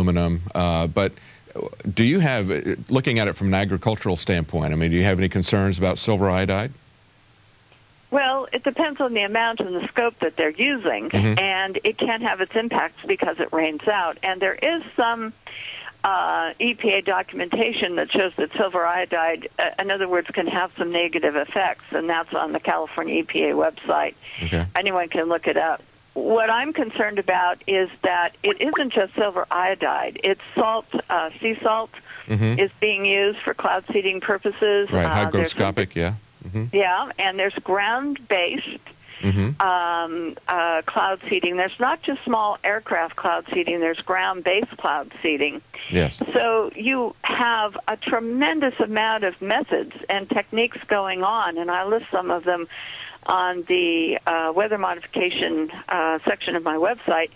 aluminum. But do you have, looking at it from an agricultural standpoint, I mean, do you have any concerns about silver iodide? Well, it depends on the amount and the scope that they're using, and it can have its impacts because it rains out. And there is some EPA documentation that shows that silver iodide, in other words, can have some negative effects, and that's on the California EPA website. Okay. Anyone can look it up. What I'm concerned about is that it isn't just silver iodide. It's salt, sea salt is being used for cloud seeding purposes. Right, hygroscopic, yeah. Yeah, and there's ground-based cloud seeding. There's not just small aircraft cloud seeding. There's ground-based cloud seeding. Yes. So you have a tremendous amount of methods and techniques going on, and I list some of them on the weather modification section of my website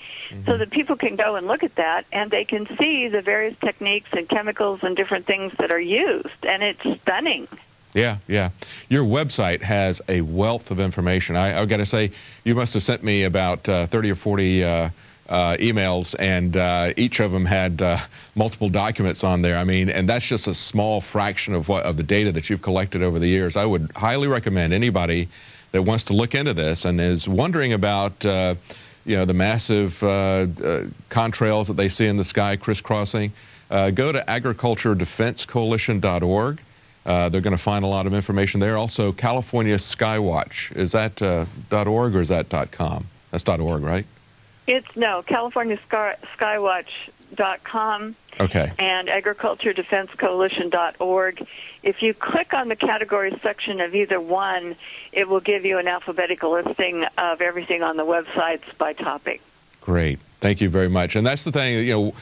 so that people can go and look at that, and they can see the various techniques and chemicals and different things that are used, and it's stunning. Yeah, yeah. Your website has a wealth of information. I've got to say, you must have sent me about 30 or 40 emails, and each of them had multiple documents on there. I mean, and that's just a small fraction of the data that you've collected over the years. I would highly recommend anybody that wants to look into this and is wondering about you know, the massive contrails that they see in the sky crisscrossing, go to agriculturedefensecoalition.org. They're going to find a lot of information there. Also, California Skywatch. Is that .org or is that .com? That's .org, right? It's California Skywatch.com. Okay. And agriculturedefensecoalition.org. If you click on the categories section of either one, it will give you an alphabetical listing of everything on the websites by topic. Great. Thank you very much. And that's the thing, you know,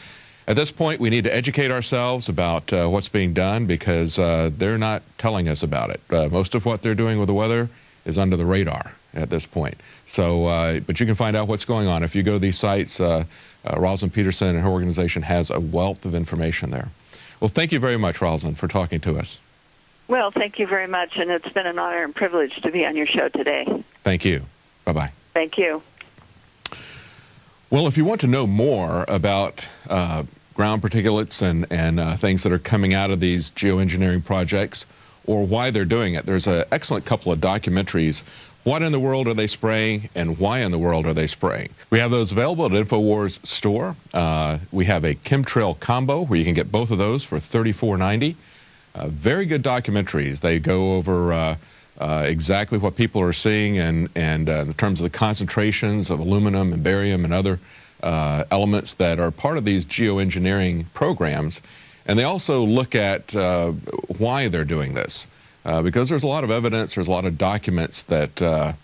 at this point, we need to educate ourselves about what's being done because they're not telling us about it. Most of what they're doing with the weather is under the radar at this point. So, but you can find out what's going on. If you go to these sites, Rosalind Peterson and her organization has a wealth of information there. Well, thank you very much, Rosalind, for talking to us. Well, thank you very much, and it's been an honor and privilege to be on your show today. Thank you. Bye-bye. Thank you. Well, if you want to know more about ground particulates and things that are coming out of these geoengineering projects or why they're doing it, there's an excellent couple of documentaries. What in the world are they spraying and why in the world are they spraying? We have those available at InfoWars store. We have a chemtrail combo where you can get both of those for $34.90. Very good documentaries. They go over exactly what people are seeing and in terms of the concentrations of aluminum and barium and other elements that are part of these geoengineering programs. And they also look at why they're doing this. Because there's a lot of evidence, there's a lot of documents that the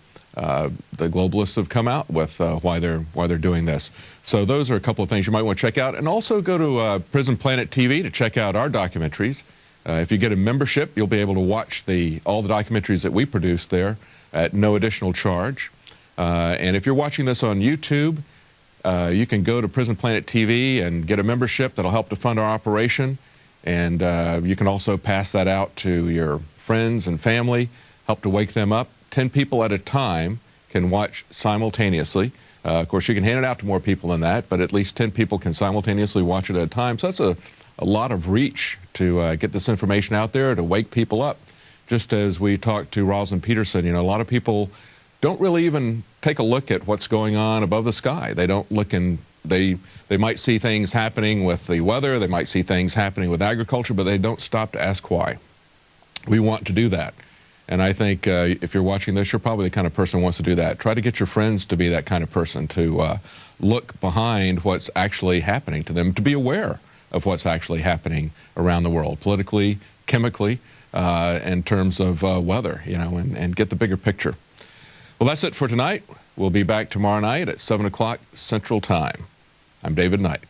globalists have come out with why they're doing this. So those are a couple of things you might want to check out. And also go to Prison Planet TV to check out our documentaries. If you get a membership, you'll be able to watch all the documentaries that we produce there at no additional charge. And if you're watching this on YouTube, you can go to Prison Planet TV and get a membership that'll help to fund our operation. And you can also pass that out to your friends and family, help to wake them up. 10 people at a time can watch simultaneously. Of course, you can hand it out to more people than that, but at least 10 people can simultaneously watch it at a time. So that's a lot of reach to get this information out there, to wake people up. Just as we talked to Rosalind Peterson, you know, a lot of people don't really even take a look at what's going on above the sky. They don't look and they might see things happening with the weather, they might see things happening with agriculture, but they don't stop to ask why. We want to do that. And I think if you're watching this, you're probably the kind of person who wants to do that. Try to get your friends to be that kind of person, to look behind what's actually happening to them, to be aware of what's actually happening around the world, politically, chemically, in terms of weather, you know, and get the bigger picture. Well, that's it for tonight. We'll be back tomorrow night at 7 o'clock Central Time. I'm David Knight.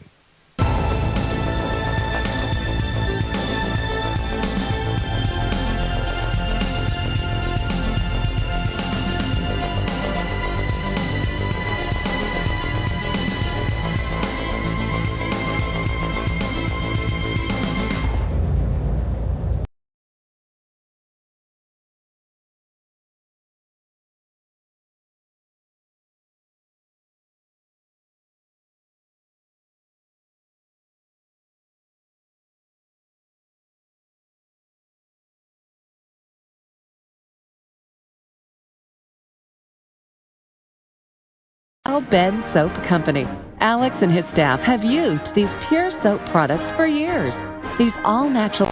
Ben Soap Company. Alex and his staff have used these pure soap products for years. These all-natural...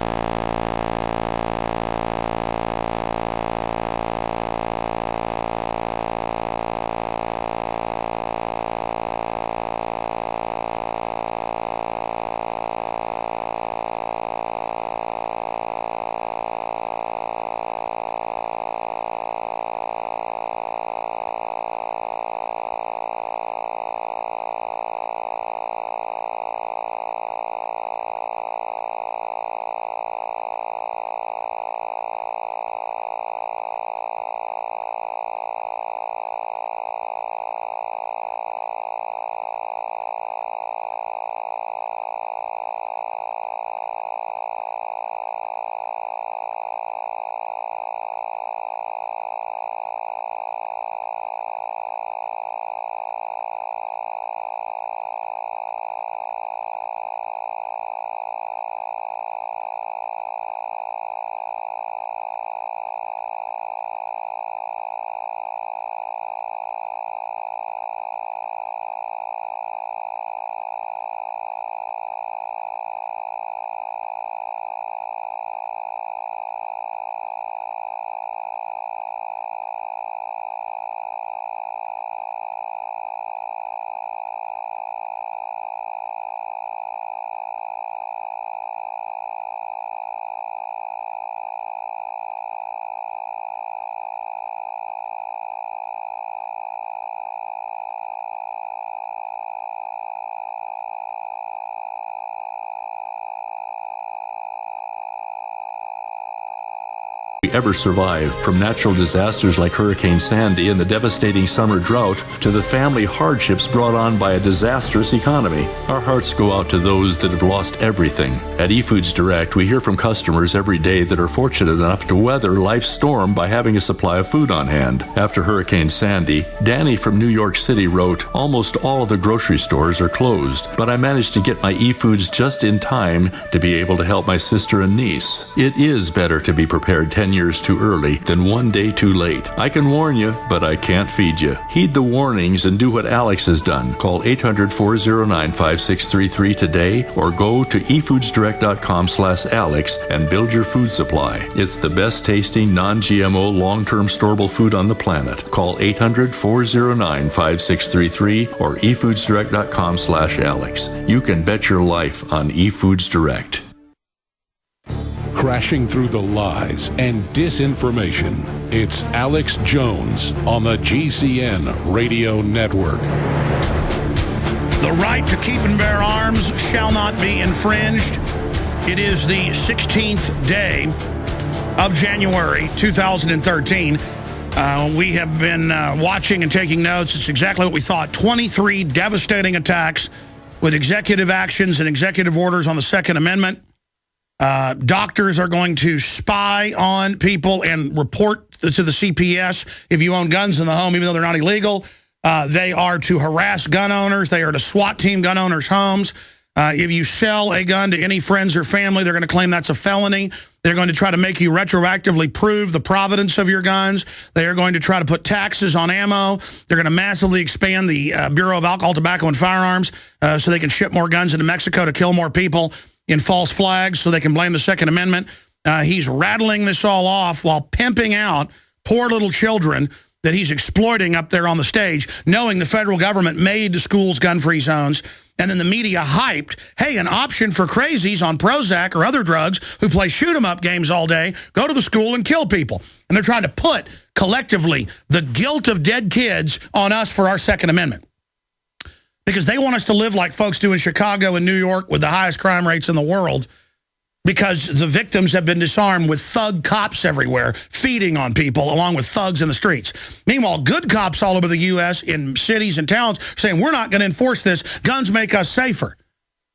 ever survive, from natural disasters like Hurricane Sandy and the devastating summer drought to the family hardships brought on by a disastrous economy. Our hearts go out to those that have lost everything. At eFoods Direct, we hear from customers every day that are fortunate enough to weather life's storm by having a supply of food on hand. After Hurricane Sandy, Danny from New York City wrote, "Almost all of the grocery stores are closed, but I managed to get my eFoods just in time to be able to help my sister and niece. It is better to be prepared 10 years too early than one day too late. I can warn you, but I can't feed you." Heed the warnings and do what Alex has done. Call 800-409-5633 today or go to efoodsdirect.com/Alex and build your food supply. It's the best tasting, non-GMO, long-term storable food on the planet. Call 800-409-5633 or efoodsdirect.com/Alex. You can bet your life on eFoods Direct. Crashing through the lies and disinformation, it's Alex Jones on the GCN Radio Network. The right to keep and bear arms shall not be infringed. It is the 16th day of January 2013. We have been watching and taking notes. It's exactly what we thought. 23 devastating attacks with executive actions and executive orders on the Second Amendment. Doctors are going to spy on people and report to the CPS if you own guns in the home, even though they're not illegal. They are to harass gun owners. They are to SWAT team gun owners' homes. If you sell a gun to any friends or family, they're going to claim that's a felony. They're going to try to make you retroactively prove the provenance of your guns. They are going to try to put taxes on ammo. They're going to massively expand the Bureau of Alcohol, Tobacco, and Firearms so they can ship more guns into Mexico to kill more people in false flags so they can blame the Second Amendment. He's rattling this all off while pimping out poor little children that he's exploiting up there on the stage, knowing the federal government made the schools gun-free zones, and then the media hyped, hey, an option for crazies on Prozac or other drugs who play shoot-'em-up games all day, go to the school and kill people. And they're trying to put, collectively, the guilt of dead kids on us for our Second Amendment. Because they want us to live like folks do in Chicago and New York with the highest crime rates in the world, because the victims have been disarmed with thug cops everywhere, feeding on people along with thugs in the streets. Meanwhile, good cops all over the U.S. in cities and towns saying, we're not going to enforce this. Guns make us safer.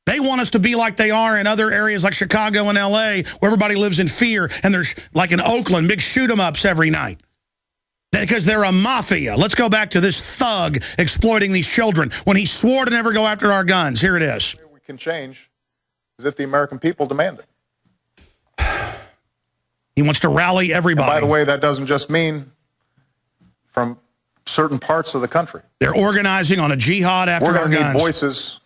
They want us to be like they are in other areas like Chicago and L.A., where everybody lives in fear, and there's, like in Oakland, big shoot-em-ups every night. Because they're a mafia. Let's go back to this thug exploiting these children when he swore to never go after our guns. Here it is. We can change is if the American people demand it. He wants to rally everybody. And by the way, that doesn't just mean from certain parts of the country. They're organizing on a jihad after our guns. We're going to need voices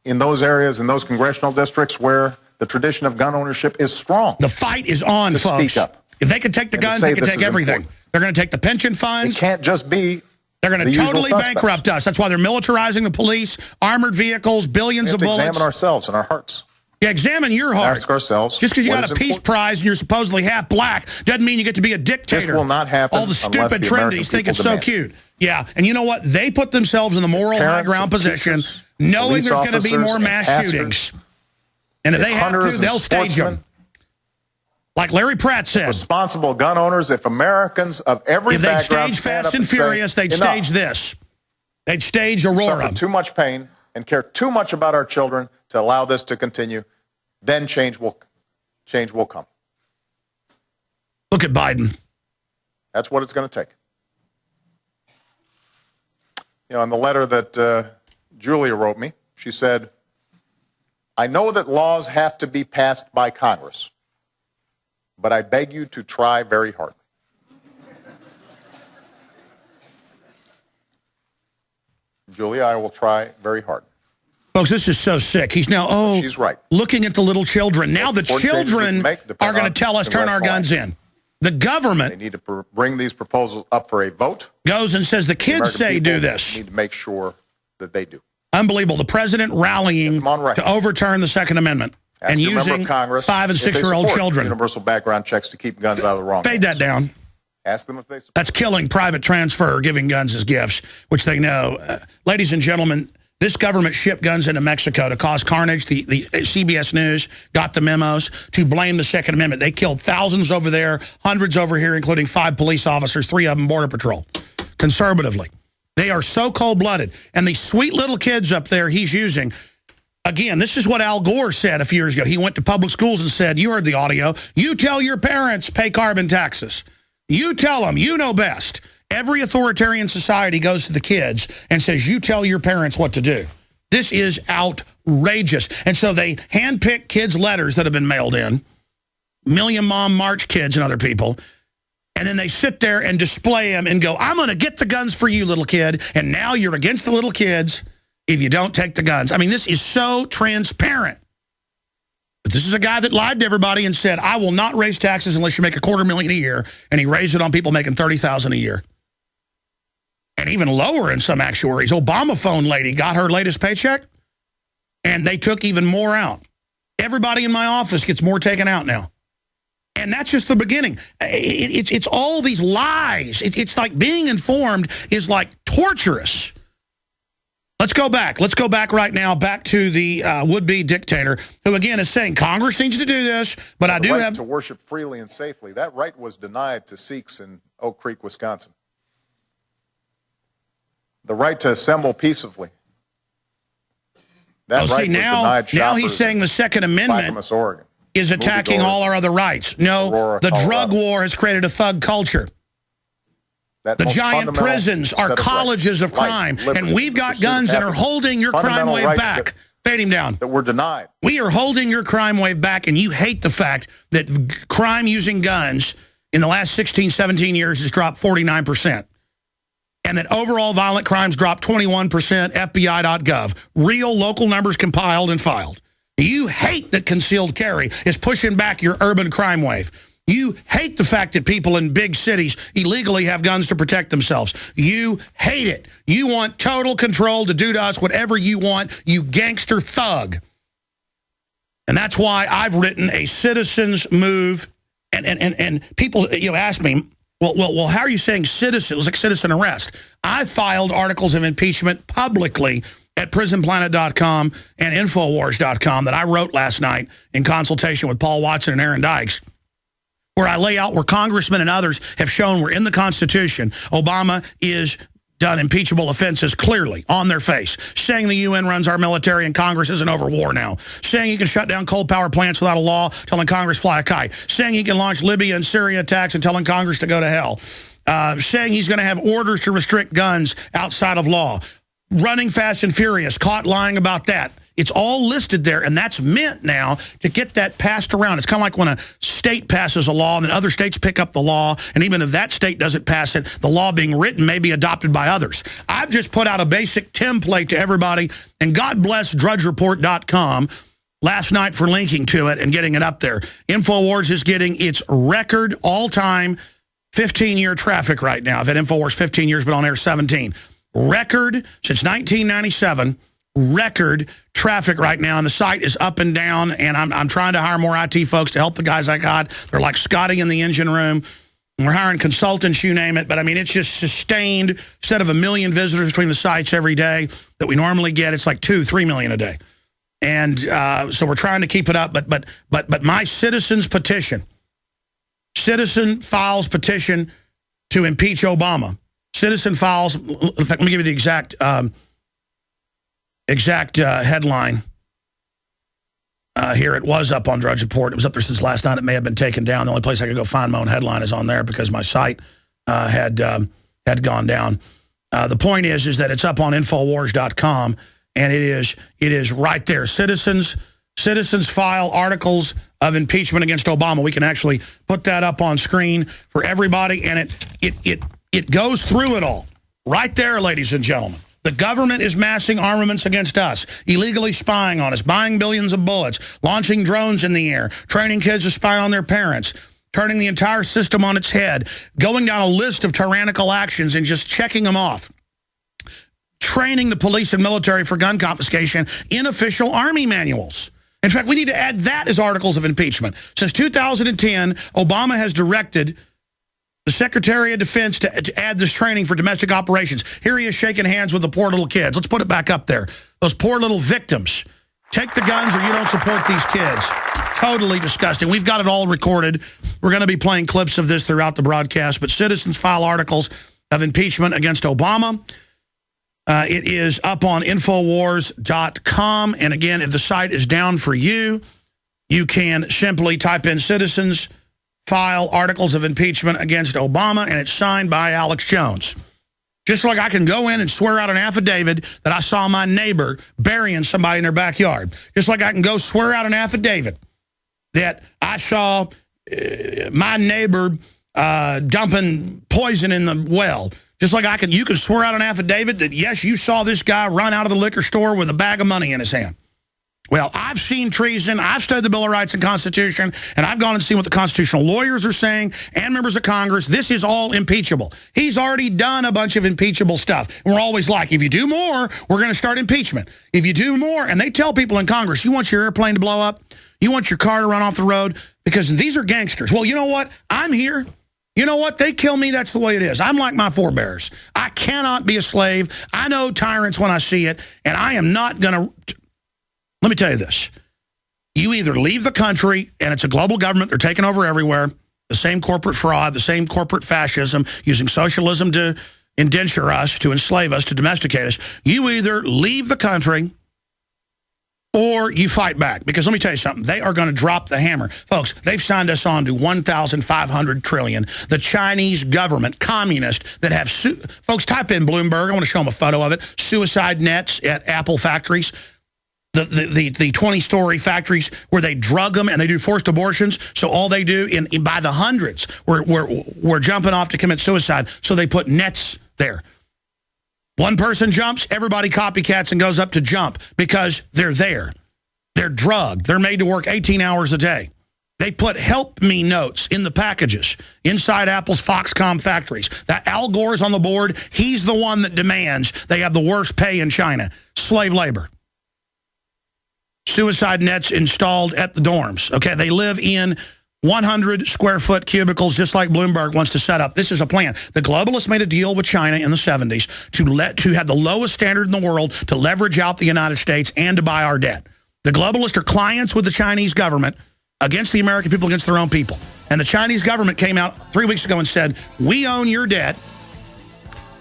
in those areas, in those congressional districts where the tradition of gun ownership is strong. The fight is on, to folks. Speak up. If they could take the guns, they could take everything. Important. They're going to take the pension funds. It can't just be. They're going to totally bankrupt us. That's why they're militarizing the police, armored vehicles, billions of bullets. Examine ourselves and our hearts. Yeah, examine your heart. Ask ourselves. Just because you got a peace prize and you're supposedly half black doesn't mean you get to be a dictator. This will not happen. All the stupid trendies think it's so cute. Yeah, and you know what? They put themselves in the moral high ground position, knowing there's going to be more mass shootings. And if they have to, they'll stage them. Like Larry Pratt said. Responsible gun owners, if Americans of every background stage Fast and Furious, they'd stage this. They'd stage Aurora. Suffer too much pain and care too much about our children to allow this to continue, then change will come. Look at Biden. That's what it's going to take. You know, in the letter that Julia wrote me, she said, I know that laws have to be passed by Congress, but I beg you to try very hard. Julia, I will try very hard. Folks, this is so sick. He's now, she's right. Looking at the little children. Now the children are going to tell us, turn our guns in. The government. They need to bring these proposals up for a vote. Goes and says the kids say do this. Need to make sure that they do. Unbelievable. The president rallying to overturn the Second Amendment. And using 5- and 6-year-old children. Universal background checks to keep guns out of the wrong hands. Fade that down. Ask them if they support. That's killing private transfer, giving guns as gifts, which they know. Ladies and gentlemen, this government shipped guns into Mexico to cause carnage. The CBS News got the memos to blame the Second Amendment. They killed thousands over there, hundreds over here, including 5 police officers, 3 of them Border Patrol, conservatively. They are so cold-blooded. And these sweet little kids up there he's using. Again, this is what Al Gore said a few years ago. He went to public schools and said, you heard the audio, you tell your parents pay carbon taxes. You tell them, you know best. Every authoritarian society goes to the kids and says, you tell your parents what to do. This is outrageous. And so they handpick kids' letters that have been mailed in, Million Mom March kids and other people, and then they sit there and display them and go, I'm going to get the guns for you, little kid, and now you're against the little kids if you don't take the guns. I mean, this is so transparent. But this is a guy that lied to everybody and said, I will not raise taxes unless you make $250,000 a year, and he raised it on people making $30,000 a year. And even lower in some actuaries. Obama phone lady got her latest paycheck, and they took even more out. Everybody in my office gets more taken out now. And that's just the beginning. It's all these lies. It's like being informed is like torturous. Let's go back. Let's go back right now, back to the would-be dictator, who, again, is saying Congress needs to do this, but I do have to worship freely and safely. That right was denied to Sikhs in Oak Creek, Wisconsin. The right to assemble peacefully. That right was denied. Now he's saying the Second Amendment is attacking all our other rights. No, Aurora, the drug war has created a thug culture. The giant prisons are colleges of crime, and we've got guns and are holding your crime wave back. Fade him down. That were denied. We are holding your crime wave back, and you hate the fact that crime using guns in the last 16, 17 years has dropped 49%. And that overall violent crimes dropped 21%, FBI.gov. Real local numbers compiled and filed. You hate that concealed carry is pushing back your urban crime wave. You hate the fact that people in big cities illegally have guns to protect themselves. You hate it. You want total control to do to us whatever you want, you gangster thug. And that's why I've written a citizens move. And people ask me, well, how are you saying citizen? It was like citizen arrest. I filed articles of impeachment publicly at prisonplanet.com and Infowars.com that I wrote last night in consultation with Paul Watson and Aaron Dykes, where I lay out where congressmen and others have shown where in the Constitution, Obama is done impeachable offenses clearly on their face, saying the UN runs our military and Congress isn't over war now, saying he can shut down coal power plants without a law, telling Congress fly a kite, saying he can launch Libya and Syria attacks and telling Congress to go to hell, saying he's going to have orders to restrict guns outside of law, running fast and furious, caught lying about that, It's all listed there, and that's meant now to get that passed around. It's kind of like when a state passes a law and then other states pick up the law, and even if that state doesn't pass it, the law being written may be adopted by others. I've just put out a basic template to everybody, and God bless drudgereport.com last night for linking to it and getting it up there. InfoWars is getting its record all-time 15-year traffic right now. I've had InfoWars 15 years, but on air 17. Record since 1997. Record traffic right now, and the site is up and down, and I'm trying to hire more IT folks to help the guys I got. They're like Scotty in the engine room. We're hiring consultants, you name it, but I mean, it's just sustained. Instead of 1 million visitors between the sites every day that we normally get, it's like 2-3 million a day. And so we're trying to keep it up, but my citizens petition, citizen files petition to impeach Obama. Citizen files, in fact, let me give you the exact headline here. It was up on Drudge Report. It was up there since last night. It may have been taken down. The only place I could go find my own headline is on there because my site had gone down. The point is that it's up on Infowars.com, and it is right there. Citizens file articles of impeachment against Obama. We can actually put that up on screen for everybody, and it goes through it all. Right there, ladies and gentlemen. The government is massing armaments against us, illegally spying on us, buying billions of bullets, launching drones in the air, training kids to spy on their parents, turning the entire system on its head, going down a list of tyrannical actions and just checking them off. Training the police and military for gun confiscation in official Army manuals. In fact, we need to add that as articles of impeachment. Since 2010, Obama has directed the Secretary of Defense to add this training for domestic operations. Here he is shaking hands with the poor little kids. Let's put it back up there. Those poor little victims. Take the guns or you don't support these kids. Totally disgusting. We've got it all recorded. We're going to be playing clips of this throughout the broadcast, but citizens file articles of impeachment against Obama. It is up on Infowars.com. And again, if the site is down for you, you can simply type in citizens file articles of impeachment against Obama, and it's signed by Alex Jones. Just like I can go in and swear out an affidavit that I saw my neighbor burying somebody in their backyard. Just like I can go swear out an affidavit that I saw my neighbor dumping poison in the well. Just like you can swear out an affidavit that, yes, you saw this guy run out of the liquor store with a bag of money in his hand. Well, I've seen treason, I've studied the Bill of Rights and Constitution, and I've gone and seen what the constitutional lawyers are saying and members of Congress. This is all impeachable. He's already done a bunch of impeachable stuff. And we're always like, if you do more, we're going to start impeachment. If you do more, and they tell people in Congress, you want your airplane to blow up? You want your car to run off the road? Because these are gangsters. Well, you know what? I'm here. You know what? They kill me. That's the way it is. I'm like my forebears. I cannot be a slave. I know tyrants when I see it, and I am not going to... Let me tell you this. You either leave the country, and it's a global government, they're taking over everywhere, the same corporate fraud, the same corporate fascism, using socialism to indenture us, to enslave us, to domesticate us. You either leave the country or you fight back. Because let me tell you something, they are going to drop the hammer. Folks, they've signed us on to 1,500 trillion. The Chinese government, communist, that have... Folks, type in Bloomberg. I want to show them a photo of it. Suicide nets at Apple factories. The 20-story factories where they drug them and they do forced abortions. So all they do, by the hundreds, we're jumping off to commit suicide. So they put nets there. One person jumps, everybody copycats and goes up to jump because they're there. They're drugged. They're made to work 18 hours a day. They put help me notes in the packages inside Apple's Foxconn factories. That Al Gore's on the board. He's the one that demands they have the worst pay in China. Slave labor. Suicide nets installed at the dorms. Okay, they live in 100-square-foot cubicles, just like Bloomberg wants to set up. This is a plan. The globalists made a deal with China in the 70s to have the lowest standard in the world, to leverage out the United States and to buy our debt. The globalists are clients with the Chinese government against the American people, against their own people. And the Chinese government came out 3 weeks ago and said, we own your debt.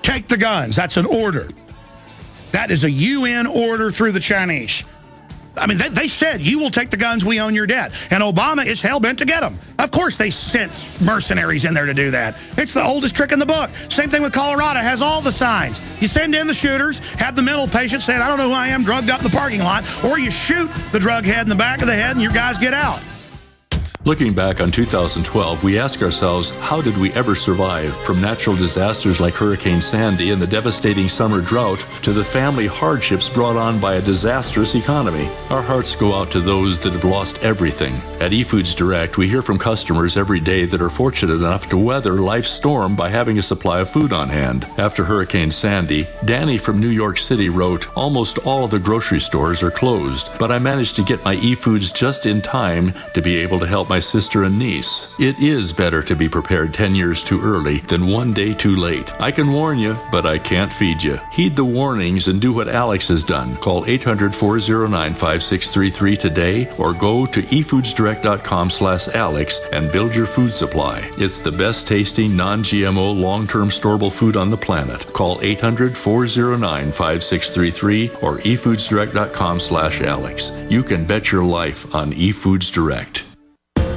Take the guns. That's an order. That is a UN order through the Chinese. I mean, they said, you will take the guns, we own your debt. And Obama is hell-bent to get them. Of course they sent mercenaries in there to do that. It's the oldest trick in the book. Same thing with Colorado, has all the signs. You send in the shooters, have the mental patient saying, I don't know who I am, drugged up in the parking lot, or you shoot the drug head in the back of the head and your guys get out. Looking back on 2012, we ask ourselves, how did we ever survive from natural disasters like Hurricane Sandy and the devastating summer drought to the family hardships brought on by a disastrous economy? Our hearts go out to those that have lost everything. At eFoods Direct, we hear from customers every day that are fortunate enough to weather life's storm by having a supply of food on hand. After Hurricane Sandy, Danny from New York City wrote, almost all of the grocery stores are closed, but I managed to get my eFoods just in time to be able to help my sister and niece. It is better to be prepared 10 years too early than one day too late. I can warn you, but I can't feed you. Heed the warnings and do what Alex has done. Call 800-409-5633 today or go to efoodsdirect.com/Alex and build your food supply. It's the best tasting, non-GMO, long-term storable food on the planet. Call 800-409-5633 or efoodsdirect.com/Alex. You can bet your life on eFoods Direct.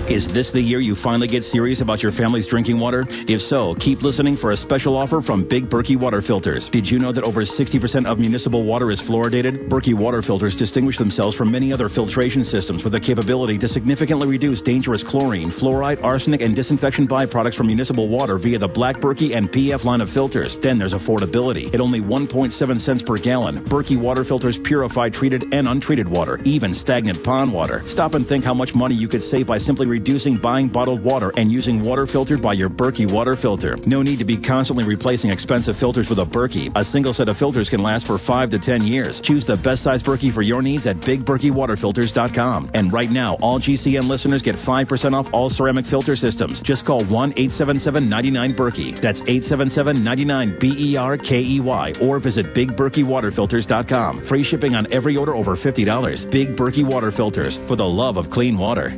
Is this the year you finally get serious about your family's drinking water? If so, keep listening for a special offer from Big Berkey Water Filters. Did you know that over 60% of municipal water is fluoridated? Berkey Water Filters distinguish themselves from many other filtration systems with the capability to significantly reduce dangerous chlorine, fluoride, arsenic, and disinfection byproducts from municipal water via the Black Berkey and PF line of filters. Then there's affordability. At only 1.7 cents per gallon, Berkey Water Filters purify treated and untreated water, even stagnant pond water. Stop and think how much money you could save by simply reducing buying bottled water and using water filtered by your Berkey water filter. No need to be constantly replacing expensive filters with a Berkey. A single set of filters can last for 5 to 10 years. Choose the best size Berkey for your needs at BigBerkeyWaterFilters.com. And right now, all GCN listeners get 5% off all ceramic filter systems. Just call 1-877-99-BERKEY. That's 877-99-BERKEY or visit BigBerkeyWaterFilters.com. Free shipping on every order over $50. Big Berkey Water Filters, for the love of clean water.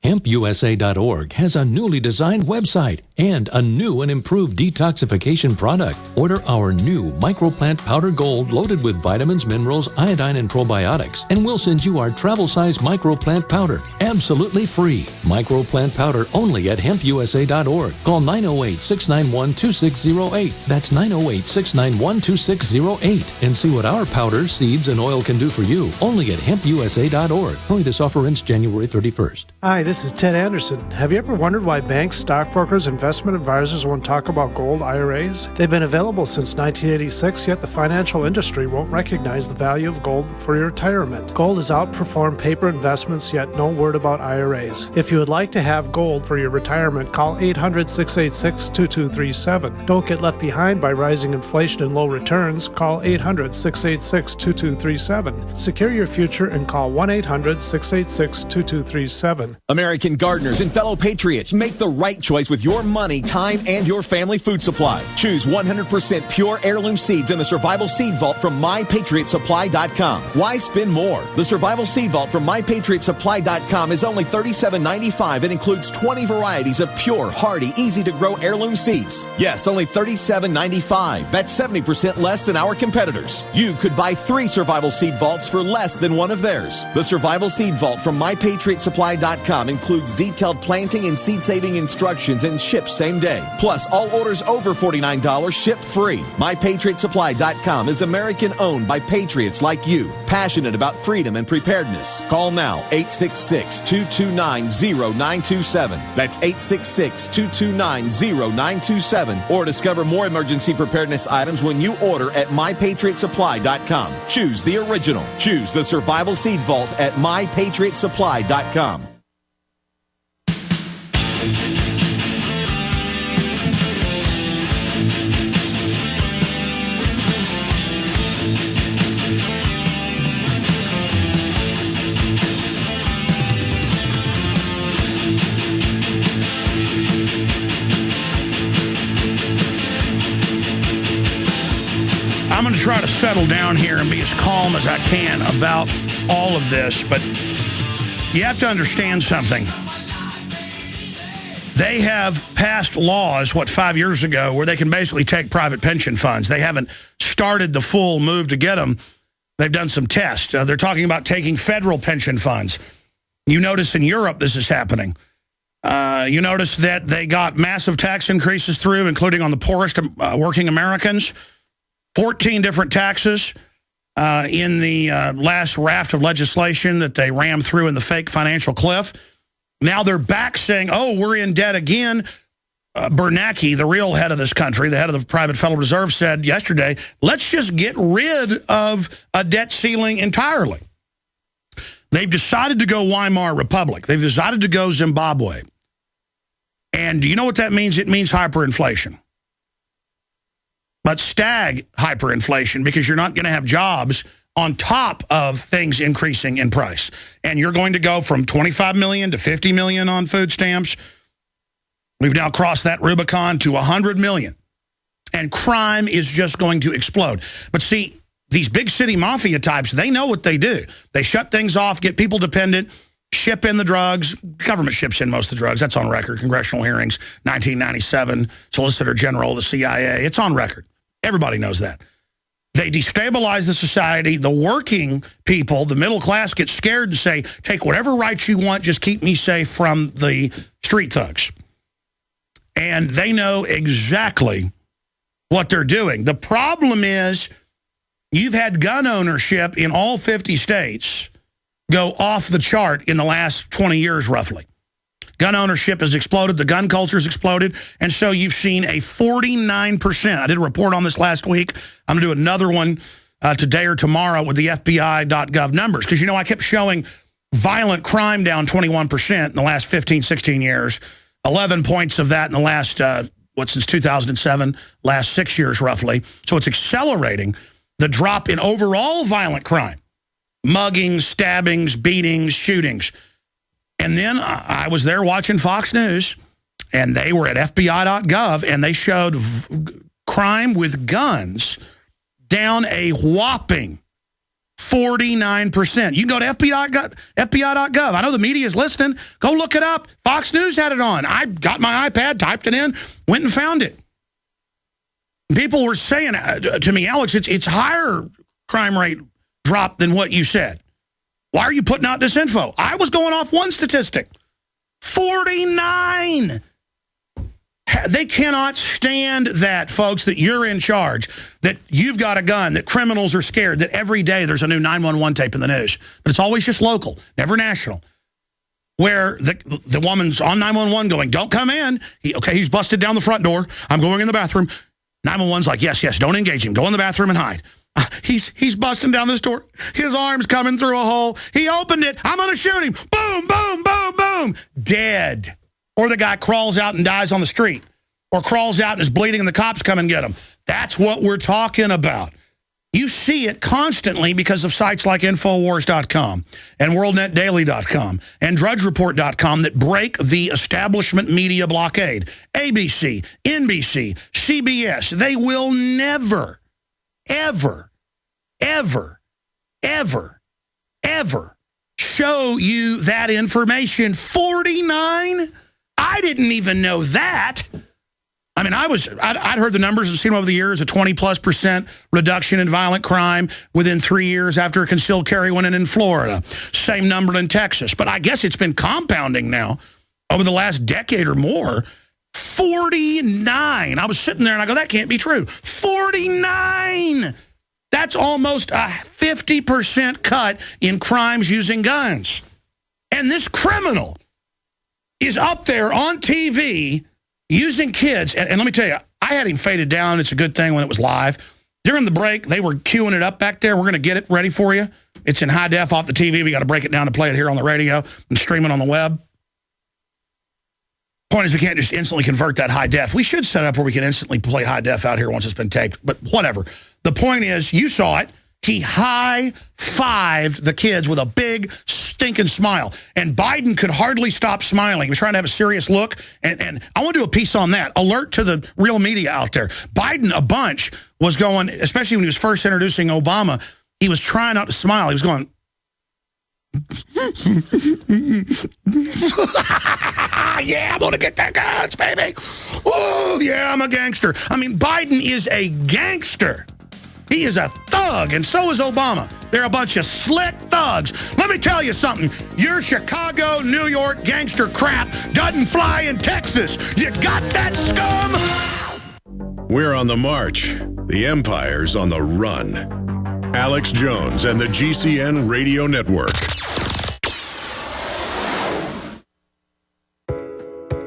HempUSA.org has a newly designed website and a new and improved detoxification product. Order our new microplant powder gold loaded with vitamins, minerals, iodine, and probiotics, and we'll send you our travel-size microplant powder absolutely free. Microplant powder only at HempUSA.org. Call 908-691-2608. That's 908-691-2608 and see what our powders, seeds, and oil can do for you. Only at HempUSA.org. Only this offer ends January 31st. Hi, this is Ted Anderson. Have you ever wondered why banks, stockbrokers, investment advisors won't talk about gold IRAs? They've been available since 1986, yet the financial industry won't recognize the value of gold for your retirement. Gold has outperformed paper investments, yet no word about IRAs. If you would like to have gold for your retirement, call 800-686-2237. Don't get left behind by rising inflation and low returns. Call 800-686-2237. Secure your future and call 1-800-686-2237. American gardeners and fellow patriots, make the right choice with your money, time, and your family food supply. Choose 100% pure heirloom seeds in the Survival Seed Vault from MyPatriotSupply.com. Why spend more? The Survival Seed Vault from MyPatriotSupply.com is only $37.95 and includes 20 varieties of pure, hardy, easy-to-grow heirloom seeds. Yes, only $37.95. That's 70% less than our competitors. You could buy 3 Survival Seed Vaults for less than one of theirs. The Survival Seed Vault from MyPatriotSupply.com includes detailed planting and seed-saving instructions and ships same day. Plus, all orders over $49 ship free. MyPatriotSupply.com is American-owned by patriots like you, passionate about freedom and preparedness. Call now, 866-229-0927. That's 866-229-0927. Or discover more emergency preparedness items when you order at MyPatriotSupply.com. Choose the original. Choose the Survival Seed Vault at MyPatriotSupply.com. I'm going to try to settle down here and be as calm as I can about all of this, but you have to understand something. They have passed laws, 5 years ago, where they can basically take private pension funds. They haven't started the full move to get them. They've done some tests. They're talking about taking federal pension funds. You notice in Europe this is happening. You notice that they got massive tax increases through, including on the poorest working Americans. 14 different taxes in the last raft of legislation that they rammed through in the fake financial cliff. Now they're back saying, oh, we're in debt again. Bernanke, the real head of this country, the head of the private Federal Reserve, said yesterday, let's just get rid of a debt ceiling entirely. They've decided to go Weimar Republic. They've decided to go Zimbabwe. And do you know what that means? It means hyperinflation. But stag hyperinflation, because you're not going to have jobs on top of things increasing in price. And you're going to go from 25 million to 50 million on food stamps. We've now crossed that Rubicon to 100 million. And crime is just going to explode. But see, these big city mafia types, they know what they do. They shut things off, get people dependent, ship in the drugs. Government ships in most of the drugs. That's on record. Congressional hearings, 1997, Solicitor General of the CIA. It's on record. Everybody knows that. They destabilize the society. The working people, the middle class, get scared and say, take whatever rights you want, just keep me safe from the street thugs. And they know exactly what they're doing. The problem is you've had gun ownership in all 50 states go off the chart in the last 20 years, roughly. Gun ownership has exploded. The gun culture has exploded. And so you've seen a 49%. I did a report on this last week. I'm going to do another one today or tomorrow with the FBI.gov numbers. Because, you know, I kept showing violent crime down 21% in the last 15, 16 years. 11 points of that in the last, since 2007, last 6 years roughly. So it's accelerating the drop in overall violent crime. Muggings, stabbings, beatings, shootings. And then I was there watching Fox News, and they were at FBI.gov, and they showed crime with guns down a whopping 49%. You can go to FBI.gov. I know the media is listening. Go look it up. Fox News had it on. I got my iPad, typed it in, went and found it. People were saying to me, Alex, it's higher crime rate drop than what you said. Why are you putting out this info? I was going off one statistic. 49. They cannot stand that, folks, that you're in charge, that you've got a gun, that criminals are scared, that every day there's a new 911 tape in the news. But it's always just local, never national. Where the woman's on 911 going, don't come in. He's busted down the front door. I'm going in the bathroom. 911's like, yes, don't engage him. Go in the bathroom and hide. He's busting down this door. His arm's coming through a hole. He opened it. I'm going to shoot him. Boom, boom, boom, boom. Dead. Or the guy crawls out and dies on the street. Or crawls out and is bleeding and the cops come and get him. That's what we're talking about. You see it constantly because of sites like Infowars.com and WorldNetDaily.com and DrudgeReport.com that break the establishment media blockade. ABC, NBC, CBS, they will never, ever, ever, ever, ever show you that information. 49? I didn't even know that. I mean, I'd heard the numbers and seen them over the years, a 20+% reduction in violent crime within 3 years after a concealed carry went in Florida. Same number in Texas. But I guess it's been compounding now over the last decade or more. 49. I was sitting there and I go, that can't be true. 49. That's almost a 50% cut in crimes using guns. And this criminal is up there on TV using kids, and let me tell you, I had him faded down. It's a good thing when it was live. During the break, they were queuing it up back there. We're going to get it ready for you. It's in high def off the TV. We got to break it down to play it here on the radio and stream it on the web. Point is, we can't just instantly convert that high def. We should set up where we can instantly play high def out here once it's been taped, but whatever. The point is, you saw it. He high-fived the kids with a big, stinking smile. And Biden could hardly stop smiling. He was trying to have a serious look. And I want to do a piece on that. Alert to the real media out there. Biden, a bunch, was going, especially when he was first introducing Obama, he was trying not to smile. He was going, yeah, I'm going to get that guns, baby. Oh, yeah, I'm a gangster. I mean, Biden is a gangster. He is a thug, and so is Obama. They're a bunch of slick thugs. Let me tell you something. Your Chicago, New York gangster crap doesn't fly in Texas. You got that, scum? We're on the march. The empire's on the run. Alex Jones and the GCN Radio Network.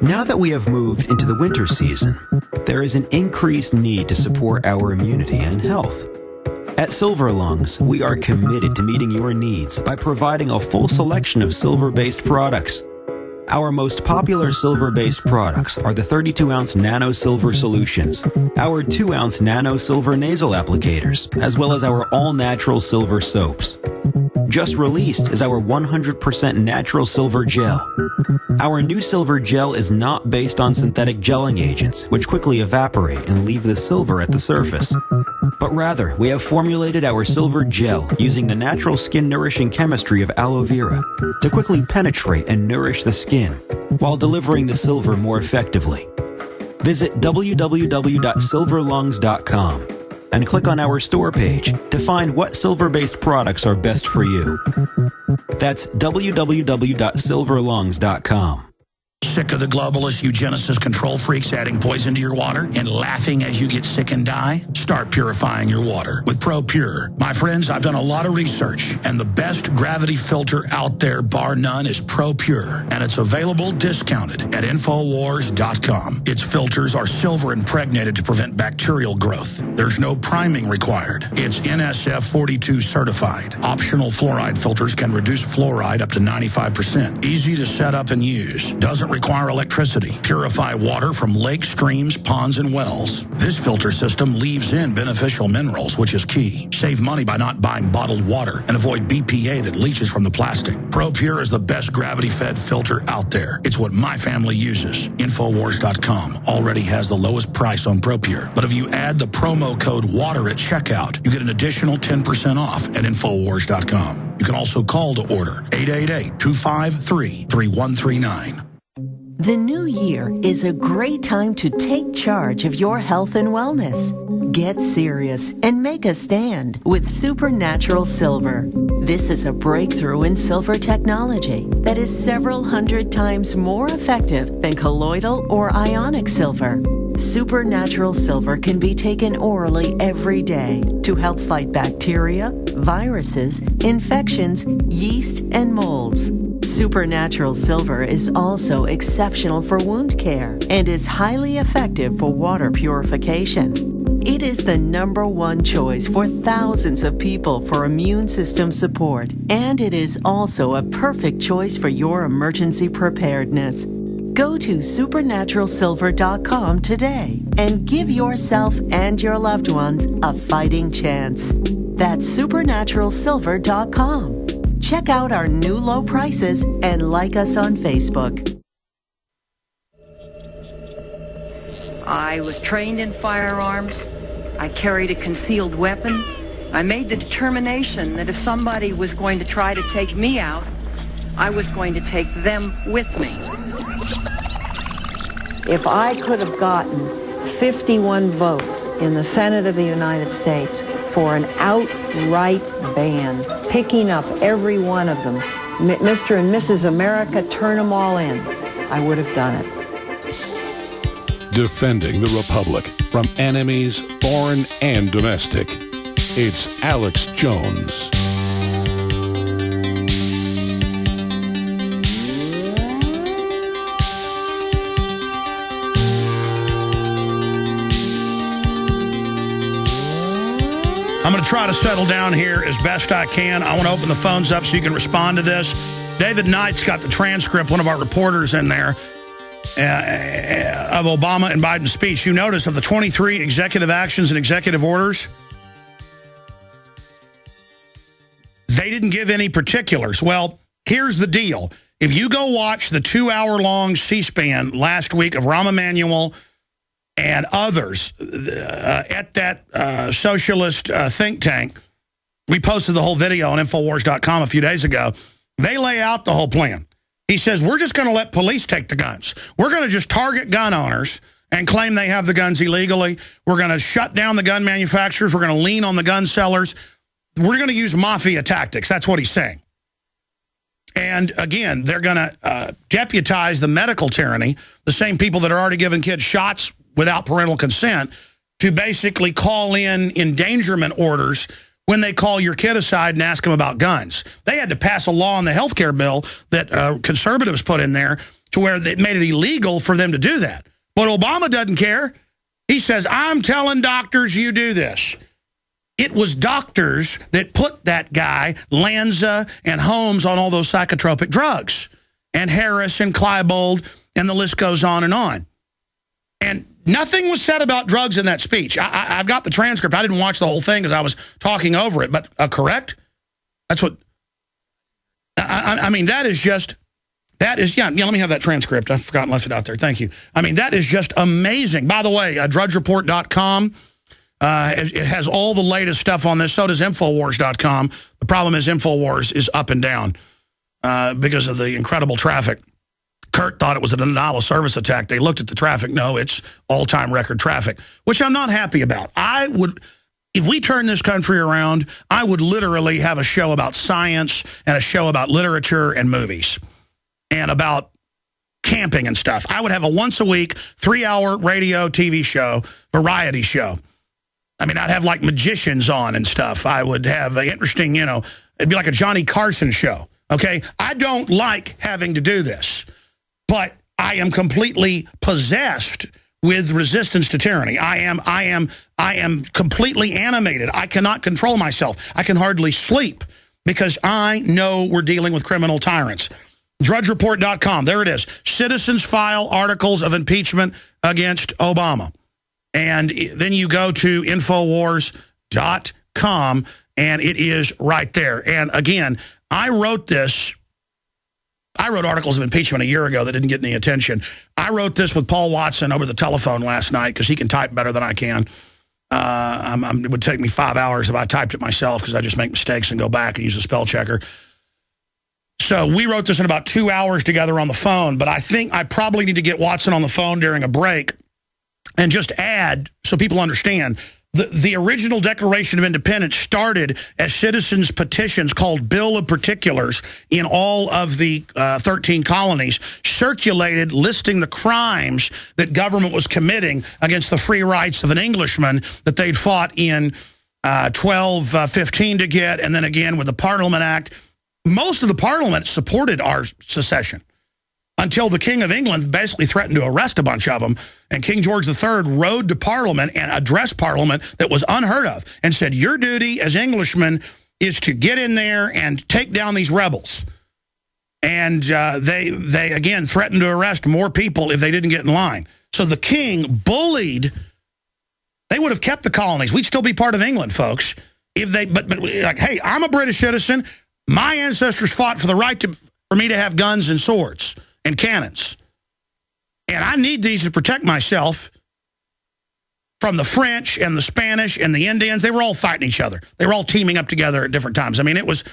Now that we have moved into the winter season, there is an increased need to support our immunity and health. At Silver Lungs, we are committed to meeting your needs by providing a full selection of silver-based products. Our most popular silver-based products are the 32-ounce Nano Silver Solutions, our 2-ounce Nano Silver Nasal Applicators, as well as our all-natural silver soaps. Just released is our 100% natural silver gel. Our new silver gel is not based on synthetic gelling agents, which quickly evaporate and leave the silver at the surface. But rather, we have formulated our silver gel using the natural skin-nourishing chemistry of aloe vera to quickly penetrate and nourish the skin, while delivering the silver more effectively. Visit www.silverlungs.com and click on our store page to find what silver-based products are best for you. That's www.silverlungs.com. Sick of the globalist eugenicist control freaks adding poison to your water and laughing as you get sick and die? Start purifying your water with ProPure. My friends, I've done a lot of research, and the best gravity filter out there, bar none, is ProPure, and it's available discounted at Infowars.com. Its filters are silver impregnated to prevent bacterial growth. There's no priming required. It's NSF 42 certified. Optional fluoride filters can reduce fluoride up to 95%. Easy to set up and use. Doesn't require electricity. Purify water from lakes, streams, ponds, and wells. This filter system leaves in beneficial minerals, which is key. Save money by not buying bottled water and avoid BPA that leaches from the plastic. ProPure is the best gravity-fed filter out there. It's what my family uses. Infowars.com already has the lowest price on ProPure. But if you add the promo code WATER at checkout, you get an additional 10% off at Infowars.com. You can also call to order 888-253-3139. The new year is a great time to take charge of your health and wellness. Get serious and make a stand with Supernatural Silver. This is a breakthrough in silver technology that is several hundred times more effective than colloidal or ionic silver. Supernatural Silver can be taken orally every day to help fight bacteria, viruses, infections, yeast, and molds. Supernatural Silver is also exceptional for wound care and is highly effective for water purification. It is the #1 choice for thousands of people for immune system support, and it is also a perfect choice for your emergency preparedness. Go to supernaturalsilver.com today and give yourself and your loved ones a fighting chance. That's supernaturalsilver.com. Check out our new low prices and like us on Facebook. I was trained in firearms. I carried a concealed weapon. I made the determination that if somebody was going to try to take me out, I was going to take them with me. If I could have gotten 51 votes in the Senate of the United States for an outright ban, picking up every one of them, Mr. and Mrs. America, turn them all in, I would have done it. Defending the Republic from enemies, foreign and domestic. It's Alex Jones. I'm going to try to settle down here as best I can. I want to open the phones up so you can respond to this. David Knight's got the transcript, one of our reporters in there, of Obama and Biden's speech. You notice of the 23 executive actions and executive orders, they didn't give any particulars. Well, here's the deal. If you go watch the 2-hour-long C-SPAN last week of Rahm Emanuel and others at that socialist think tank, we posted the whole video on Infowars.com a few days ago. They lay out the whole plan. He says, we're just going to let police take the guns. We're going to just target gun owners and claim they have the guns illegally. We're going to shut down the gun manufacturers. We're going to lean on the gun sellers. We're going to use mafia tactics. That's what he's saying. And again, they're going to deputize the medical tyranny, the same people that are already giving kids shots without parental consent, to basically call in endangerment orders when they call your kid aside and ask them about guns. They had to pass a law in the health care bill that conservatives put in there to where it made it illegal for them to do that. But Obama doesn't care. He says, I'm telling doctors you do this. It was doctors that put that guy, Lanza and Holmes, on all those psychotropic drugs. And Harris and Klebold, and the list goes on. And nothing was said about drugs in that speech. I've got the transcript. I didn't watch the whole thing because I was talking over it. But correct? That's what... I mean, that is just... That is... Yeah, let me have that transcript. I forgot and left it out there. Thank you. I mean, that is just amazing. By the way, drudgereport.com... it has all the latest stuff on this. So does Infowars.com. The problem is Infowars is up and down because of the incredible traffic. Kurt thought it was a denial of service attack. They looked at the traffic. No, it's all-time record traffic, which I'm not happy about. If we turn this country around, I would literally have a show about science and a show about literature and movies and about camping and stuff. I would have a once-a-week, 3-hour radio, TV show, variety show. I mean, I'd have like magicians on and stuff. I would have an interesting, it'd be like a Johnny Carson show, okay? I don't like having to do this, but I am completely possessed with resistance to tyranny. I am completely animated. I cannot control myself. I can hardly sleep because I know we're dealing with criminal tyrants. DrudgeReport.com, there it is. Citizens file articles of impeachment against Obama. And then you go to Infowars.com, and it is right there. And again, I wrote articles of impeachment a year ago that didn't get any attention. I wrote this with Paul Watson over the telephone last night because he can type better than I can. It would take me 5 hours if I typed it myself because I just make mistakes and go back and use a spell checker. So we wrote this in about 2 hours together on the phone, but I think I probably need to get Watson on the phone during a break and just add, so people understand, the original Declaration of Independence started as citizens' petitions called Bill of Particulars in all of the 13 colonies, circulated listing the crimes that government was committing against the free rights of an Englishman that they'd fought in 1215 to get, and then again with the Parliament Act. Most of the Parliament supported our secession, until the King of England basically threatened to arrest a bunch of them. And King George III rode to Parliament and addressed Parliament that was unheard of and said, your duty as Englishmen is to get in there and take down these rebels. And they again, threatened to arrest more people if they didn't get in line. So the king bullied. They would have kept the colonies. We'd still be part of England, folks. If they, but like, hey, I'm a British citizen. My ancestors fought for the right for me to have guns and swords and cannons. And I need these to protect myself from the French and the Spanish and the Indians. They were all fighting each other. They were all teaming up together at different times. I mean, it was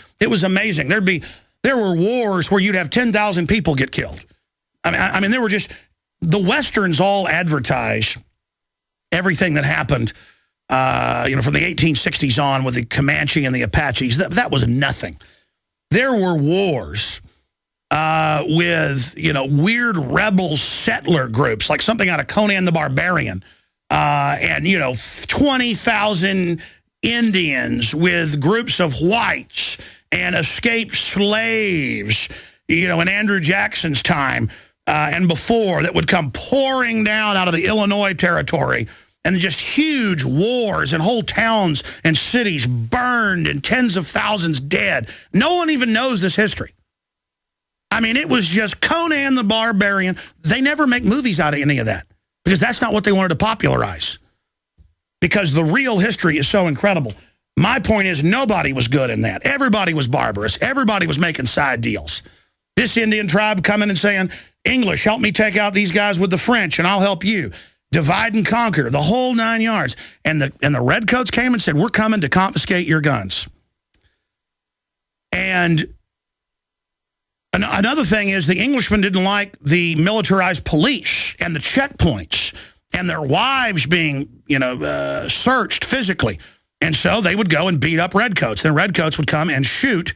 amazing. There were wars where you'd have 10,000 people get killed. I mean, there were just, the Westerns all advertise everything that happened, from the 1860s on with the Comanche and the Apaches. That was nothing. There were wars with, weird rebel settler groups, like something out of Conan the Barbarian, and, 20,000 Indians with groups of whites and escaped slaves, in Andrew Jackson's time and before, that would come pouring down out of the Illinois territory, and just huge wars and whole towns and cities burned and tens of thousands dead. No one even knows this history. I mean, it was just Conan the Barbarian. They never make movies out of any of that because that's not what they wanted to popularize, because the real history is so incredible. My point is, nobody was good in that. Everybody was barbarous. Everybody was making side deals. This Indian tribe coming and saying, English, help me take out these guys with the French and I'll help you. Divide and conquer, the whole 9 yards. And the redcoats came and said, we're coming to confiscate your guns. And another thing is, the Englishmen didn't like the militarized police and the checkpoints and their wives being, searched physically. And so they would go and beat up redcoats. Then redcoats would come and shoot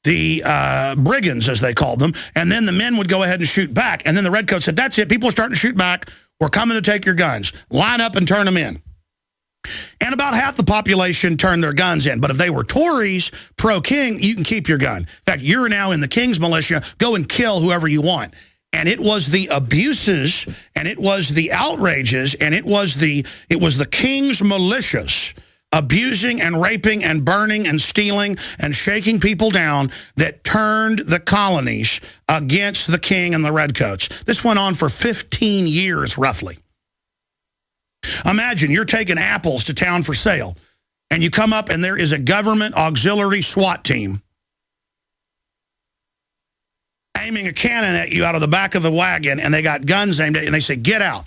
the brigands, as they called them, and then the men would go ahead and shoot back. And then the redcoats said, that's it, people are starting to shoot back. We're coming to take your guns. Line up and turn them in. And about half the population turned their guns in. But if they were Tories, pro-king, you can keep your gun. In fact, you're now in the king's militia. Go and kill whoever you want. And it was the abuses, and it was the outrages, and it was the king's militias abusing and raping and burning and stealing and shaking people down that turned the colonies against the king and the redcoats. This went on for 15 years, roughly. Imagine you're taking apples to town for sale, and you come up and there is a government auxiliary SWAT team aiming a cannon at you out of the back of the wagon, and they got guns aimed at you, and they say, get out.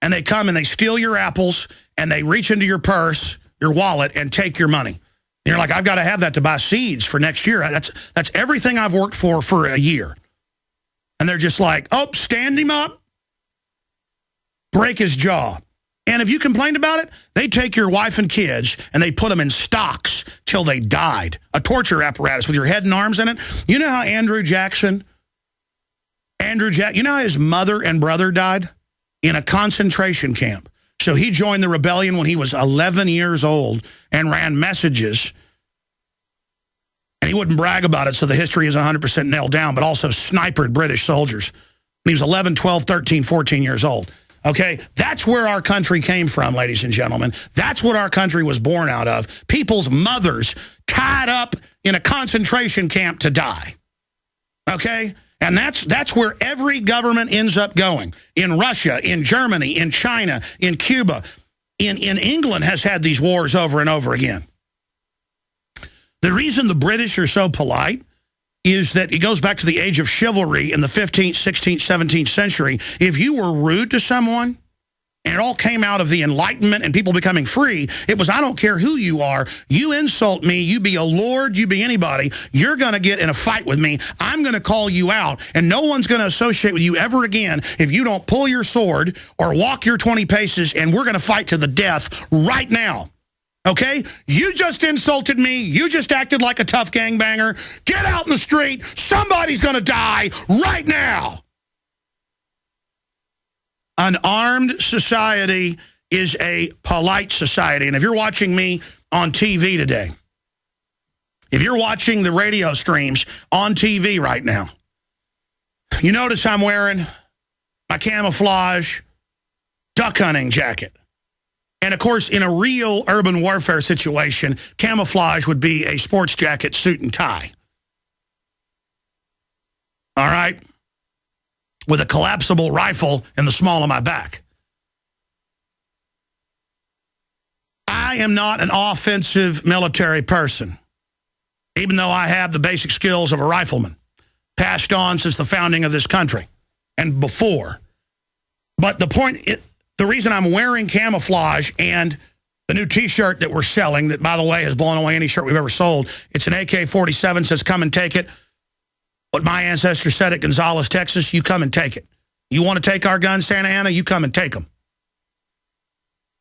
And they come and they steal your apples, and they reach into your purse, your wallet, and take your money. And you're like, I've got to have that to buy seeds for next year. That's everything I've worked for a year. And they're just like, oh, stand him up, break his jaw. And if you complained about it, they'd take your wife and kids and they'd put them in stocks till they died. A torture apparatus with your head and arms in it. You know how Andrew Jackson, you know how his mother and brother died? In a concentration camp. So he joined the rebellion when he was 11 years old and ran messages. And he wouldn't brag about it, so the history isn't 100% nailed down, but also snipered British soldiers. When he was 11, 12, 13, 14 years old. Okay, that's where our country came from, ladies and gentlemen. That's what our country was born out of. People's mothers tied up in a concentration camp to die. Okay? And that's where every government ends up going. In Russia, in Germany, in China, in Cuba. In England has had these wars over and over again. The reason the British are so polite is that it goes back to the age of chivalry in the 15th, 16th, 17th century. If you were rude to someone, and it all came out of the Enlightenment and people becoming free, it was, I don't care who you are, you insult me, you be a lord, you be anybody, you're going to get in a fight with me, I'm going to call you out, and no one's going to associate with you ever again if you don't pull your sword or walk your 20 paces, and we're going to fight to the death right now. Okay? You just insulted me. You just acted like a tough gangbanger. Get out in the street. Somebody's going to die right now. An armed society is a polite society. And if you're watching me on TV today, if you're watching the radio streams on TV right now, you notice I'm wearing my camouflage duck hunting jacket. And, of course, in a real urban warfare situation, camouflage would be a sports jacket, suit, and tie. All right? With a collapsible rifle in the small of my back. I am not an offensive military person, even though I have the basic skills of a rifleman, passed on since the founding of this country and before. But the point... The reason I'm wearing camouflage and the new T-shirt that we're selling, that, by the way, has blown away any shirt we've ever sold, it's an AK-47, says come and take it. What my ancestors said at Gonzales, Texas, you come and take it. You want to take our guns, Santa Ana, you come and take them.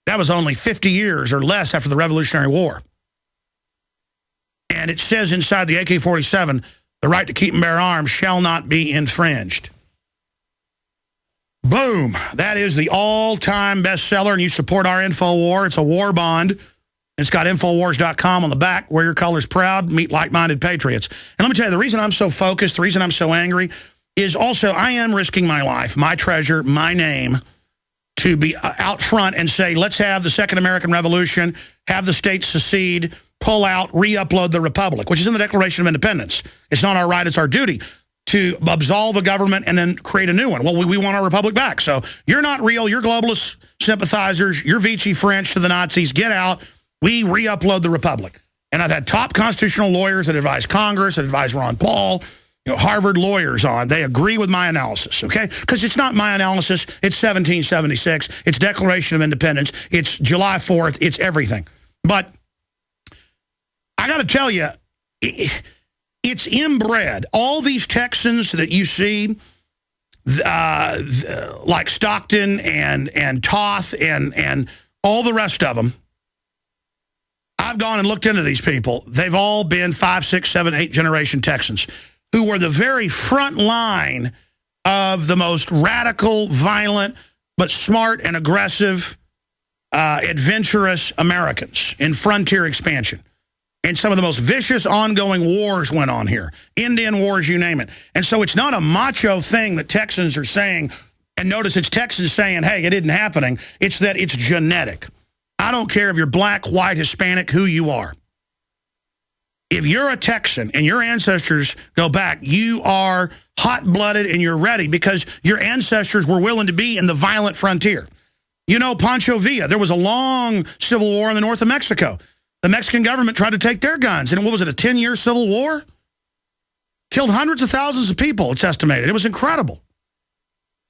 That was only 50 years or less after the Revolutionary War. And it says inside the AK-47, the right to keep and bear arms shall not be infringed. Boom. That is the all-time bestseller, and you support our InfoWar. It's a war bond. It's got Infowars.com on the back. Wear your colors proud. Meet like-minded patriots. And let me tell you, the reason I'm so focused, the reason I'm so angry, is also I am risking my life, my treasure, my name, to be out front and say, let's have the Second American Revolution, have the states secede, pull out, re-upload the Republic, which is in the Declaration of Independence. It's not our right, it's our duty to absolve the government and then create a new one. Well, we want our republic back. So you're not real. You're globalist sympathizers. You're Vichy French to the Nazis. Get out. We re-upload the republic. And I've had top constitutional lawyers that advise Congress, that advise Ron Paul, Harvard lawyers on. They agree with my analysis, okay? Because it's not my analysis. It's 1776. It's Declaration of Independence. It's July 4th. It's everything. But I got to tell you, it's inbred. All these Texans that you see, like Stockton and Toth and all the rest of them. I've gone and looked into these people. They've all been 5, 6, 7, 8 generation Texans who were the very front line of the most radical, violent, but smart and aggressive, adventurous Americans in frontier expansion. And some of the most vicious ongoing wars went on here. Indian wars, you name it. And so it's not a macho thing that Texans are saying. And notice it's Texans saying, hey, it isn't happening. It's that it's genetic. I don't care if you're black, white, Hispanic, who you are. If you're a Texan and your ancestors go back, you are hot-blooded and you're ready because your ancestors were willing to be in the violent frontier. You know, Pancho Villa, there was a long civil war in the north of Mexico. The Mexican government tried to take their guns. And what was it, a 10-year civil war? Killed hundreds of thousands of people, it's estimated. It was incredible.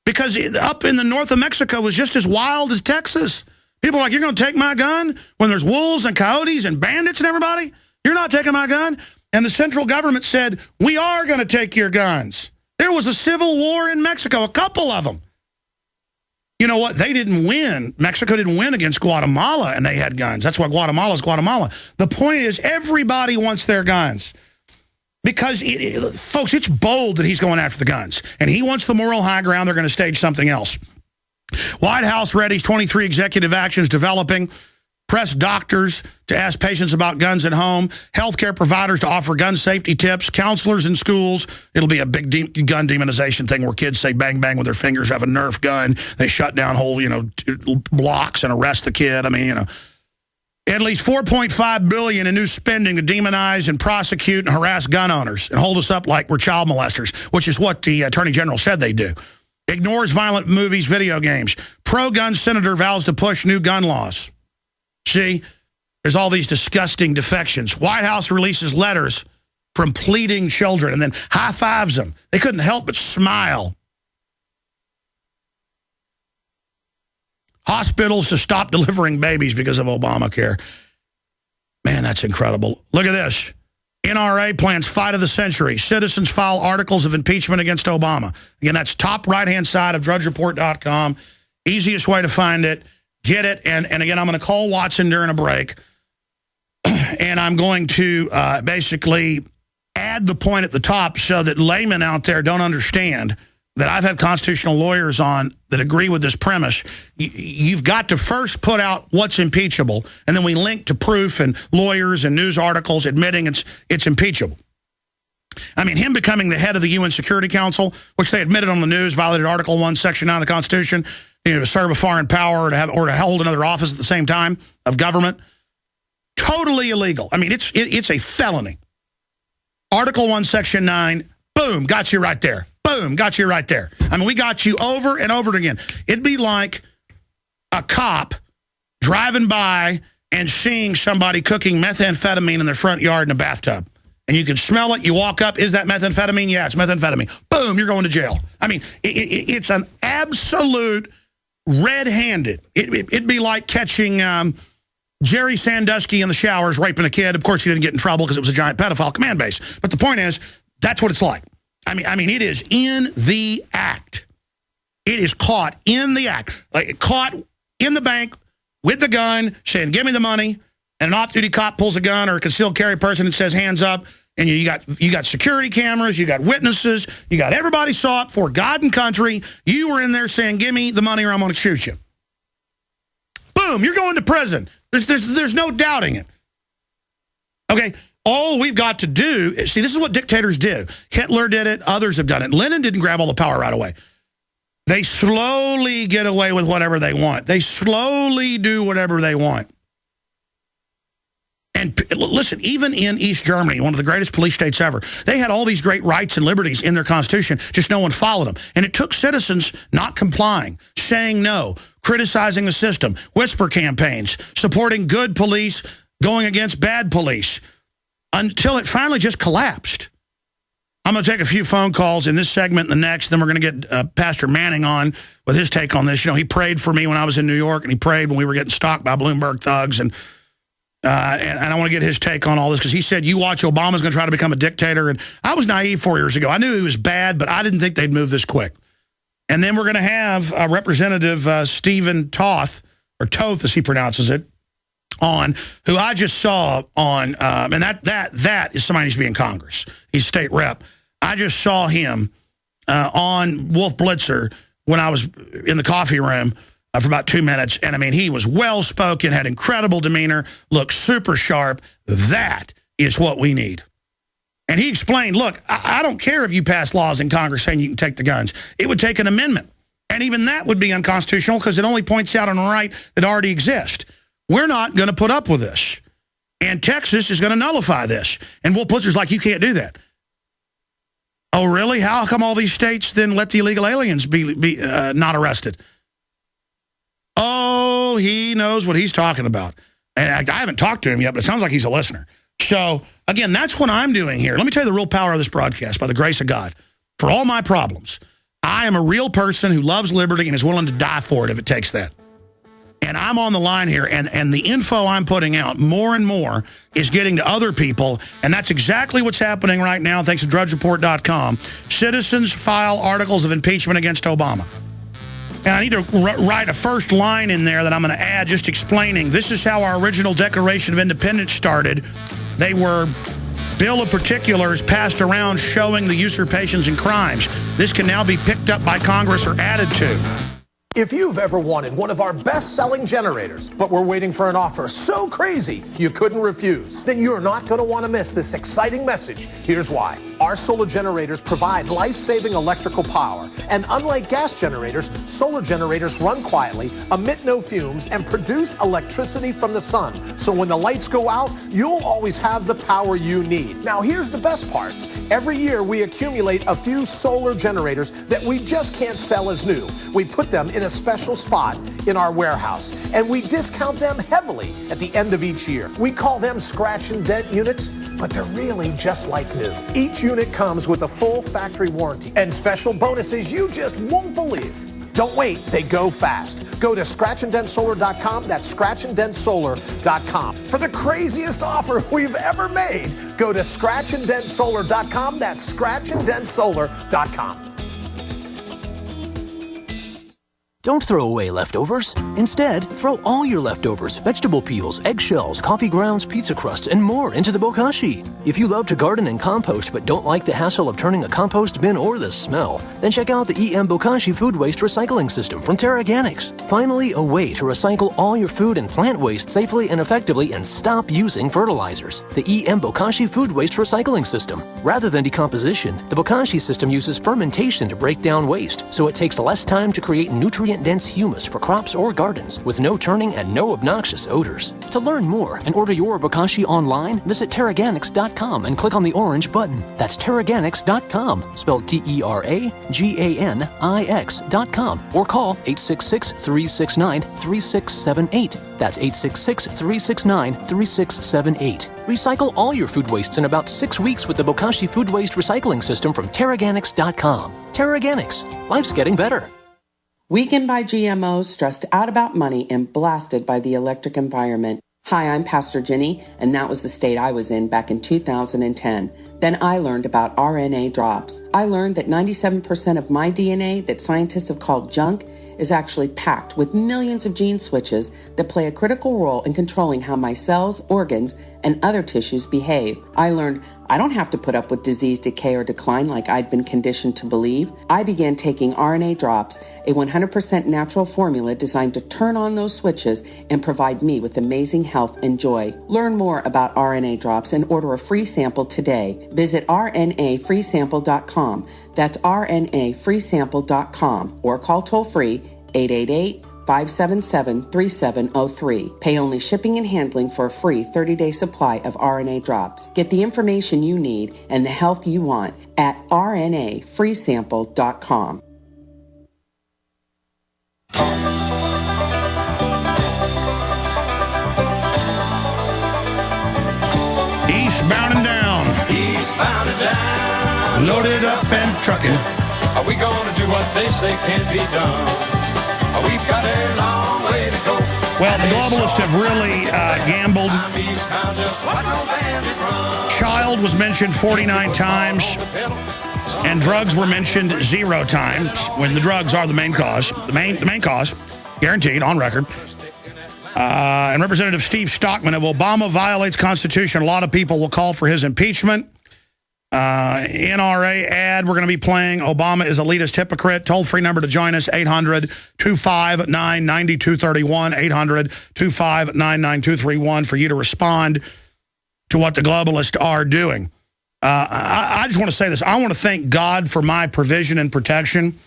Because up in the north of Mexico was just as wild as Texas. People are like, you're going to take my gun when there's wolves and coyotes and bandits and everybody? You're not taking my gun? And the central government said, we are going to take your guns. There was a civil war in Mexico, a couple of them. You know what? They didn't win. Mexico didn't win against Guatemala, and they had guns. That's why Guatemala's Guatemala. The point is, everybody wants their guns. Because, folks, it's bold that he's going after the guns. And he wants the moral high ground. They're going to stage something else. White House readies 23 executive actions developing. Press doctors to ask patients about guns at home. Healthcare providers to offer gun safety tips. Counselors in schools. It'll be a big gun demonization thing where kids say bang, bang with their fingers, have a Nerf gun. They shut down whole, blocks and arrest the kid. I mean, At least $4.5 billion in new spending to demonize and prosecute and harass gun owners and hold us up like we're child molesters, which is what the Attorney General said they do. Ignores violent movies, video games. Pro-gun senator vows to push new gun laws. See, there's all these disgusting defections. White House releases letters from pleading children and then high-fives them. They couldn't help but smile. Hospitals to stop delivering babies because of Obamacare. Man, that's incredible. Look at this. NRA plans fight of the century. Citizens file articles of impeachment against Obama. Again, that's top right-hand side of drudgereport.com. Easiest way to find it. Get it. And again, I'm going to call Watson during a break. And I'm going to basically add the point at the top so that laymen out there don't understand that I've had constitutional lawyers on that agree with this premise. You've got to first put out what's impeachable, and then we link to proof and lawyers and news articles admitting it's impeachable. I mean, him becoming the head of the UN Security Council, which they admitted on the news, violated Article 1, Section 9 of the Constitution, to serve a foreign power or to hold another office at the same time of government. Totally illegal. I mean, it's a felony. Article 1, Section 9, boom, got you right there. Boom, got you right there. I mean, we got you over and over again. It'd be like a cop driving by and seeing somebody cooking methamphetamine in their front yard in a bathtub. And you can smell it. You walk up. Is that methamphetamine? Yeah, it's methamphetamine. Boom, you're going to jail. I mean, it's an absolute red-handed. It'd be like catching Jerry Sandusky in the showers raping a kid. Of course, he didn't get in trouble because it was a giant pedophile command base. But the point is, that's what it's like. I mean, it is in the act. It is caught in the act. Like, caught in the bank with the gun, saying, give me the money. And an off-duty cop pulls a gun or a concealed carry person and says, hands up. And you got security cameras, you got witnesses, you got everybody saw it for God and country. You were in there saying, give me the money or I'm going to shoot you. Boom, you're going to prison. There's no doubting it. Okay, all we've got to do, see, this is what dictators do. Hitler did it, others have done it. Lenin didn't grab all the power right away. They slowly get away with whatever they want. They slowly do whatever they want. And listen, even in East Germany, one of the greatest police states ever, they had all these great rights and liberties in their constitution, just no one followed them. And it took citizens not complying, saying no, criticizing the system, whisper campaigns, supporting good police, going against bad police, until it finally just collapsed. I'm going to take a few phone calls in this segment and the next, then we're going to get Pastor Manning on with his take on this. You know, he prayed for me when I was in New York, and he prayed when we were getting stalked by Bloomberg thugs, and I want to get his take on all this, because he said, you watch, Obama's going to try to become a dictator. And I was naive 4 years ago. I knew he was bad, but I didn't think they'd move this quick. And then we're going to have Representative Steve Toth, or Toth as he pronounces it, on, who I just saw on, and that is somebody who needs to be in Congress. He's state rep. I just saw him on Wolf Blitzer when I was in the coffee room for about 2 minutes. And I mean, he was well-spoken, had incredible demeanor, looked super sharp. That is what we need. And he explained, look, I don't care if you pass laws in Congress saying you can take the guns. It would take an amendment. And even that would be unconstitutional because it only points out on a right that already exists. We're not going to put up with this. And Texas is going to nullify this. And Wolf Blitzer's like, you can't do that. Oh, really? How come all these states then let the illegal aliens be not arrested? Oh, he knows what he's talking about. And I haven't talked to him yet, but it sounds like he's a listener. So, again, that's what I'm doing here. Let me tell you the real power of this broadcast, by the grace of God. For all my problems, I am a real person who loves liberty and is willing to die for it if it takes that. And I'm on the line here, and the info I'm putting out more and more is getting to other people, and that's exactly what's happening right now, thanks to DrudgeReport.com. Citizens file articles of impeachment against Obama. And I need to write a first line in there that I'm going to add just explaining this is how our original Declaration of Independence started. They were Bill of Particulars passed around showing the usurpations and crimes. This can now be picked up by Congress or added to. If you've ever wanted one of our best-selling generators, but were waiting for an offer so crazy you couldn't refuse, then you're not going to want to miss this exciting message. Here's why. Our solar generators provide life-saving electrical power. And unlike gas generators, solar generators run quietly, emit no fumes, and produce electricity from the sun. So when the lights go out, you'll always have the power you need. Now, here's the best part. Every year, we accumulate a few solar generators that we just can't sell as new. We put them in a special spot in our warehouse, and we discount them heavily at the end of each year. We call them scratch and dent units, but they're really just like new. Each unit comes with a full factory warranty and special bonuses you just won't believe. Don't wait, they go fast. Go to scratchanddentsolar.com, that's scratchanddentsolar.com. For the craziest offer we've ever made, go to scratchanddentsolar.com, that's scratchanddentsolar.com. Don't throw away leftovers. Instead, throw all your leftovers, vegetable peels, eggshells, coffee grounds, pizza crusts, and more into the bokashi. If you love to garden and compost but don't like the hassle of turning a compost bin or the smell, then check out the EM Bokashi Food Waste Recycling System from TerraGanix. Finally, a way to recycle all your food and plant waste safely and effectively and stop using fertilizers. The EM Bokashi Food Waste Recycling System. Rather than decomposition, the Bokashi system uses fermentation to break down waste, so it takes less time to create nutrient-dense humus for crops or gardens with no turning and no obnoxious odors. To learn more and order your Bokashi online, visit TerraGanix.com and click on the orange button. That's TerraGanix.com, spelled TerraGanix.com, or call 866-369-3678. That's 866-369-3678. Recycle all your food wastes in about 6 weeks with the Bokashi Food Waste Recycling System from TerraGanix.com. TerraGanix. Life's getting better. Weakened by GMOs, stressed out about money, and blasted by the electric environment. Hi, I'm Pastor Jenny, and that was the state I was in back in 2010. Then I learned about RNA drops. I learned that 97% of my DNA that scientists have called junk is actually packed with millions of gene switches that play a critical role in controlling how my cells, organs, and other tissues behave. I learned I don't have to put up with disease, decay, or decline like I'd been conditioned to believe. I began taking RNA drops, a 100% natural formula designed to turn on those switches and provide me with amazing health and joy. Learn more about RNA drops and order a free sample today. Visit rnafreesample.com. That's rnafreesample.com, or call toll-free 888-577-3703. Pay only shipping and handling for a free 30-day supply of RNA drops. Get the information you need and the health you want at rnafreesample.com. Eastbound and down. Eastbound and down. Loaded up and trucking. Are we going to do what they say can't be done? We've got a long way to go. Well, the globalists have really gambled. Child was mentioned 49 times. And drugs were mentioned 0 times when the drugs are the main cause. The main cause, guaranteed, on record. And Representative Steve Stockman, if Obama violates Constitution, a lot of people will call for his impeachment. NRA ad we're going to be playing. Obama is elitist hypocrite. Toll-free number to join us, 800-259-9231, 800-259-9231 for you to respond to what the globalists are doing. I just want to say this. I want to thank God for my provision and protection.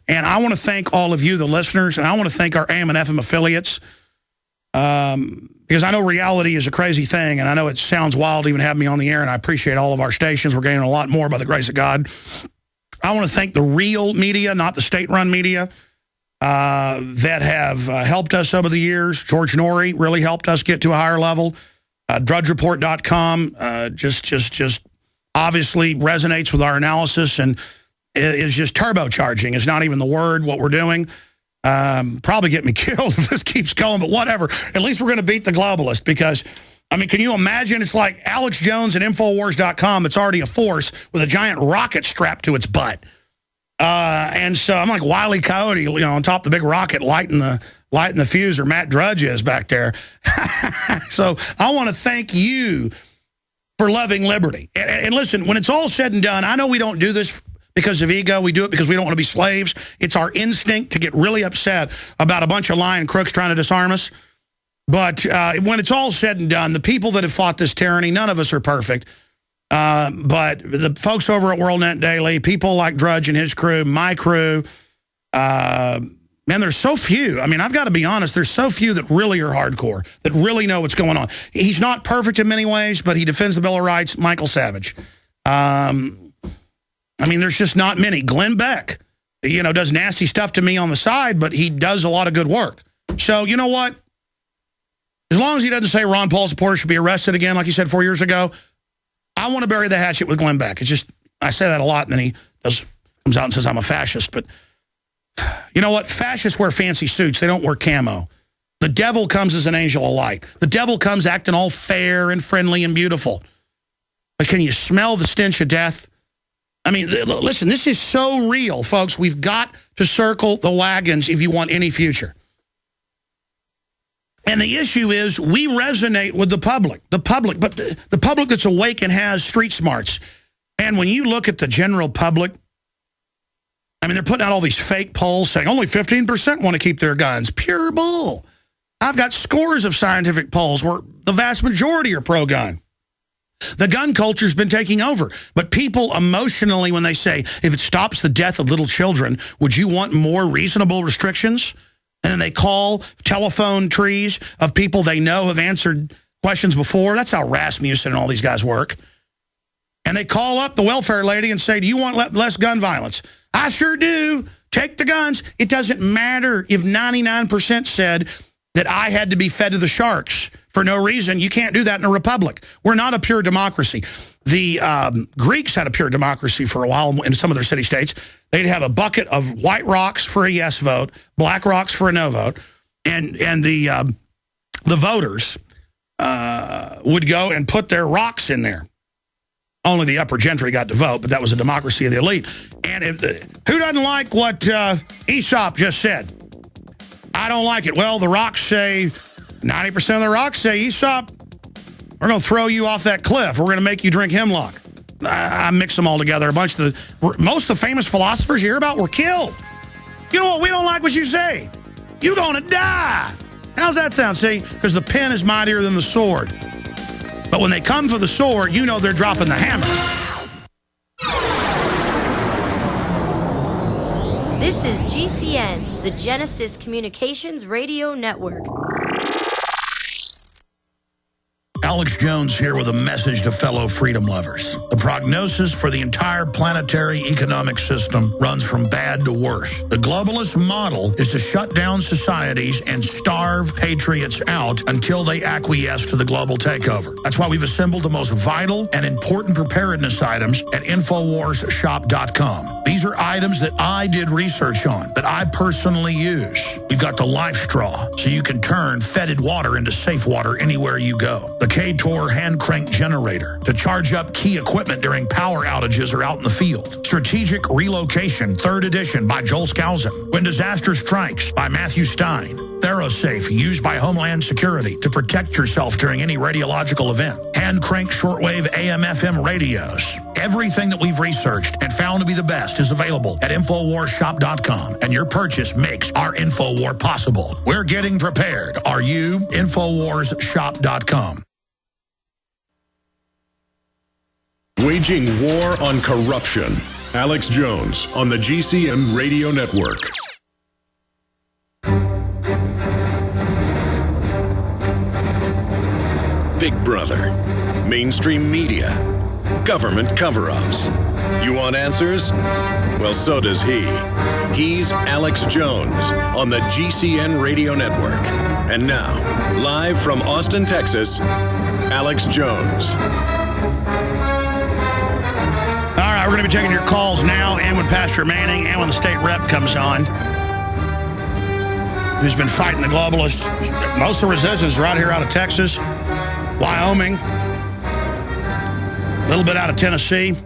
And I want to thank all of you, the listeners, and I want to thank our AM and FM affiliates. Because I know reality is a crazy thing, and I know it sounds wild to even have me on the air, and I appreciate all of our stations. We're getting a lot more by the grace of God. I want to thank the real media, not the state-run media, that have helped us over the years. George Norrie really helped us get to a higher level. DrudgeReport.com just obviously resonates with our analysis and is just turbocharging. It's not even the word, what we're doing. Probably get me killed if this keeps going, but whatever. At least we're going to beat the globalist because, I mean, can you imagine? It's like Alex Jones and Infowars.com. It's already a force with a giant rocket strapped to its butt. And so I'm like Wile E. Coyote, you know, on top of the big rocket lighting the fuse, or Matt Drudge is back there. So I want to thank you for loving liberty. And listen, when it's all said and done, I know we don't do this because of ego. We do it because we don't want to be slaves. It's our instinct to get really upset about a bunch of lying crooks trying to disarm us. But when it's all said and done, the people that have fought this tyranny, none of us are perfect. But the folks over at WorldNet Daily, people like Drudge and his crew, my crew, man, there's so few. I mean, I've got to be honest, there's so few that really are hardcore, that really know what's going on. He's not perfect in many ways, but he defends the Bill of Rights. Michael Savage. I mean, there's just not many. Glenn Beck, you know, does nasty stuff to me on the side, but he does a lot of good work. So, you know what? As long as he doesn't say Ron Paul supporters should be arrested again, like he said 4 years ago, I want to bury the hatchet with Glenn Beck. It's just, I say that a lot, and then he comes out and says I'm a fascist. But you know what? Fascists wear fancy suits. They don't wear camo. The devil comes as an angel of light. The devil comes acting all fair and friendly and beautiful. But can you smell the stench of death? I mean, listen, this is so real, folks. We've got to circle the wagons if you want any future. And the issue is we resonate with the public, but the public that's awake and has street smarts. And when you look at the general public, I mean, they're putting out all these fake polls saying only 15% want to keep their guns. Pure bull. I've got scores of scientific polls where the vast majority are pro-gun. The gun culture's been taking over. But people emotionally, when they say, if it stops the death of little children, would you want more reasonable restrictions? And then they call telephone trees of people they know have answered questions before. That's how Rasmussen and all these guys work. And they call up the welfare lady and say, do you want less gun violence? I sure do. Take the guns. It doesn't matter if 99% said that I had to be fed to the sharks for no reason. You can't do that in a republic. We're not a pure democracy. The Greeks had a pure democracy for a while in some of their city-states. They'd have a bucket of white rocks for a yes vote, black rocks for a no vote, and the voters would go and put their rocks in there. Only the upper gentry got to vote, but that was a democracy of the elite. And who doesn't like what Aesop just said? I don't like it. Well, the rocks say, 90% of the rocks say, Aesop, we're going to throw you off that cliff. We're going to make you drink hemlock. I mix them all together. Most of the famous philosophers you hear about were killed. You know what? We don't like what you say. You're going to die. How's that sound? See? Because the pen is mightier than the sword. But when they come for the sword, you know they're dropping the hammer. This is GCN, the Genesis Communications Radio Network. Alex Jones here with a message to fellow freedom lovers. The prognosis for the entire planetary economic system runs from bad to worse. The globalist model is to shut down societies and starve patriots out until they acquiesce to the global takeover. That's why we've assembled the most vital and important preparedness items at InfoWarsShop.com. These are items that I did research on, that I personally use. You've got the life straw, so you can turn fetid water into safe water anywhere you go. The K-Tor hand crank generator to charge up key equipment equipment during power outages or out in the field. Strategic Relocation, 3rd edition by Joel Skousen. When Disaster Strikes by Matthew Stein. ThyroSafe, used by Homeland Security to protect yourself during any radiological event. Hand-crank shortwave AM/FM radios. Everything that we've researched and found to be the best is available at InfoWarsShop.com, and your purchase makes our InfoWar possible. We're getting prepared. Are you? InfoWarsShop.com. Waging war on corruption. Alex Jones on the GCN Radio Network. Big Brother, mainstream media, government cover-ups. You want answers? Well, so does he. He's Alex Jones on the GCN Radio Network. And now, live from Austin, Texas, Alex Jones. All right, we're going to be taking your calls now and when Pastor Manning and when the state rep comes on, who's been fighting the globalists. Most of the resistance right here out of Texas, Wyoming, a little bit out of Tennessee.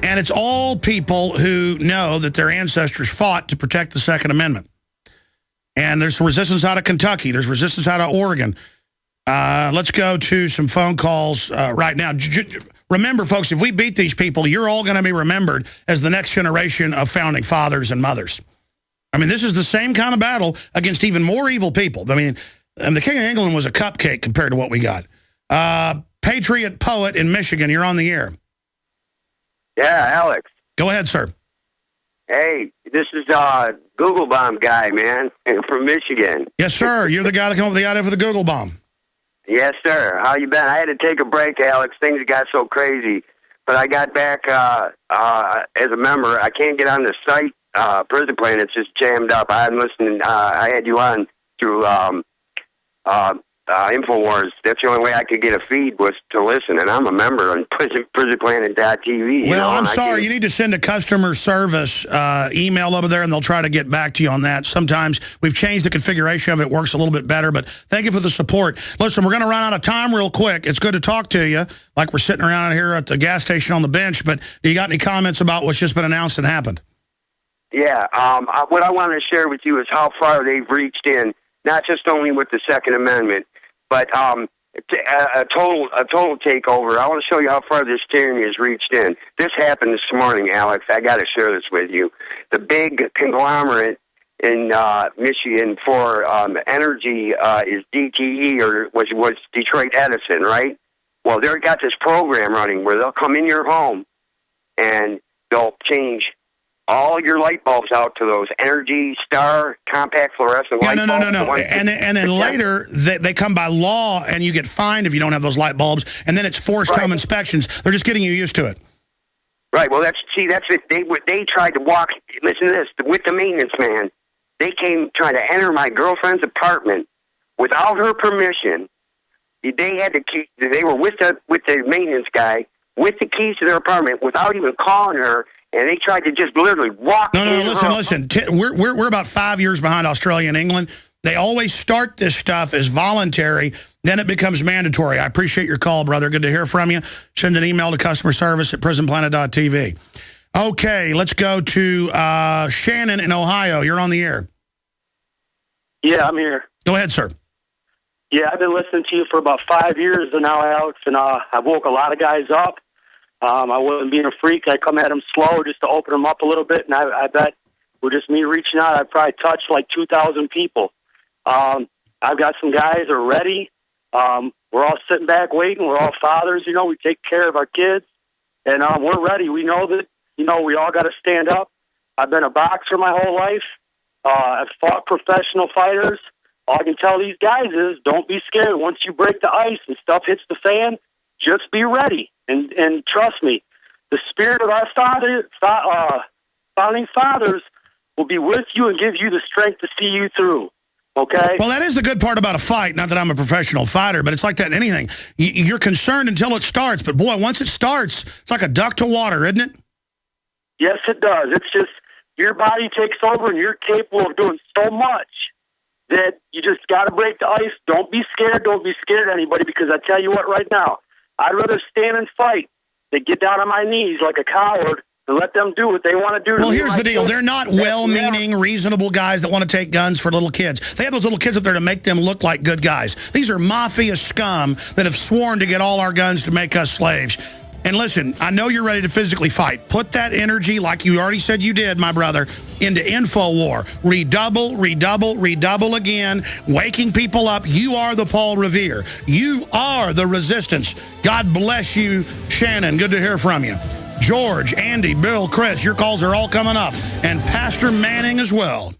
And it's all people who know that their ancestors fought to protect the Second Amendment. And there's resistance out of Kentucky. There's resistance out of Oregon. Let's go to some phone calls right now. Remember, folks, if we beat these people, you're all going to be remembered as the next generation of founding fathers and mothers. I mean, this is the same kind of battle against even more evil people. I mean, the King of England was a cupcake compared to what we got. Patriot Poet in Michigan, you're on the air. Yeah, Alex. Go ahead, sir. Hey, this is Google Bomb guy, man, from Michigan. Yes, sir. You're the guy that came up with the idea for the Google Bomb. Yes, sir. How you been? I had to take a break, Alex. Things got so crazy. But I got back as a member. I can't get on the site. Prison Plan, it's just jammed up. I'm listening. I had you on through InfoWars. That's the only way I could get a feed was to listen, and I'm a member on prisonplanet.tv. Well, I'm sorry. You need to send a customer service email over there, and they'll try to get back to you on that. Sometimes we've changed the configuration of it. It works a little bit better, but thank you for the support. Listen, we're going to run out of time real quick. It's good to talk to you, like we're sitting around here at the gas station on the bench, but do you got any comments about what's just been announced and happened? Yeah, what I want to share with you is how far they've reached in, not just only with the Second Amendment, but a total takeover. I want to show you how far this tyranny has reached in. This happened this morning, Alex. I got to share this with you. The big conglomerate in Michigan for energy is DTE, or was Detroit Edison, right? Well, they've got this program running where they'll come in your home and they'll change all your light bulbs out to those Energy Star compact fluorescent light bulbs. No. And then later, they come by law, and you get fined if you don't have those light bulbs, and then it's forced home inspections. They're just getting you used to it. Right. Well, that's it. They tried to walk. Listen to this. With the maintenance man, they came trying to enter my girlfriend's apartment without her permission. They had the key. They were with the maintenance guy with the keys to their apartment without even calling her. And they tried to just literally walk in. No, listen. We're about 5 years behind Australia and England. They always start this stuff as voluntary, then it becomes mandatory. I appreciate your call, brother. Good to hear from you. Send an email to customer service at prisonplanet.tv. Okay, let's go to Shannon in Ohio. You're on the air. Yeah, I'm here. Go ahead, sir. Yeah, I've been listening to you for about 5 years now, Alex, and I woke a lot of guys up. I wasn't being a freak. I come at them slow just to open them up a little bit, and I bet with just me reaching out, I probably touched like 2,000 people. I've got some guys that are ready. We're all sitting back waiting. We're all fathers, you know. We take care of our kids, and we're ready. We know that, you know, we all got to stand up. I've been a boxer my whole life. I've fought professional fighters. All I can tell these guys is don't be scared. Once you break the ice and stuff hits the fan, just be ready. And trust me, the spirit of our founding fathers will be with you and give you the strength to see you through. Okay? Well, that is the good part about a fight. Not that I'm a professional fighter, but it's like that in anything. You're concerned until it starts. But, boy, once it starts, it's like a duck to water, isn't it? Yes, it does. It's just your body takes over, and you're capable of doing so much that you just got to break the ice. Don't be scared. Don't be scared of anybody, because I tell you what right now, I'd rather stand and fight than get down on my knees like a coward and let them do what they want to do. Well, here's the deal. They're not well-meaning, reasonable guys that want to take guns for little kids. They have those little kids up there to make them look like good guys. These are mafia scum that have sworn to get all our guns to make us slaves. And listen, I know you're ready to physically fight. Put that energy, like you already said you did, my brother, into InfoWar. Redouble, redouble, redouble again, waking people up. You are the Paul Revere. You are the resistance. God bless you, Shannon. Good to hear from you. George, Andy, Bill, Chris, your calls are all coming up. And Pastor Manning as well.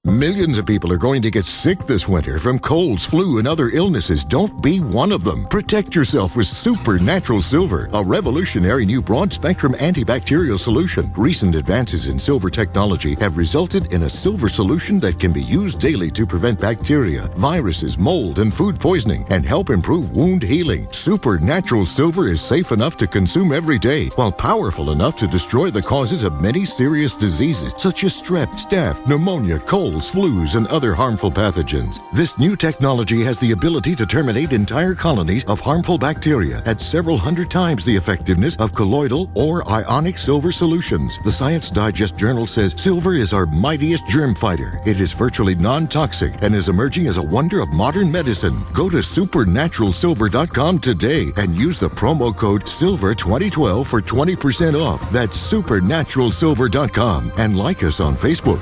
Millions of people are going to get sick this winter from colds, flu, and other illnesses. Don't be one of them. Protect yourself with Supernatural Silver, a revolutionary new broad-spectrum antibacterial solution. Recent advances in silver technology have resulted in a silver solution that can be used daily to prevent bacteria, viruses, mold, and food poisoning, and help improve wound healing. Supernatural Silver is safe enough to consume every day, while powerful enough to destroy the causes of many serious diseases, such as strep, staph, pneumonia, colds, flus, and other harmful pathogens. This new technology has the ability to terminate entire colonies of harmful bacteria at several hundred times the effectiveness of colloidal or ionic silver solutions. The Science Digest Journal says silver is our mightiest germ fighter. It is virtually non-toxic and is emerging as a wonder of modern medicine. Go to supernaturalsilver.com today and use the promo code SILVER2012 for 20% off. That's supernaturalsilver.com, and like us on Facebook.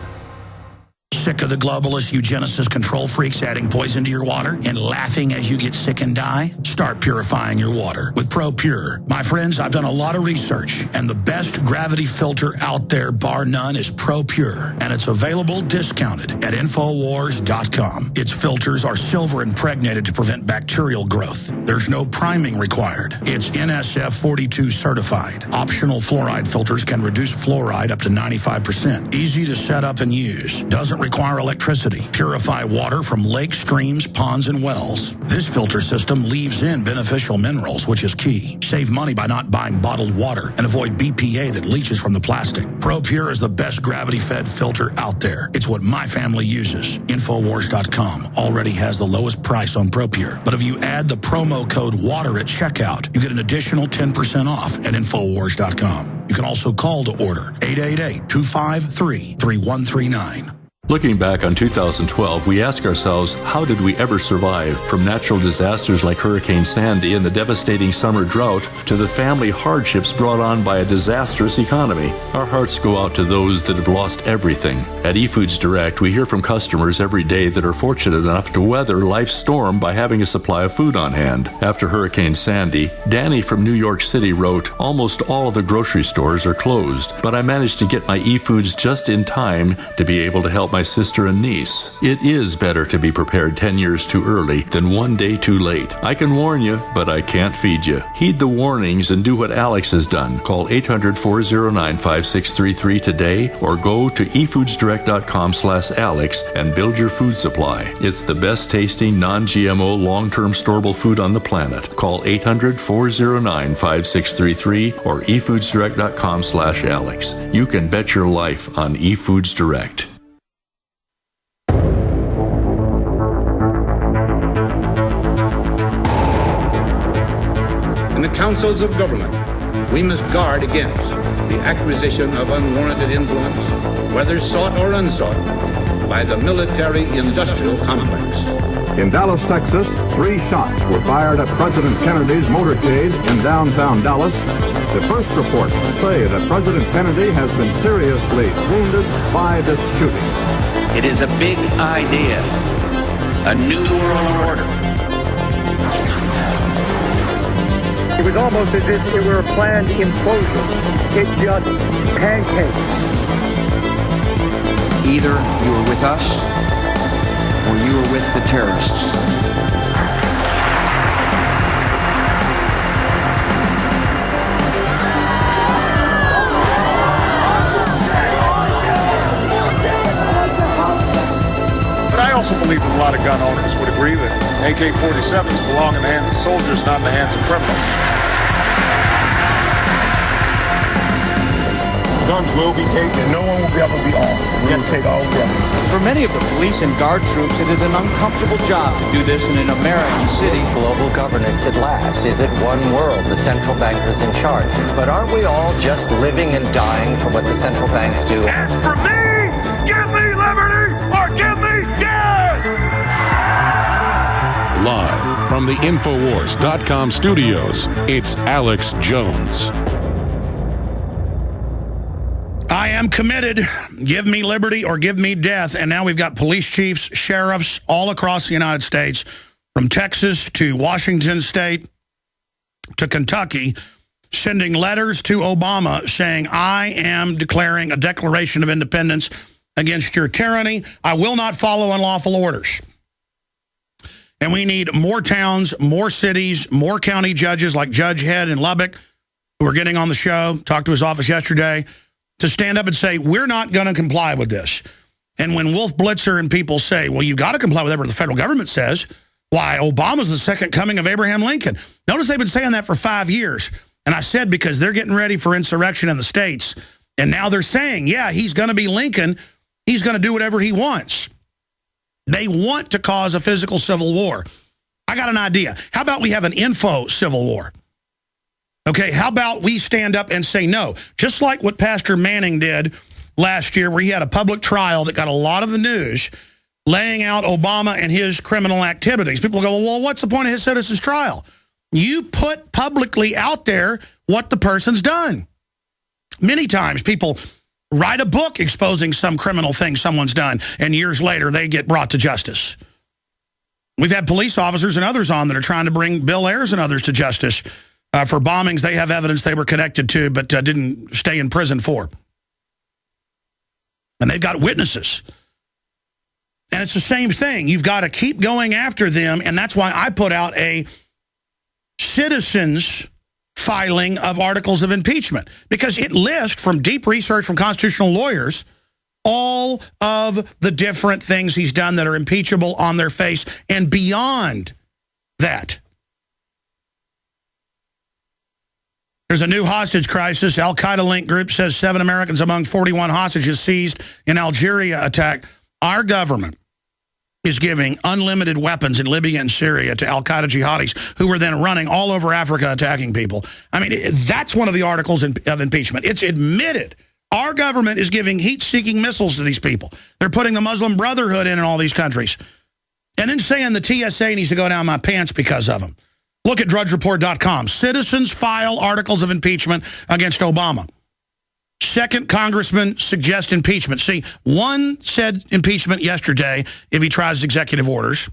Sick of the globalist eugenicist control freaks adding poison to your water and laughing as you get sick and die? Start purifying your water with ProPure. My friends, I've done a lot of research, and the best gravity filter out there, bar none, is ProPure, and it's available discounted at Infowars.com. Its filters are silver impregnated to prevent bacterial growth. There's no priming required. It's NSF 42 certified. Optional fluoride filters can reduce fluoride up to 95%. Easy to set up and use. Doesn't require electricity. Purify water from lakes, streams, ponds, and wells. This filter system leaves in beneficial minerals, which is key. Save money by not buying bottled water and avoid BPA that leaches from the plastic. ProPure is the best gravity-fed filter out there. It's what my family uses. Infowars.com already has the lowest price on ProPure. But if you add the promo code WATER at checkout, you get an additional 10% off at Infowars.com. You can also call to order 888-253-3139. Looking back on 2012, we ask ourselves, how did we ever survive? From natural disasters like Hurricane Sandy and the devastating summer drought to the family hardships brought on by a disastrous economy. Our hearts go out to those that have lost everything. At eFoods Direct, we hear from customers every day that are fortunate enough to weather life's storm by having a supply of food on hand. After Hurricane Sandy, Danny from New York City wrote, "Almost all of the grocery stores are closed, but I managed to get my eFoods just in time to be able to help my sister and niece. It is better to be prepared 10 years too early than one day too late. I can warn you, but I can't feed you. Heed the warnings and do what Alex has done. Call 800-409-5633 today or go to efoodsdirect.com/Alex and build your food supply. It's the best tasting, non-GMO, long-term storable food on the planet. Call 800-409-5633 or efoodsdirect.com/Alex. You can bet your life on eFoods Direct. In the councils of government, we must guard against the acquisition of unwarranted influence, whether sought or unsought, by the military-industrial complex. In Dallas, Texas, 3 shots were fired at President Kennedy's motorcade in downtown Dallas. The first reports say that President Kennedy has been seriously wounded by this shooting. It is a big idea, a new world order. It was almost as if it were a planned implosion. It just pancaked. Either you were with us or you were with the terrorists. But I also believe that a lot of gun owners would agree that AK-47s belong in the hands of soldiers, not in the hands of criminals. Guns will be taken. And no one will be able to be armed. We have to take all weapons. For many of the police and guard troops, it is an uncomfortable job to do this in an American city. Is global governance at last? Is it one world, the central bankers in charge? But aren't we all just living and dying for what the central banks do? As for me, give me liberty or give me death! Live from the Infowars.com studios, it's Alex Jones. I am committed. Give me liberty or give me death. And now we've got police chiefs, sheriffs all across the United States, from Texas to Washington State to Kentucky, sending letters to Obama saying, I am declaring a declaration of independence against your tyranny. I will not follow unlawful orders. And we need more towns, more cities, more county judges like Judge Head in Lubbock, who are getting on the show, talked to his office yesterday, to stand up and say, we're not going to comply with this. And when Wolf Blitzer and people say, well, you've got to comply with whatever the federal government says, why, Obama's the second coming of Abraham Lincoln. Notice they've been saying that for 5 years. And I said because they're getting ready for insurrection in the states. And now they're saying, yeah, he's going to be Lincoln. He's going to do whatever he wants. They want to cause a physical civil war. I got an idea. How about we have an info civil war? Okay, how about we stand up and say no? Just like what Pastor Manning did last year, where he had a public trial that got a lot of the news, laying out Obama and his criminal activities. People go, well, what's the point of his citizen's trial? You put publicly out there what the person's done. Many times people write a book exposing some criminal thing someone's done, and years later they get brought to justice. We've had police officers and others on that are trying to bring Bill Ayers and others to justice for bombings they have evidence they were connected to but didn't stay in prison for. And they've got witnesses. And it's the same thing. You've got to keep going after them, and that's why I put out a citizens filing of articles of impeachment, because it lists, from deep research from constitutional lawyers, all of the different things he's done that are impeachable on their face and beyond that. There's a new hostage crisis. Al-Qaeda-linked group says 7 Americans among 41 hostages seized in Algeria attack. Our government is giving unlimited weapons in Libya and Syria to Al-Qaeda jihadis who were then running all over Africa attacking people. I mean, that's one of the articles of impeachment. It's admitted. Our government is giving heat-seeking missiles to these people. They're putting the Muslim Brotherhood in all these countries. And then saying the TSA needs to go down my pants because of them. Look at drudgereport.com. Citizens file articles of impeachment against Obama. Second congressman suggests impeachment. See, one said impeachment yesterday if he tries executive orders.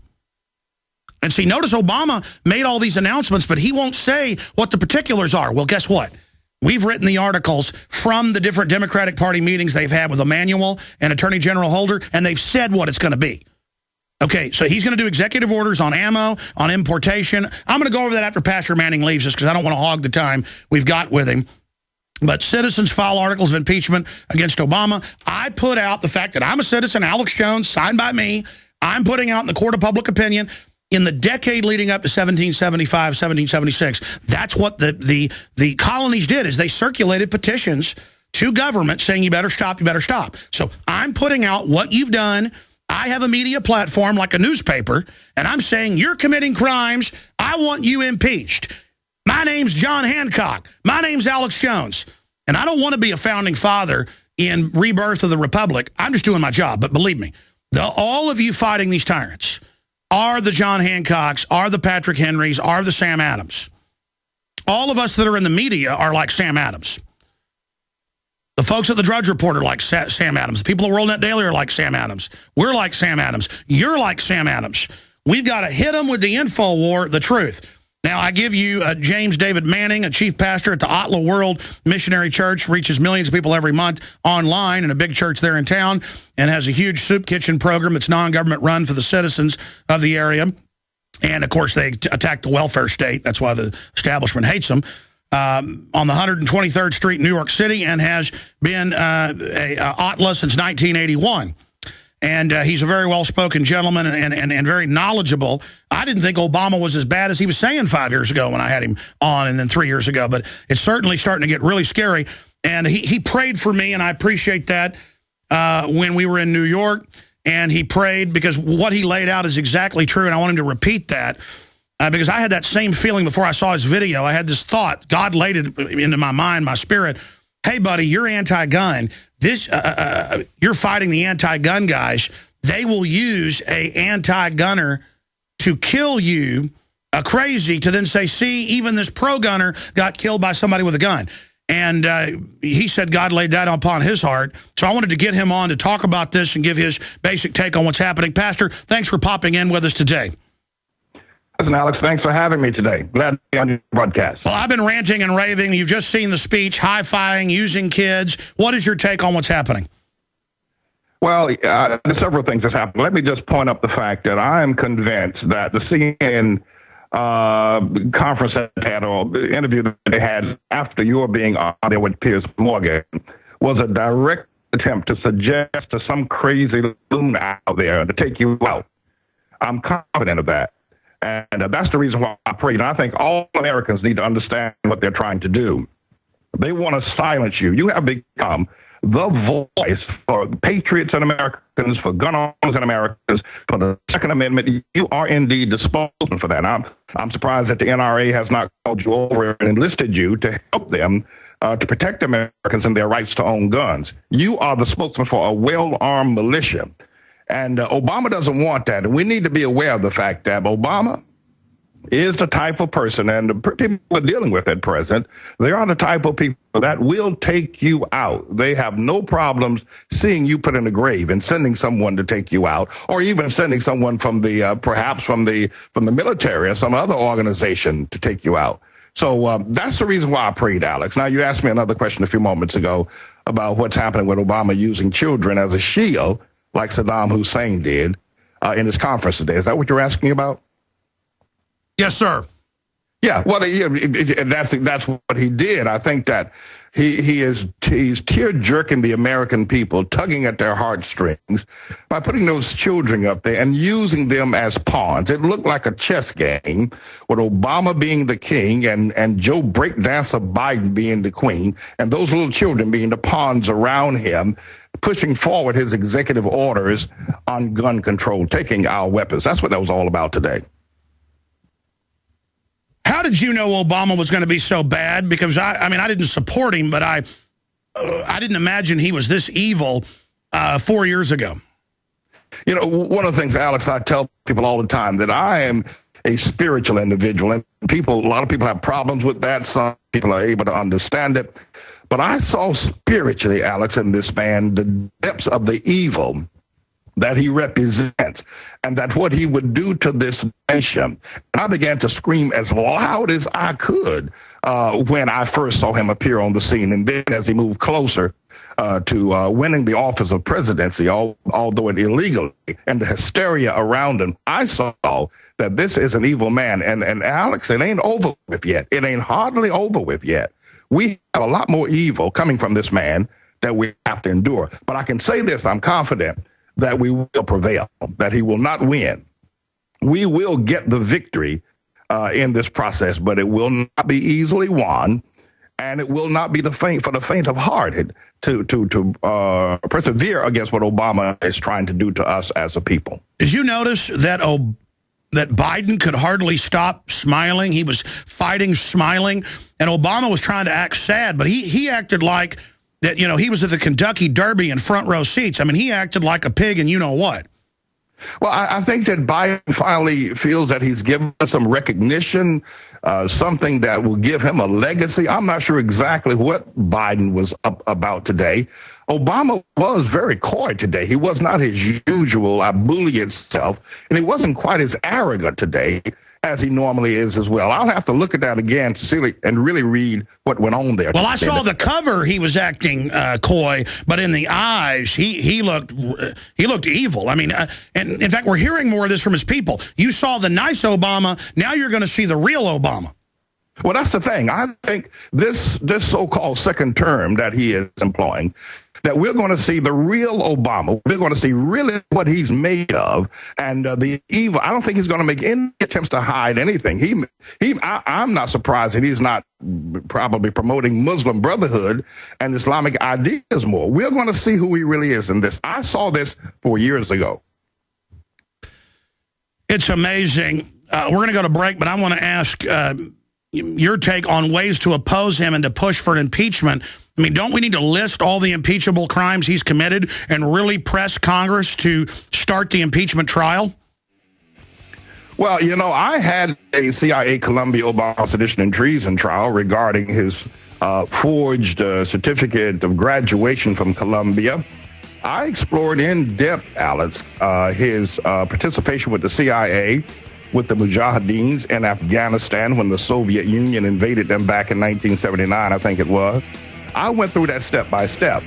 And see, notice Obama made all these announcements, but he won't say what the particulars are. Well, guess what? We've written the articles from the different Democratic Party meetings they've had with Emanuel and Attorney General Holder, and they've said what it's going to be. Okay, so he's going to do executive orders on ammo, on importation. I'm going to go over that after Pastor Manning leaves us because I don't want to hog the time we've got with him. But citizens file articles of impeachment against Obama. I put out the fact that I'm a citizen, Alex Jones, signed by me. I'm putting out in the court of public opinion in the decade leading up to 1775, 1776. That's what the colonies did, is they circulated petitions to government saying, you better stop, you better stop. So I'm putting out what you've done. I have a media platform like a newspaper, and I'm saying you're committing crimes. I want you impeached. My name's John Hancock. My name's Alex Jones. And I don't want to be a founding father in rebirth of the Republic. I'm just doing my job. But believe me, all of you fighting these tyrants are the John Hancocks, are the Patrick Henrys, are the Sam Adams. All of us that are in the media are like Sam Adams. The folks at the Drudge Report are like Sam Adams. The people at WorldNet Daily are like Sam Adams. We're like Sam Adams. You're like Sam Adams. We've got to hit them with the info war, the truth. Now, I give you James David Manning, a chief pastor at the ATLAH World Missionary Church, reaches millions of people every month online in a big church there in town, and has a huge soup kitchen program that's non-government run for the citizens of the area. And, of course, they attack the welfare state. That's why the establishment hates them. On the 123rd Street in New York City, and has been a ATLAH since 1981. And he's a very well-spoken gentleman and very knowledgeable. I didn't think Obama was as bad as he was saying 5 years ago when I had him on, and then 3 years ago. But it's certainly starting to get really scary. And he prayed for me, and I appreciate that when we were in New York. And he prayed because what he laid out is exactly true, and I want him to repeat that because I had that same feeling before I saw his video. I had this thought. God laid it into my mind, my spirit. Hey, buddy, you're anti-gun. You're fighting the anti-gun guys. They will use a anti-gunner to kill you, a crazy, to then say, see, even this pro-gunner got killed by somebody with a gun. And he said God laid that upon his heart. So I wanted to get him on to talk about this and give his basic take on what's happening. Pastor, thanks for popping in with us today. Listen, Alex, thanks for having me today. Glad to be on your broadcast. Well, I've been ranting and raving. You've just seen the speech, high-fiving, using kids. What is your take on what's happening? Well, there's several things that's happened. Let me just point up the fact that I am convinced that the CNN conference that they had, or the interview that they had after you were being on there with Piers Morgan, was a direct attempt to suggest to some crazy loon out there to take you out. I'm confident of that. And that's the reason why I prayed. And I think all Americans need to understand what they're trying to do. They want to silence you. You have become the voice for patriots and Americans, for gun owners and Americans, for the Second Amendment. You are indeed the spokesman for that. I'm surprised that the NRA has not called you over and enlisted you to help them to protect Americans and their rights to own guns. You are the spokesman for a well-armed militia. And Obama doesn't want that. And we need to be aware of the fact that Obama is the type of person, and the people we're dealing with at present, they are the type of people that will take you out. They have no problems seeing you put in a grave and sending someone to take you out, or even sending someone from the perhaps from the military or some other organization to take you out. So that's the reason why I prayed, Alex. Now, you asked me another question a few moments ago about what's happening with Obama using children as a shield, like Saddam Hussein did in his conference today. Is that what you're asking about? Yes, sir. Yeah, well, that's what he did. I think that he's tear-jerking the American people, tugging at their heartstrings by putting those children up there and using them as pawns. It looked like a chess game with Obama being the king and Joe Breakdancer Biden being the queen, and those little children being the pawns around him, pushing forward his executive orders on gun control, taking our weapons. That's what that was all about today. How did you know Obama was going to be so bad? Because I mean, I didn't support him, but I didn't imagine he was this evil 4 years ago. You know, one of the things, Alex, I tell people all the time that I am a spiritual individual, and a lot of people have problems with that. Some people are able to understand it. But I saw spiritually, Alex, in this man, the depths of the evil that he represents, and that what he would do to this nation. And I began to scream as loud as I could when I first saw him appear on the scene. And then as he moved closer to winning the office of presidency, although it illegally, and the hysteria around him, I saw that this is an evil man. And Alex, it ain't over with yet. It ain't hardly over with yet. We have a lot more evil coming from this man that we have to endure. But I can say this, I'm confident that we will prevail, that he will not win. We will get the victory in this process, but it will not be easily won, and it will not be for the faint of heart to persevere against what Obama is trying to do to us as a people. Did you notice that that Biden could hardly stop smiling? He was fighting smiling, and Obama was trying to act sad, but he acted like that, you know, he was at the Kentucky Derby in front row seats. I mean, he acted like a pig and you know what. Well, I think that Biden finally feels that he's given some recognition, something that will give him a legacy. I'm not sure exactly what Biden was up about today. Obama was very coy today. He was not his usual ebullient self, and he wasn't quite as arrogant today as he normally is as well. I'll have to look at that again to see and really read what went on there. Well, I saw the cover. He was acting coy, but in the eyes, he looked evil. I mean, and in fact, we're hearing more of this from his people. You saw the nice Obama. Now you're going to see the real Obama. Well, that's the thing. I think this so-called second term that he is employing that we're going to see the real Obama. We're going to see really what he's made of, and the evil. I don't think he's going to make any attempts to hide anything. I'm not surprised that he's not probably promoting Muslim Brotherhood and Islamic ideas more. We're going to see who he really is in this. I saw this 4 years ago. It's amazing. We're going to go to break, but I want to ask your take on ways to oppose him and to push for an impeachment. I mean, don't we need to list all the impeachable crimes he's committed and really press Congress to start the impeachment trial? Well, you know, I had a CIA Columbia Obama sedition and treason trial regarding his forged certificate of graduation from Columbia. I explored in depth, Alex, his participation with the CIA, with the Mujahideens in Afghanistan when the Soviet Union invaded them back in 1979, I think it was. I went through that step by step,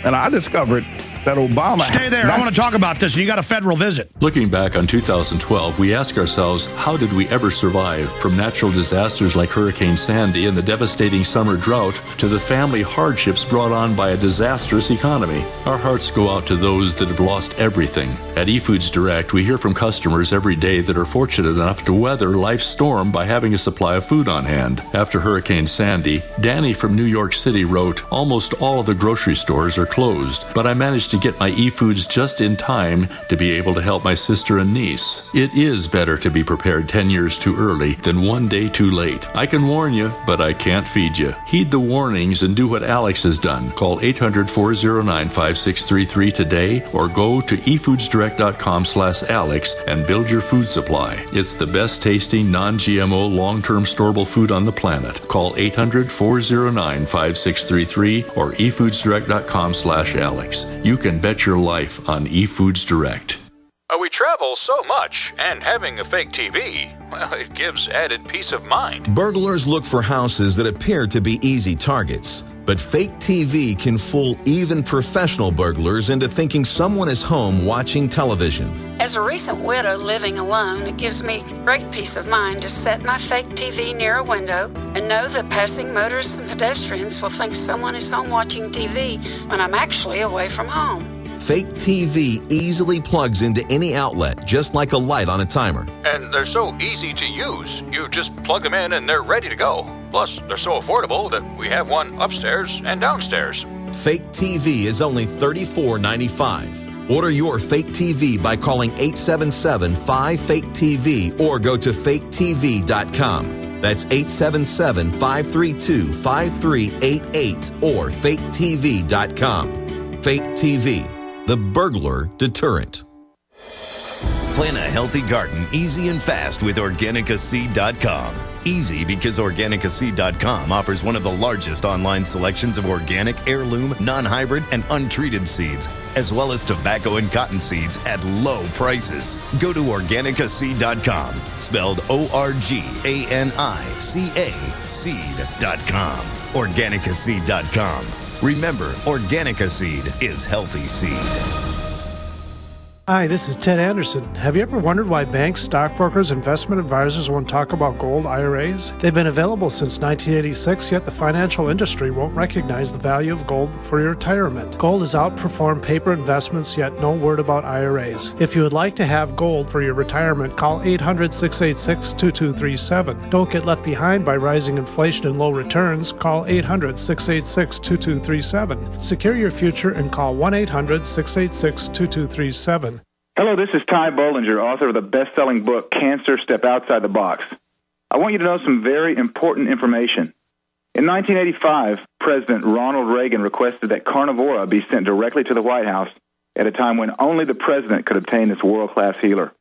and I discovered that Obama... Stay there. I want to talk about this. You got a federal visit. Looking back on 2012, we ask ourselves, how did we ever survive from natural disasters like Hurricane Sandy and the devastating summer drought to the family hardships brought on by a disastrous economy? Our hearts go out to those that have lost everything. At eFoods Direct, we hear from customers every day that are fortunate enough to weather life's storm by having a supply of food on hand. After Hurricane Sandy, Danny from New York City wrote, "Almost all of the grocery stores are closed, but I managed to get my eFoods just in time to be able to help my sister and niece. It is better to be prepared 10 years too early than one day too late. I can warn you, but I can't feed you. Heed the warnings and do what Alex has done. Call 800-409-5633 today or go to efoodsdirect.com/Alex and build your food supply. It's the best tasting, non-GMO, long-term storable food on the planet. Call 800-409-5633 or efoodsdirect.com/Alex. You can bet your life on eFoods Direct. We travel so much, and having a fake TV, well, it gives added peace of mind. Burglars look for houses that appear to be easy targets, but fake TV can fool even professional burglars into thinking someone is home watching television. As a recent widow living alone, it gives me great peace of mind to set my fake TV near a window and know that passing motorists and pedestrians will think someone is home watching TV when I'm actually away from home. Fake TV easily plugs into any outlet, just like a light on a timer. And they're so easy to use. You just plug them in and they're ready to go. Plus, they're so affordable that we have one upstairs and downstairs. Fake TV is only $34.95. Order your fake TV by calling 877-5-FAKE-TV or go to faketv.com. That's 877-532-5388 or faketv.com. Fake TV, the burglar deterrent. Plan a healthy garden easy and fast with organicaseed.com. Easy because organicaseed.com offers one of the largest online selections of organic, heirloom, non-hybrid, and untreated seeds, as well as tobacco and cotton seeds at low prices. Go to organicaseed.com, spelled ORGANICA, seed.com. Organicaseed.com. Remember, Organica Seed is healthy seed. Hi, this is Ted Anderson. Have you ever wondered why banks, stockbrokers, investment advisors won't talk about gold IRAs? They've been available since 1986, yet the financial industry won't recognize the value of gold for your retirement. Gold has outperformed paper investments, yet no word about IRAs. If you would like to have gold for your retirement, call 800-686-2237. Don't get left behind by rising inflation and low returns. Call 800-686-2237. Secure your future and call 1-800-686-2237. Hello, this is Ty Bollinger, author of the best-selling book, Cancer, Step Outside the Box. I want you to know some very important information. In 1985, President Ronald Reagan requested that Carnivora be sent directly to the White House at a time when only the president could obtain this world-class healer.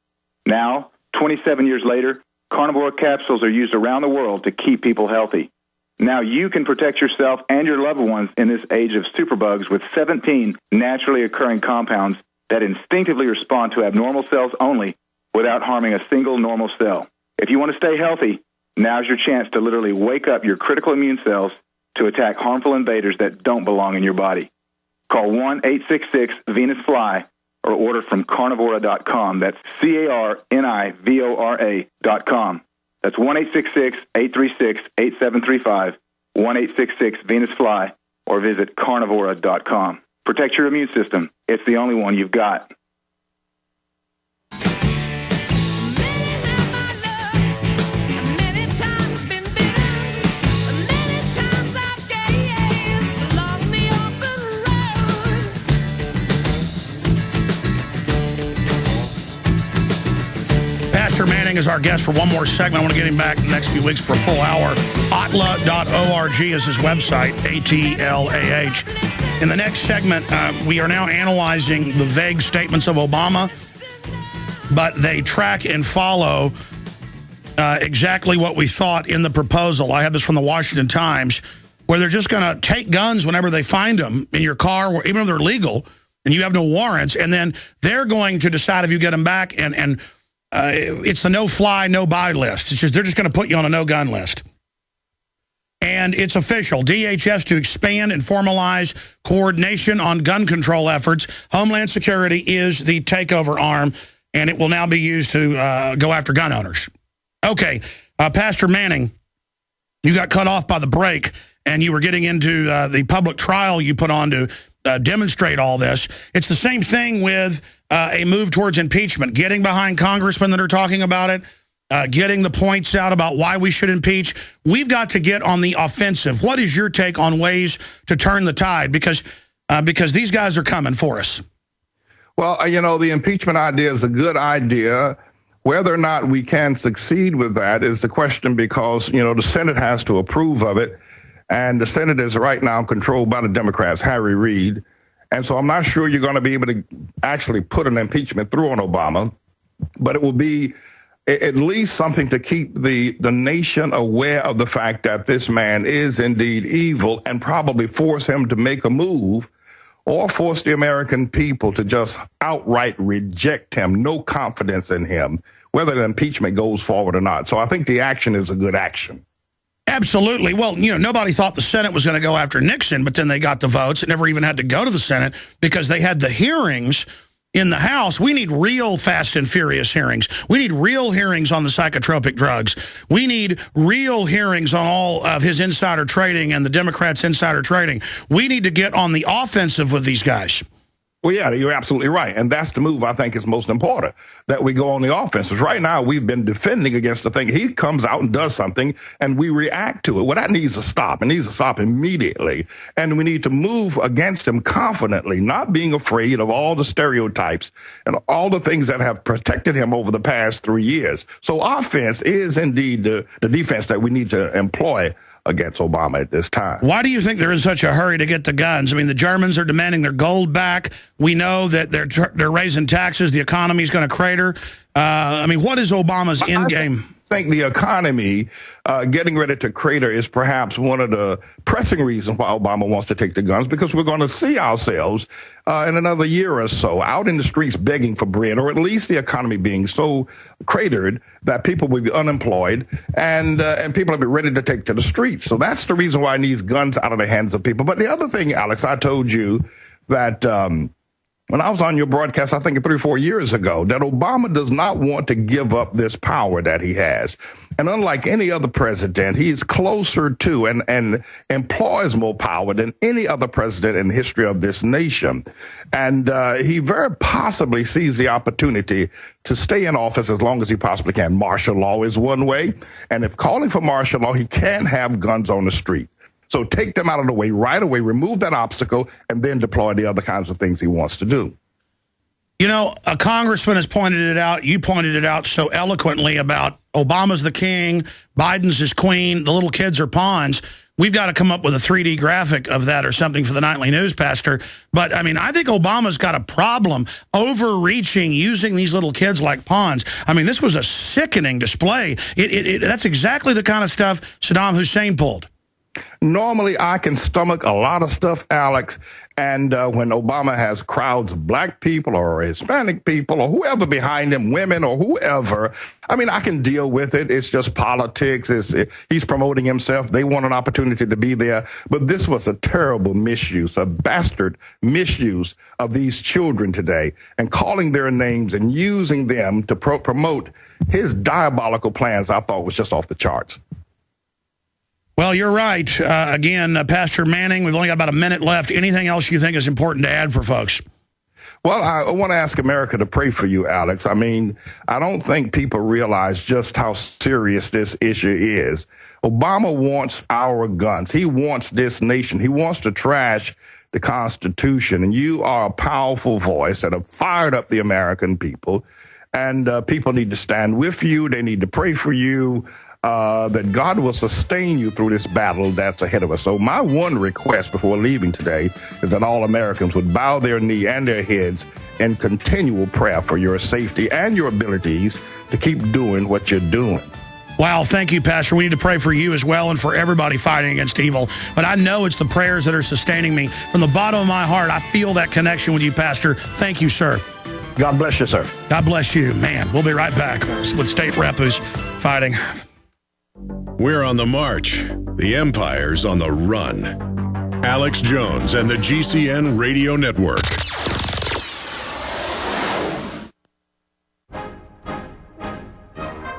Now, 27 years later, Carnivora capsules are used around the world to keep people healthy. Now you can protect yourself and your loved ones in this age of superbugs with 17 naturally occurring compounds that instinctively respond to abnormal cells only without harming a single normal cell. If you want to stay healthy, now's your chance to literally wake up your critical immune cells to attack harmful invaders that don't belong in your body. Call 1-866-VENUS-FLY or order from carnivora.com. That's carnivora.com. That's 1-866-836-8735, 1-866-VENUS-FLY, or visit carnivora.com. Protect your immune system. It's the only one you've got. Pastor Manning is our guest for one more segment. I want to get him back in the next few weeks for a full hour. ATLAH.org is his website, ATLAH. In the next segment, we are now analyzing the vague statements of Obama, but they track and follow exactly what we thought in the proposal. I had this from the Washington Times, where they're just going to take guns whenever they find them in your car, even if they're legal, and you have no warrants, and then they're going to decide if you get them back, and it's the no-fly, no-buy list. It's just they're just going to put you on a no-gun list. And it's official. DHS to expand and formalize coordination on gun control efforts. Homeland Security is the takeover arm, and it will now be used to go after gun owners. Okay, Pastor Manning, you got cut off by the break, and you were getting into the public trial you put on to demonstrate all this. It's the same thing with a move towards impeachment, getting behind congressmen that are talking about it, getting the points out about why we should impeach. We've got to get on the offensive. What is your take on ways to turn the tide? Because these guys are coming for us. Well, you know, the impeachment idea is a good idea. Whether or not we can succeed with that is the question, because, you know, the Senate has to approve of it. And the Senate is right now controlled by the Democrats, Harry Reid. And so I'm not sure you're going to be able to actually put an impeachment through on Obama, but it will be at least something to keep the nation aware of the fact that this man is indeed evil, and probably force him to make a move, or force the American people to just outright reject him, no confidence in him, whether the impeachment goes forward or not. So I think the action is a good action. Absolutely. Well, you know, nobody thought the Senate was going to go after Nixon, but then they got the votes. It never even had to go to the Senate because they had the hearings in the House. We need real fast and furious hearings. We need real hearings on the psychotropic drugs. We need real hearings on all of his insider trading and the Democrats' insider trading. We need to get on the offensive with these guys. Well, yeah, you're absolutely right. And that's the move I think is most important, that we go on the offensive. Right now, we've been defending against the thing. He comes out and does something, and we react to it. Well, that needs to stop. It needs to stop immediately. And we need to move against him confidently, not being afraid of all the stereotypes and all the things that have protected him over the past 3 years. So offense is indeed the defense that we need to employ against Obama at this time. Why do you think they're in such a hurry to get the guns? I mean, the Germans are demanding their gold back. We know that they're raising taxes. The economy is going to crater. I mean, what is Obama's end game? I think the economy getting ready to crater is perhaps one of the pressing reasons why Obama wants to take the guns, because we're going to see ourselves in another year or so out in the streets begging for bread, or at least the economy being so cratered that people will be unemployed, and people will be ready to take to the streets. So that's the reason why he needs guns out of the hands of people. But the other thing, Alex, I told you that when I was on your broadcast, I think 3 or 4 years ago, that Obama does not want to give up this power that he has. And unlike any other president, he's closer to and employs more power than any other president in the history of this nation. And he very possibly sees the opportunity to stay in office as long as he possibly can. Martial law is one way. And if calling for martial law, he can't have guns on the street. So take them out of the way right away, remove that obstacle, and then deploy the other kinds of things he wants to do. You know, a congressman has pointed it out. You pointed it out so eloquently about Obama's the king, Biden's his queen, the little kids are pawns. We've got to come up with a 3D graphic of that or something for the nightly news, Pastor. But, I mean, I think Obama's got a problem overreaching, using these little kids like pawns. I mean, this was a sickening display. That's exactly the kind of stuff Saddam Hussein pulled. Normally, I can stomach a lot of stuff, Alex, and when Obama has crowds of black people or Hispanic people or whoever behind him, women or whoever, I mean, I can deal with it. It's just politics. He's promoting himself. They want an opportunity to be there. But this was a terrible misuse, a bastard misuse of these children today, and calling their names and using them to promote his diabolical plans, I thought was just off the charts. Well, you're right. Again, Pastor Manning, we've only got about a minute left. Anything else you think is important to add for folks? Well, I want to ask America to pray for you, Alex. I mean, I don't think people realize just how serious this issue is. Obama wants our guns. He wants this nation. He wants to trash the Constitution. And you are a powerful voice that have fired up the American people. And people need to stand with you. They need to pray for you, that God will sustain you through this battle that's ahead of us. So my one request before leaving today is that all Americans would bow their knee and their heads in continual prayer for your safety and your abilities to keep doing what you're doing. Wow, thank you, Pastor. We need to pray for you as well and for everybody fighting against evil. But I know it's the prayers that are sustaining me. From the bottom of my heart, I feel that connection with you, Pastor. Thank you, sir. God bless you, sir. God bless you. Man, we'll be right back with State Rep who's fighting. We're on the march. The Empire's on the run. Alex Jones and the GCN Radio Network.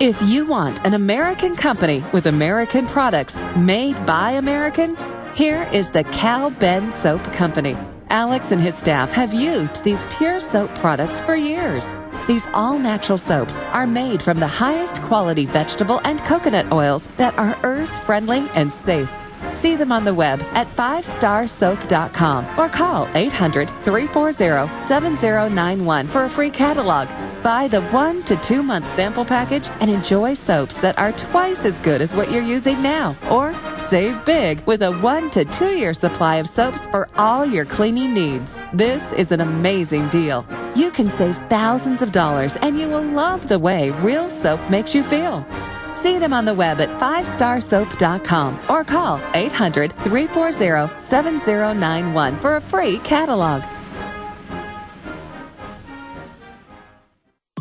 If you want an American company with American products made by Americans, here is the Cal Ben Soap Company. Alex and his staff have used these pure soap products for years. These all-natural soaps are made from the highest quality vegetable and coconut oils that are earth-friendly and safe. See them on the web at 5starsoap.com or call 800-340-7091 for a free catalog. Buy the 1 to 2 month sample package and enjoy soaps that are twice as good as what you're using now. Or save big with a 1 to 2 year supply of soaps for all your cleaning needs. This is an amazing deal. You can save thousands of dollars and you will love the way real soap makes you feel. See them on the web at 5starsoap.com or call 800-340-7091 for a free catalog.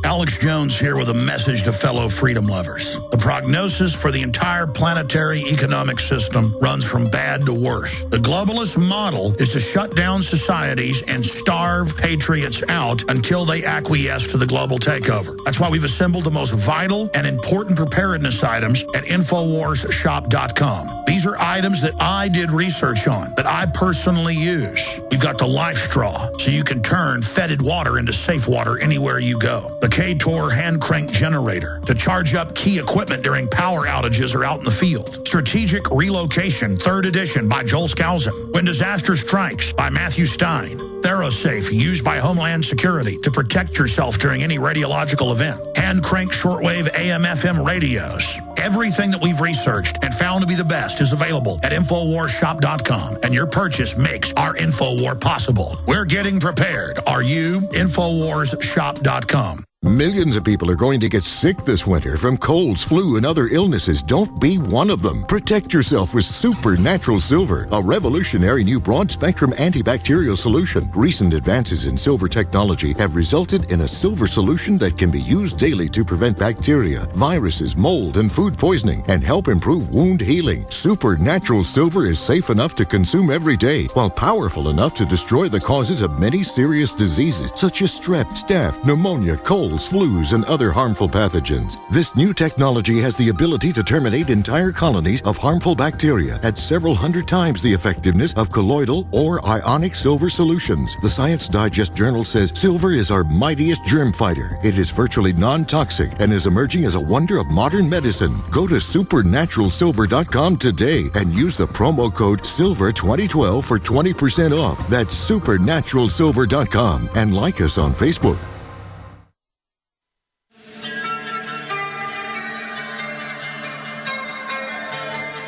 Alex Jones here with a message to fellow freedom lovers. The prognosis for the entire planetary economic system runs from bad to worse. The globalist model is to shut down societies and starve patriots out until they acquiesce to the global takeover. That's why we've assembled the most vital and important preparedness items at InfoWarsShop.com. These are items that I did research on, that I personally use. We've got the Life Straw, so you can turn fetid water into safe water anywhere you go. The K-Tor hand crank generator to charge up key equipment during power outages or out in the field. Strategic Relocation, 3rd edition by Joel Skousen. When Disaster Strikes by Matthew Stein. ThyroSafe, used by Homeland Security to protect yourself during any radiological event. Hand crank shortwave AM/FM radios. Everything that we've researched and found to be the best is available at InfoWarsShop.com, and your purchase makes our InfoWar possible. We're getting prepared. Are you? InfoWarsShop.com. Millions of people are going to get sick this winter from colds, flu, and other illnesses. Don't be one of them. Protect yourself with Supernatural Silver, a revolutionary new broad-spectrum antibacterial solution. Recent advances in silver technology have resulted in a silver solution that can be used daily to prevent bacteria, viruses, mold, and food poisoning, and help improve wound healing. Supernatural Silver is safe enough to consume every day, while powerful enough to destroy the causes of many serious diseases, such as strep, staph, pneumonia, colds, flus, and other harmful pathogens. This new technology has the ability to terminate entire colonies of harmful bacteria at several hundred times the effectiveness of colloidal or ionic silver solutions. The Science Digest Journal says silver is our mightiest germ fighter. It is virtually non-toxic and is emerging as a wonder of modern medicine. Go to supernaturalsilver.com today and use the promo code SILVER2012 for 20% off. That's supernaturalsilver.com, and like us on Facebook.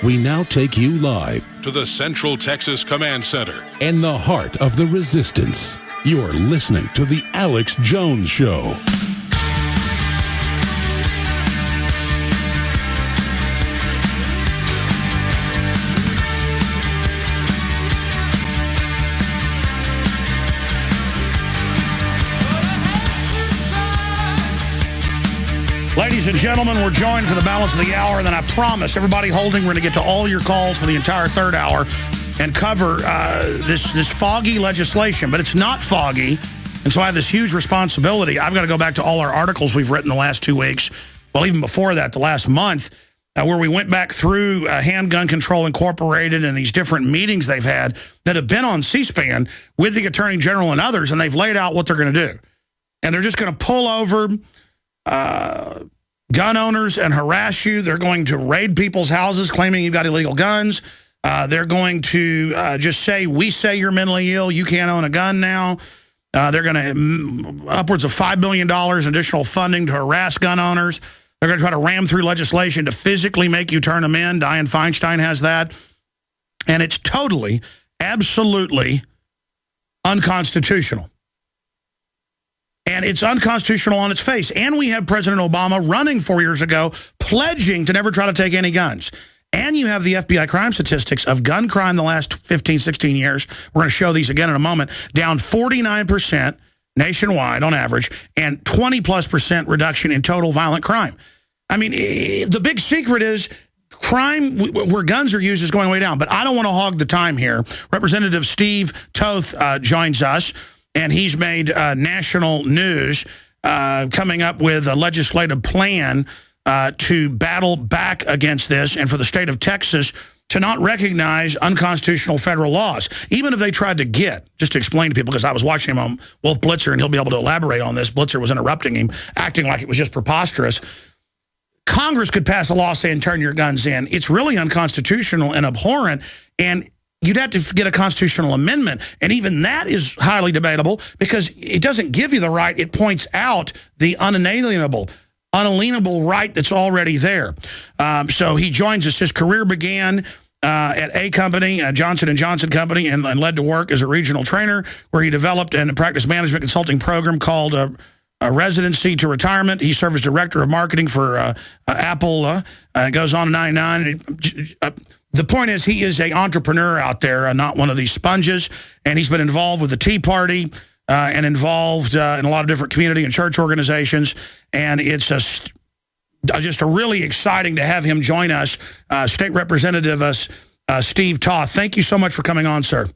We now take you live to the Central Texas Command Center in the heart of the resistance. You're listening to The Alex Jones Show. Ladies and gentlemen, we're joined for the balance of the hour, and then I promise everybody holding, we're going to get to all your calls for the entire third hour and cover this foggy legislation. But it's not foggy, and so I have this huge responsibility. I've got to go back to all our articles we've written the last 2 weeks, well, even before that, the last month, where we went back through Handgun Control Incorporated and these different meetings they've had that have been on C-SPAN with the Attorney General and others, and they've laid out what they're going to do. And they're just going to pull over gun owners and harass you. They're going to raid people's houses claiming you've got illegal guns. They're going to just say, we say you're mentally ill, you can't own a gun now. They're going to upwards of $5 billion additional funding to harass gun owners. They're going to try to ram through legislation to physically make you turn them in. Dianne Feinstein has that. And it's totally, absolutely unconstitutional. And it's unconstitutional on its face. And we have President Obama running 4 years ago, pledging to never try to take any guns. And you have the FBI crime statistics of gun crime the last 15, 16 years. We're going to show these again in a moment. Down 49% nationwide on average, and 20+% reduction in total violent crime. I mean, the big secret is crime where guns are used is going way down. But I don't want to hog the time here. Representative Steve Toth joins us, and he's made national news coming up with a legislative plan to battle back against this, and for the state of Texas to not recognize unconstitutional federal laws, even if they tried to just to explain to people, because I was watching him on Wolf Blitzer, and he'll be able to elaborate on this. Blitzer was interrupting him, acting like it was just preposterous. Congress could pass a law saying turn your guns in. It's really unconstitutional and abhorrent, and you'd have to get a constitutional amendment, and even that is highly debatable because it doesn't give you the right. It points out the unalienable right that's already there. So he joins us. His career began at a company, Johnson & Johnson Company, and led to work as a regional trainer where he developed and practiced management consulting program called a Residency to Retirement. He served as director of marketing for Apple. It goes on to 99. The point is he is an entrepreneur out there, not one of these sponges, and he's been involved with the Tea Party, and involved in a lot of different community and church organizations. And it's just really exciting to have him join us. State Representative Steve Toth, thank you so much for coming on, sir.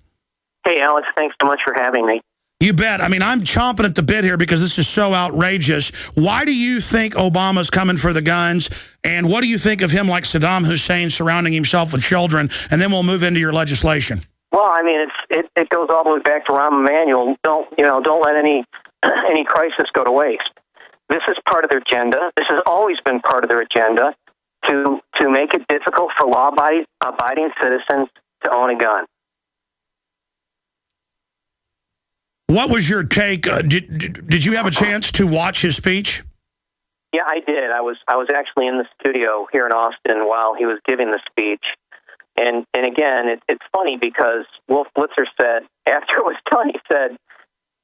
Hey, Alex, thanks so much for having me. You bet. I mean, I'm chomping at the bit here because this is so outrageous. Why do you think Obama's coming for the guns? And what do you think of him like Saddam Hussein surrounding himself with children? And then we'll move into your legislation. Well, I mean, it goes all the way back to Rahm Emanuel. Don't let any crisis go to waste. This is part of their agenda. This has always been part of their agenda to make it difficult for law-abiding citizens to own a gun. What was your take? Did you have a chance to watch his speech? Yeah, I did. I was actually in the studio here in Austin while he was giving the speech. And again, it's funny because Wolf Blitzer said, after it was done, he said,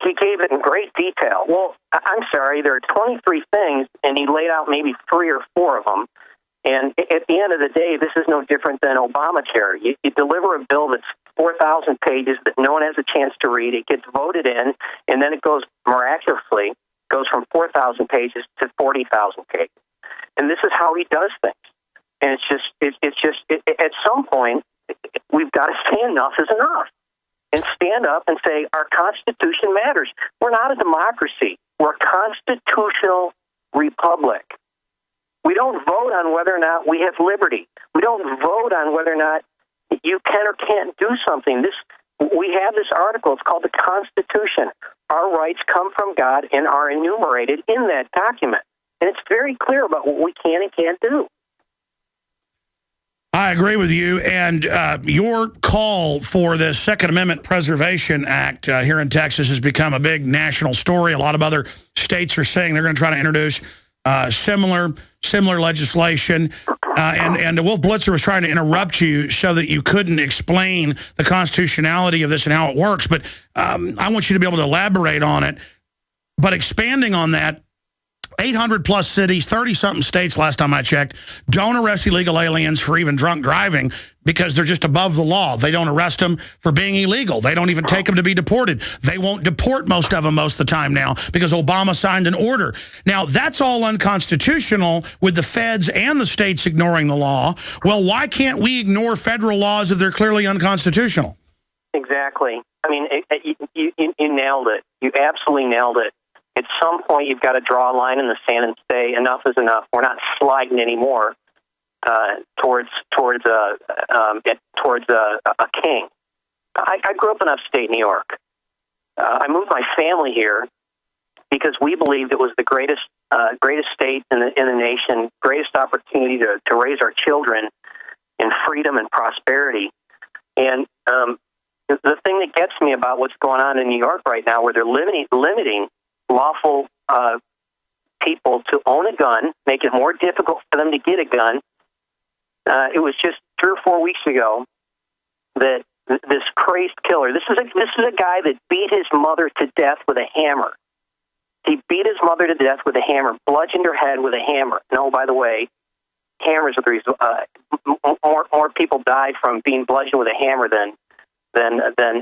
he gave it in great detail. Well, I'm sorry, there are 23 things, and he laid out maybe 3 or 4 of them. And at the end of the day, this is no different than Obamacare. You deliver a bill that's 4,000 pages that no one has a chance to read. It gets voted in, and then it goes miraculously, goes from 4,000 pages to 40,000 pages. And this is how he does things. And it's just at some point, we've got to say enough is enough and stand up and say our Constitution matters. We're not a democracy. We're a constitutional republic. We don't vote on whether or not we have liberty. We don't vote on whether or not you can or can't do something. We have this article. It's called the Constitution. Our rights come from God and are enumerated in that document. And it's very clear about what we can and can't do. I agree with you, and your call for the Second Amendment Preservation Act here in Texas has become a big national story. A lot of other states are saying they're going to try to introduce similar legislation. And Wolf Blitzer was trying to interrupt you so that you couldn't explain the constitutionality of this and how it works. But I want you to be able to elaborate on it. But expanding on that, 800-plus cities, 30-something states, last time I checked, don't arrest illegal aliens for even drunk driving because they're just above the law. They don't arrest them for being illegal. They don't even take them to be deported. They won't deport most of them most of the time now because Obama signed an order. Now, that's all unconstitutional with the feds and the states ignoring the law. Well, why can't we ignore federal laws if they're clearly unconstitutional? Exactly. I mean, you nailed it. You absolutely nailed it. At some point, you've got to draw a line in the sand and say, enough is enough. We're not sliding anymore. towards a king. I grew up in upstate New York. I moved my family here because we believed it was the greatest state in the nation, greatest opportunity to raise our children in freedom and prosperity. And the thing that gets me about what's going on in New York right now, where they're limiting lawful people to own a gun, make it more difficult for them to get a gun. It was just 3 or 4 weeks ago that this crazed killer. This is a guy that beat his mother to death with a hammer. He beat his mother to death with a hammer, bludgeoned her head with a hammer. No, by the way, hammers are the reason. More people died from being bludgeoned with a hammer than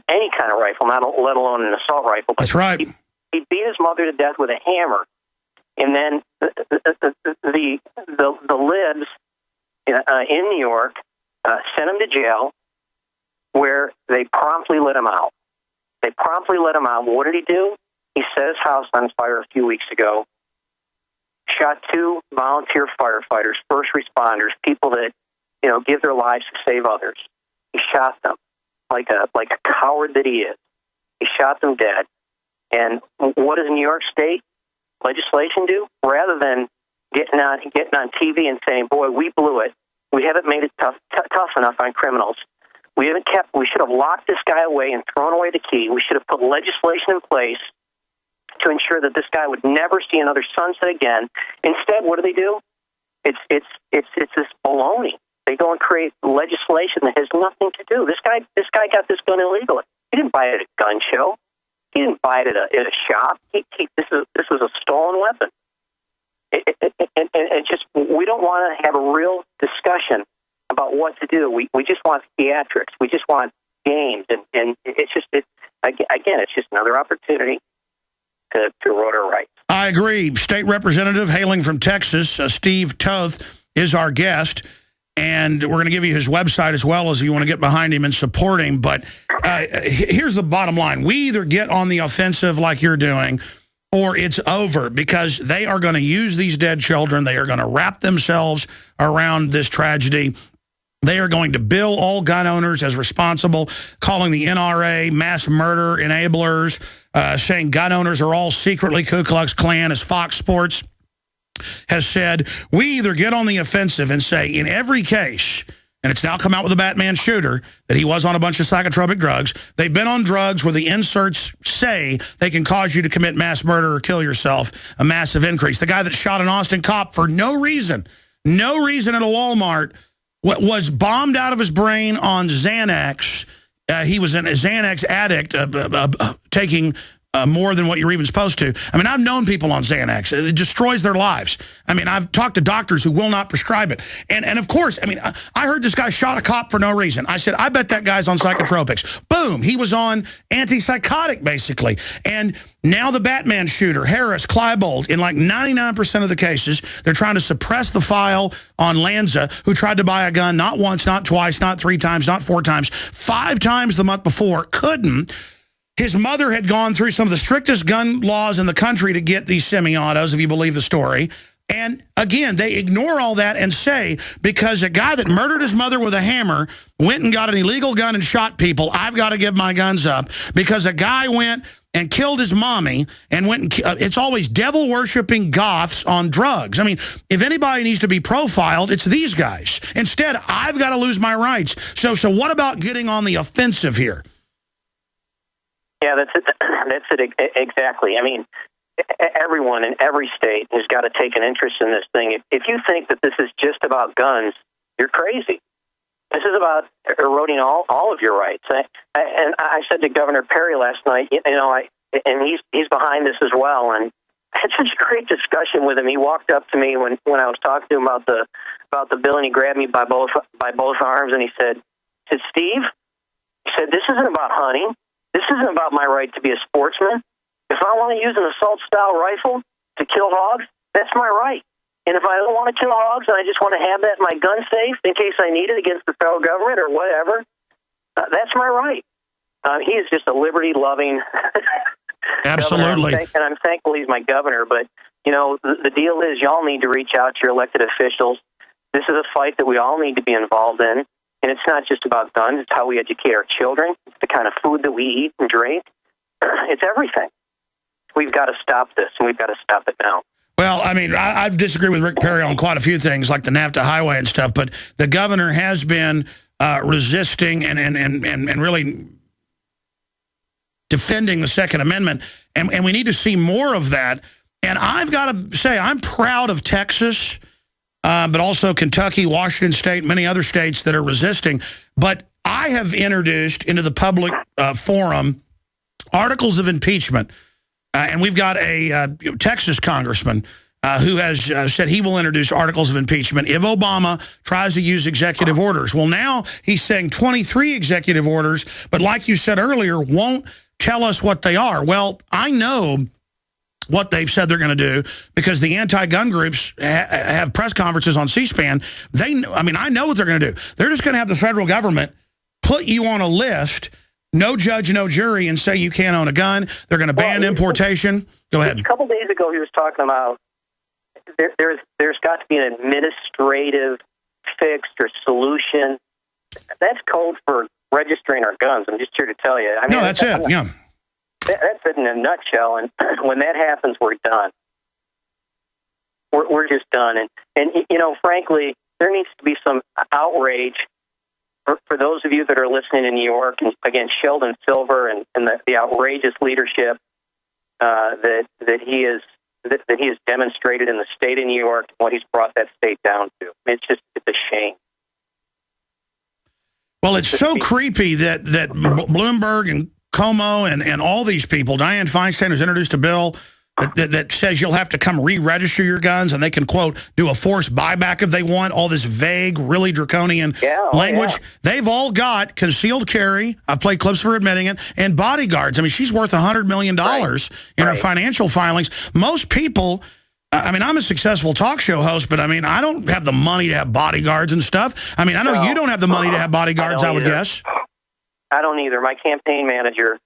any kind of rifle, let alone an assault rifle. But that's right. He beat his mother to death with a hammer, and then the libs in New York sent him to jail, where they promptly let him out. What did he do? He set his house on fire a few weeks ago, shot 2 volunteer firefighters, first responders, people that, give their lives to save others. He shot them like a coward that he is. He shot them dead. And what does New York State legislation do? Rather than getting on TV and saying, boy, we blew it, we haven't made it tough enough on criminals. We should have locked this guy away and thrown away the key. We should have put legislation in place to ensure that this guy would never see another sunset again. Instead, what do? It's this baloney. They go and create legislation that has nothing to do. This guy got this gun illegally. He didn't buy it at a gun show. He didn't buy it at a shop. This is a stolen weapon. It just, we don't want to have a real discussion about what to do. We just want theatrics. We just want games, and it's just another opportunity to erode our rights. I agree. State Representative hailing from Texas, Steve Toth, is our guest, and we're going to give you his website as well, as if you want to get behind him and support him. But here's the bottom line. We either get on the offensive like you're doing, or it's over, because they are going to use these dead children. They are going to wrap themselves around this tragedy. They are going to bill all gun owners as responsible, calling the NRA mass murder enablers, saying gun owners are all secretly Ku Klux Klan, as Fox Sports has said. We either get on the offensive and say, in every case, and it's now come out with the Batman shooter, that he was on a bunch of psychotropic drugs. They've been on drugs where the inserts say they can cause you to commit mass murder or kill yourself, a massive increase. The guy that shot an Austin cop for no reason at a Walmart, was bombed out of his brain on Xanax. He was a Xanax addict, taking more than what you're even supposed to. I mean, I've known people on Xanax. It destroys their lives. I mean, I've talked to doctors who will not prescribe it. And of course, I mean, I heard this guy shot a cop for no reason. I said, I bet that guy's on psychotropics. Boom, he was on antipsychotic, basically. And now the Batman shooter, Harris, Klebold, in like 99% of the cases, they're trying to suppress the file on Lanza, who tried to buy a gun not once, not twice, not 3 times, not 4 times, 5 times the month before, couldn't. His mother had gone through some of the strictest gun laws in the country to get these semi-autos, if you believe the story. And again, they ignore all that and say, because a guy that murdered his mother with a hammer went and got an illegal gun and shot people, I've got to give my guns up. Because a guy went and killed his mommy and went and it's always devil-worshipping goths on drugs. I mean, if anybody needs to be profiled, it's these guys. Instead, I've got to lose my rights. So what about getting on the offensive here? Yeah, that's it exactly. I mean, everyone in every state has got to take an interest in this thing. If you think that this is just about guns, you're crazy. This is about eroding all of your rights. And I said to Governor Perry last night, and he's behind this as well. And I had such a great discussion with him. He walked up to me when I was talking to him about the bill, and he grabbed me by both arms, and he said, Steve, he said, this isn't about hunting. This isn't about my right to be a sportsman. If I want to use an assault-style rifle to kill hogs, that's my right. And if I don't want to kill hogs and I just want to have that in my gun safe in case I need it against the federal government or whatever, that's my right. He is just a liberty-loving Absolutely. governor, and I'm thankful he's my governor. But, the deal is y'all need to reach out to your elected officials. This is a fight that we all need to be involved in, and it's not just about guns. It's how we educate our children. It's the kind of food that we eat and drink. It's everything. We've got to stop this, and we've got to stop it now. Well, I mean, I've disagreed with Rick Perry on quite a few things, like the NAFTA highway and stuff, but the governor has been resisting and really defending the Second Amendment, and we need to see more of that. And I've got to say, I'm proud of Texas, but also Kentucky, Washington State, many other states that are resisting. But I have introduced into the public forum articles of impeachment. And we've got a Texas congressman who has said he will introduce articles of impeachment if Obama tries to use executive orders. Well, now he's saying 23 executive orders, but like you said earlier, won't tell us what they are. Well, I know what they've said they're going to do because the anti-gun groups have press conferences on C-SPAN. I know what they're going to do. They're just going to have the federal government put you on a list, no judge, no jury, and say you can't own a gun. They're going to ban importation. Go ahead. A couple days ago, he was talking about there's got to be an administrative fix or solution. That's code for registering our guns. I'm just here to tell you. I mean, no, that's it. Yeah. That's it in a nutshell. And when that happens, we're done. We're just done. And you know, frankly, there needs to be some outrage. For those of you that are listening in New York, and again, Sheldon Silver and the outrageous leadership that he has demonstrated in the state of New York, what he's brought that state down to. It's a shame. Well, it's so creepy that Bloomberg and Como and all these people, Dianne Feinstein has introduced a bill that says you'll have to come re-register your guns and they can, quote, do a forced buyback if they want, all this vague, really draconian language. Yeah. They've all got concealed carry, I've played clips for admitting it, and bodyguards. I mean, she's worth $100 million in her financial filings. Most people, I mean, I'm a successful talk show host, but I mean, I don't have the money to have bodyguards and stuff. I mean, I know you don't have the money to have bodyguards, I would guess. I don't either. My campaign manager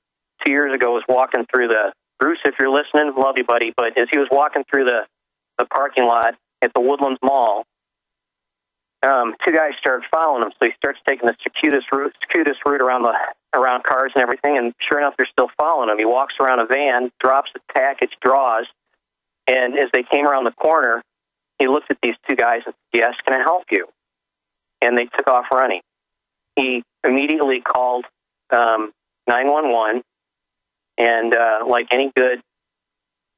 2 years ago was walking through Bruce, if you're listening, love you, buddy. But as he was walking through the parking lot at the Woodlands Mall, two guys started following him. So he starts taking the circuitous route around cars and everything. And sure enough, they're still following him. He walks around a van, drops the package, draws, and as they came around the corner, he looked at these two guys and said, "Yes, can I help you?" And they took off running. He immediately called 911. And like any good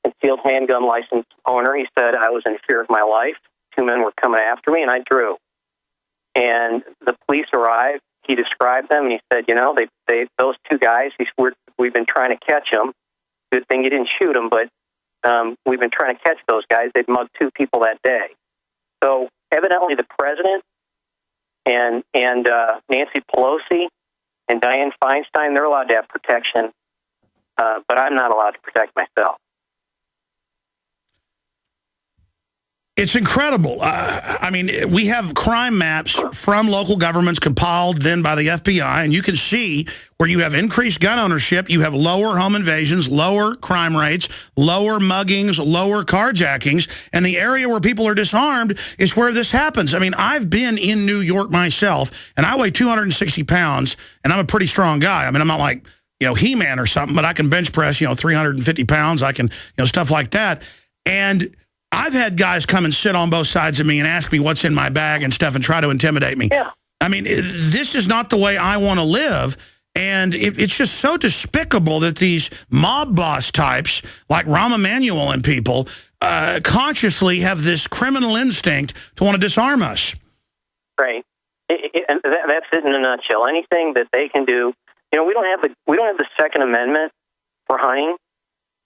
concealed handgun license owner, he said, I was in fear of my life. Two men were coming after me, and I drew. And the police arrived. He described them, and he said, you know, those two guys, we've been trying to catch them. Good thing you didn't shoot them, but we've been trying to catch those guys. They'd mugged two people that day. So evidently the president and Nancy Pelosi and Dianne Feinstein, they're allowed to have protection. But I'm not allowed to protect myself. It's incredible. I mean, we have crime maps from local governments compiled then by the FBI, and you can see where you have increased gun ownership, you have lower home invasions, lower crime rates, lower muggings, lower carjackings, and the area where people are disarmed is where this happens. I mean, I've been in New York myself, and I weigh 260 pounds, and I'm a pretty strong guy. I mean, I'm not like, you know, He-Man or something, but I can bench press, 350 pounds. I can, stuff like that. And I've had guys come and sit on both sides of me and ask me what's in my bag and stuff and try to intimidate me. Yeah. I mean, this is not the way I want to live. And it's just so despicable that these mob boss types like Rahm Emanuel and people consciously have this criminal instinct to want to disarm us. Right. And that's it in a nutshell. Anything that they can do. We don't have the Second Amendment for hunting.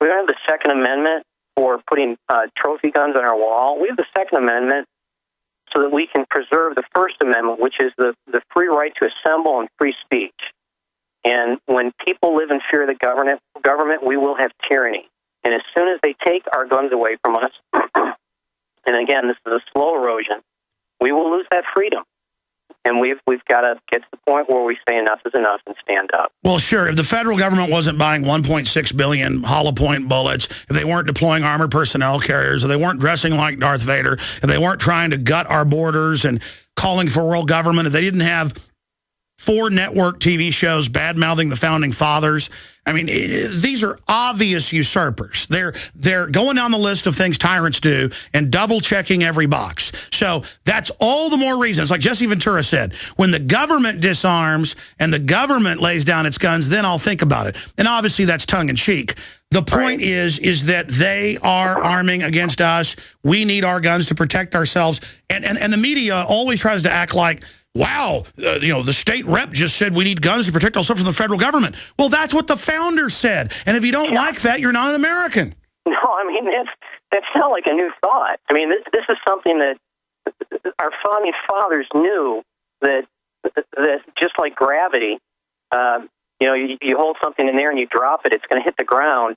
We don't have the Second Amendment for putting trophy guns on our wall. We have the Second Amendment so that we can preserve the First Amendment, which is the free right to assemble and free speech. And when people live in fear of the government, we will have tyranny. And as soon as they take our guns away from us, and again, this is a slow erosion, we will lose that freedom. And we've got to get to the point where we say enough is enough and stand up. Well, sure. If the federal government wasn't buying 1.6 billion hollow point bullets, if they weren't deploying armored personnel carriers, if they weren't dressing like Darth Vader, if they weren't trying to gut our borders and calling for world government, if they didn't have 4 network TV shows bad-mouthing the Founding Fathers, I mean, these are obvious usurpers. They're going down the list of things tyrants do and double-checking every box. So that's all the more reason. It's like Jesse Ventura said, when the government disarms and the government lays down its guns, then I'll think about it. And obviously that's tongue-in-cheek. The point is that they are arming against us. We need our guns to protect ourselves. And the media always tries to act like, wow, the state rep just said we need guns to protect ourselves from the federal government. Well, that's what the founders said. And if you don't like that, you're not an American. No, I mean, that's not like a new thought. I mean, this is something that our founding fathers knew, that just like gravity, you hold something in there and you drop it, it's going to hit the ground.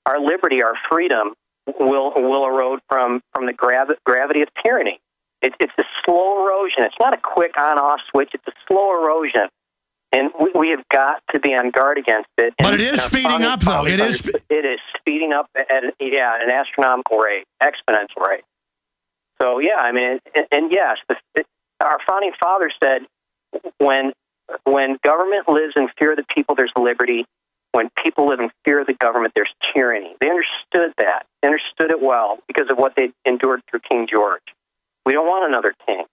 Our liberty, our freedom will erode from the gravity of tyranny. It's a slow erosion. It's not a quick on-off switch. It's a slow erosion. And we have got to be on guard against it. But it is speeding up, though. It is speeding up at an astronomical rate, exponential rate. So, yeah, I mean, and yes, our founding fathers said when government lives in fear of the people, there's liberty. When people live in fear of the government, there's tyranny. They understood that. They understood it well because of what they endured through King George. We don't want another king.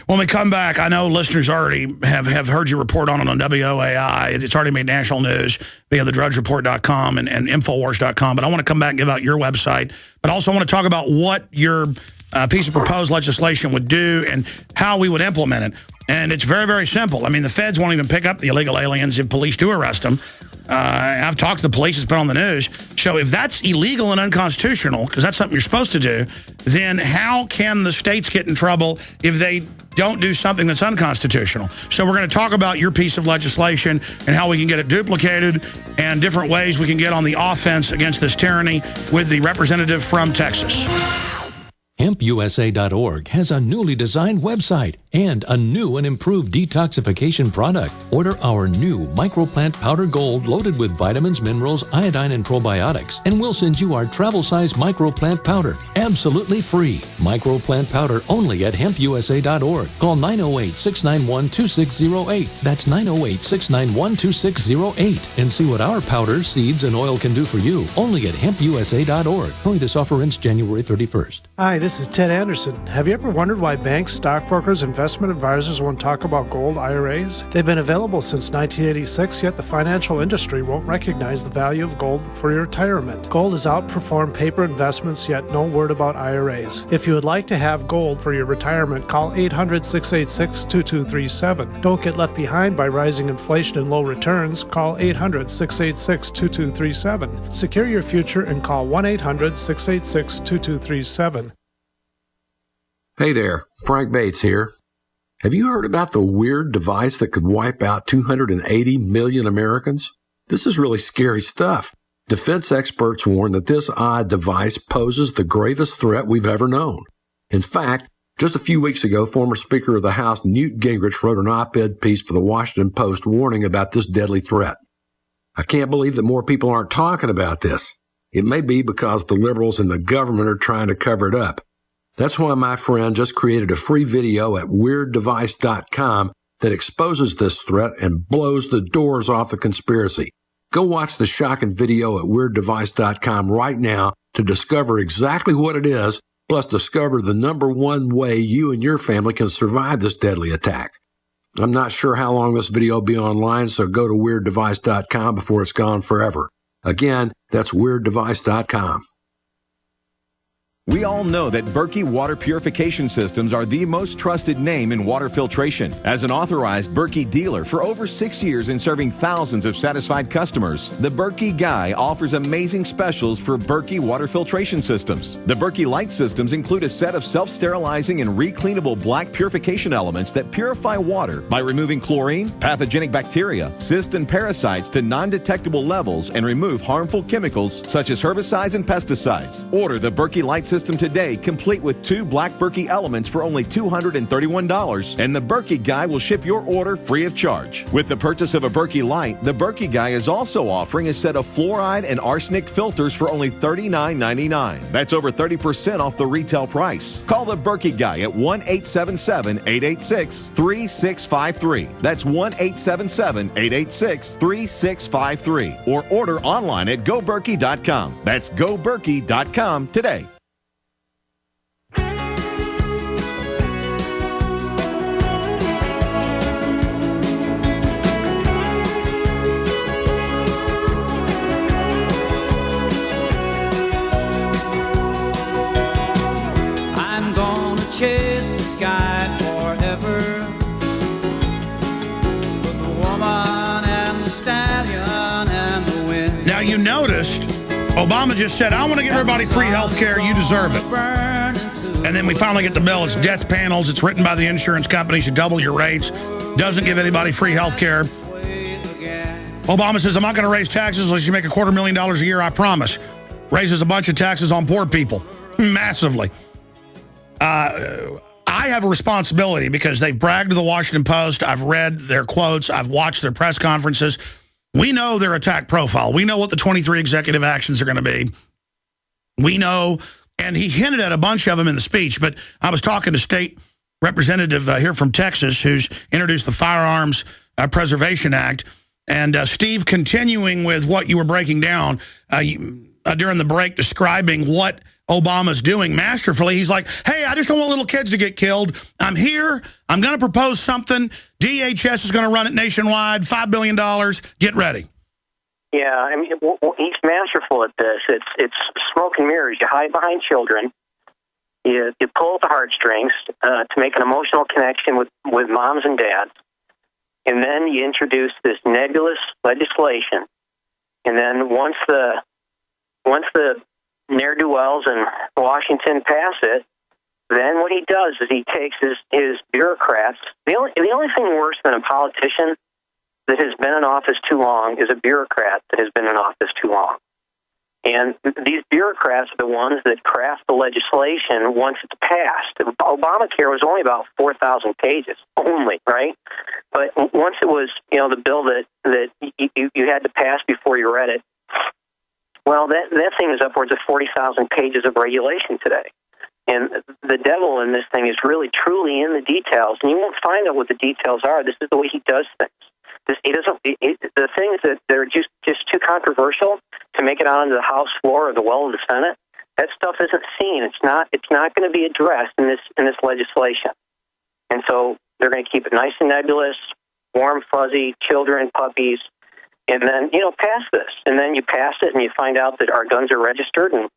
When we come back, I know listeners already have heard you report on it on WOAI. It's already made national news via thedrudgereport.com and Infowars.com. But I want to come back and give out your website. But also I want to talk about what your piece of proposed legislation would do and how we would implement it. And it's very, very simple. I mean, the feds won't even pick up the illegal aliens if police do arrest them. I've talked to the police, it's been on the news. So if that's illegal and unconstitutional, because that's something you're supposed to do, then how can the states get in trouble if they don't do something that's unconstitutional? So we're going to talk about your piece of legislation and how we can get it duplicated and different ways we can get on the offense against this tyranny with the representative from Texas. HempUSA.org has a newly designed website and a new and improved detoxification product. Order our new Microplant Powder Gold loaded with vitamins, minerals, iodine, and probiotics, and we'll send you our travel-size Microplant Powder absolutely free. Microplant Powder only at HempUSA.org. Call 908-691-2608. That's 908-691-2608. And see what our powders, seeds, and oil can do for you only at HempUSA.org. Only this offer ends January 31st. Hi, this is Ted Anderson. Have you ever wondered why banks, stockbrokers, investment advisors won't talk about gold IRAs? They've been available since 1986, yet the financial industry won't recognize the value of gold for your retirement. Gold has outperformed paper investments, yet no word about IRAs. If you would like to have gold for your retirement, call 800-686-2237. Don't get left behind by rising inflation and low returns. Call 800-686-2237. Secure your future and call 1-800-686-2237. Hey there, Frank Bates here. Have you heard about the weird device that could wipe out 280 million Americans? This is really scary stuff. Defense experts warn that this odd device poses the gravest threat we've ever known. In fact, just a few weeks ago, former Speaker of the House Newt Gingrich wrote an op-ed piece for the Washington Post warning about this deadly threat. I can't believe that more people aren't talking about this. It may be because the liberals and the government are trying to cover it up. That's why my friend just created a free video at weirddevice.com that exposes this threat and blows the doors off the conspiracy. Go watch the shocking video at weirddevice.com right now to discover exactly what it is, plus discover the #1 way you and your family can survive this deadly attack. I'm not sure how long this video will be online, so go to weirddevice.com before it's gone forever. Again, that's weirddevice.com. We all know that Berkey Water Purification Systems are the most trusted name in water filtration. As an authorized Berkey dealer for over 6 years and serving thousands of satisfied customers, the Berkey Guy offers amazing specials for Berkey Water Filtration Systems. The Berkey Light Systems include a set of self-sterilizing and recleanable black purification elements that purify water by removing chlorine, pathogenic bacteria, cysts, and parasites to non-detectable levels and remove harmful chemicals such as herbicides and pesticides. Order the Berkey Light Systems system today, complete with 2 black Berkey elements for only $231. And the Berkey Guy will ship your order free of charge. With the purchase of a Berkey Light, the Berkey Guy is also offering a set of fluoride and arsenic filters for only $39.99. That's over 30% off the retail price. Call the Berkey Guy at 1-877-886-3653. That's 1-877-886-3653. Or order online at goberkey.com. That's goberkey.com today. I'm gonna chase the sky forever with the woman and the stallion and the wind. Now, you noticed Obama just said, I want to give everybody free health care. You deserve it. And then we finally get the bill. It's death panels. It's written by the insurance companies to double your rates. Doesn't give anybody free health care. Obama says, I'm not going to raise taxes unless you make $250,000 a year, I promise. Raises a bunch of taxes on poor people. Massively. I have a responsibility because they've bragged to the Washington Post. I've read their quotes. I've watched their press conferences. We know their attack profile. We know what the 23 executive actions are going to be. We know, and he hinted at a bunch of them in the speech, but I was talking to State Representative here from Texas who's introduced the Firearms Preservation Act, and Steve, continuing with what you were breaking down during the break, describing what Obama's doing masterfully. He's like, hey, I just don't want little kids to get killed. I'm here. I'm going to propose something. DHS is going to run it nationwide, $5 billion. Get ready. Yeah, I mean, he's masterful at this. It's smoke and mirrors. You hide behind children. You pull at the heartstrings to make an emotional connection with moms and dads. And then you introduce this nebulous legislation. And then once the ne'er-do-wells in Washington pass it, then what he does is he takes his bureaucrats. The only thing worse than a politician that has been in office too long is a bureaucrat that has been in office too long. And these bureaucrats are the ones that craft the legislation once it's passed. Obamacare was only about 4,000 pages, only, right? But once it was, the bill that you had to pass before you read it, well, that thing is upwards of 40,000 pages of regulation today. And the devil in this thing is really, truly in the details. And you won't find out what the details are. This is the way he does things. The things that are just too controversial to make it onto the House floor or the well of the Senate, that stuff isn't seen. It's not going to be addressed in this legislation. And so they're going to keep it nice and nebulous, warm, fuzzy, children, puppies, and then, pass this. And then you pass it and you find out that our guns are registered and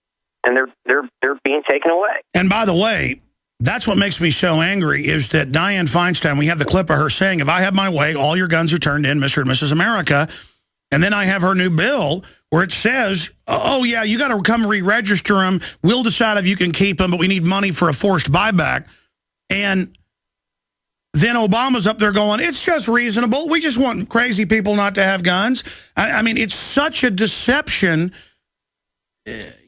they're being taken away. And by the way, that's what makes me so angry is that Dianne Feinstein, we have the clip of her saying, if I have my way, all your guns are turned in, Mr. and Mrs. America. And then I have her new bill where it says, oh, yeah, you got to come re-register them. We'll decide if you can keep them, but we need money for a forced buyback. And then Obama's up there going, it's just reasonable. We just want crazy people not to have guns. I mean, it's such a deception.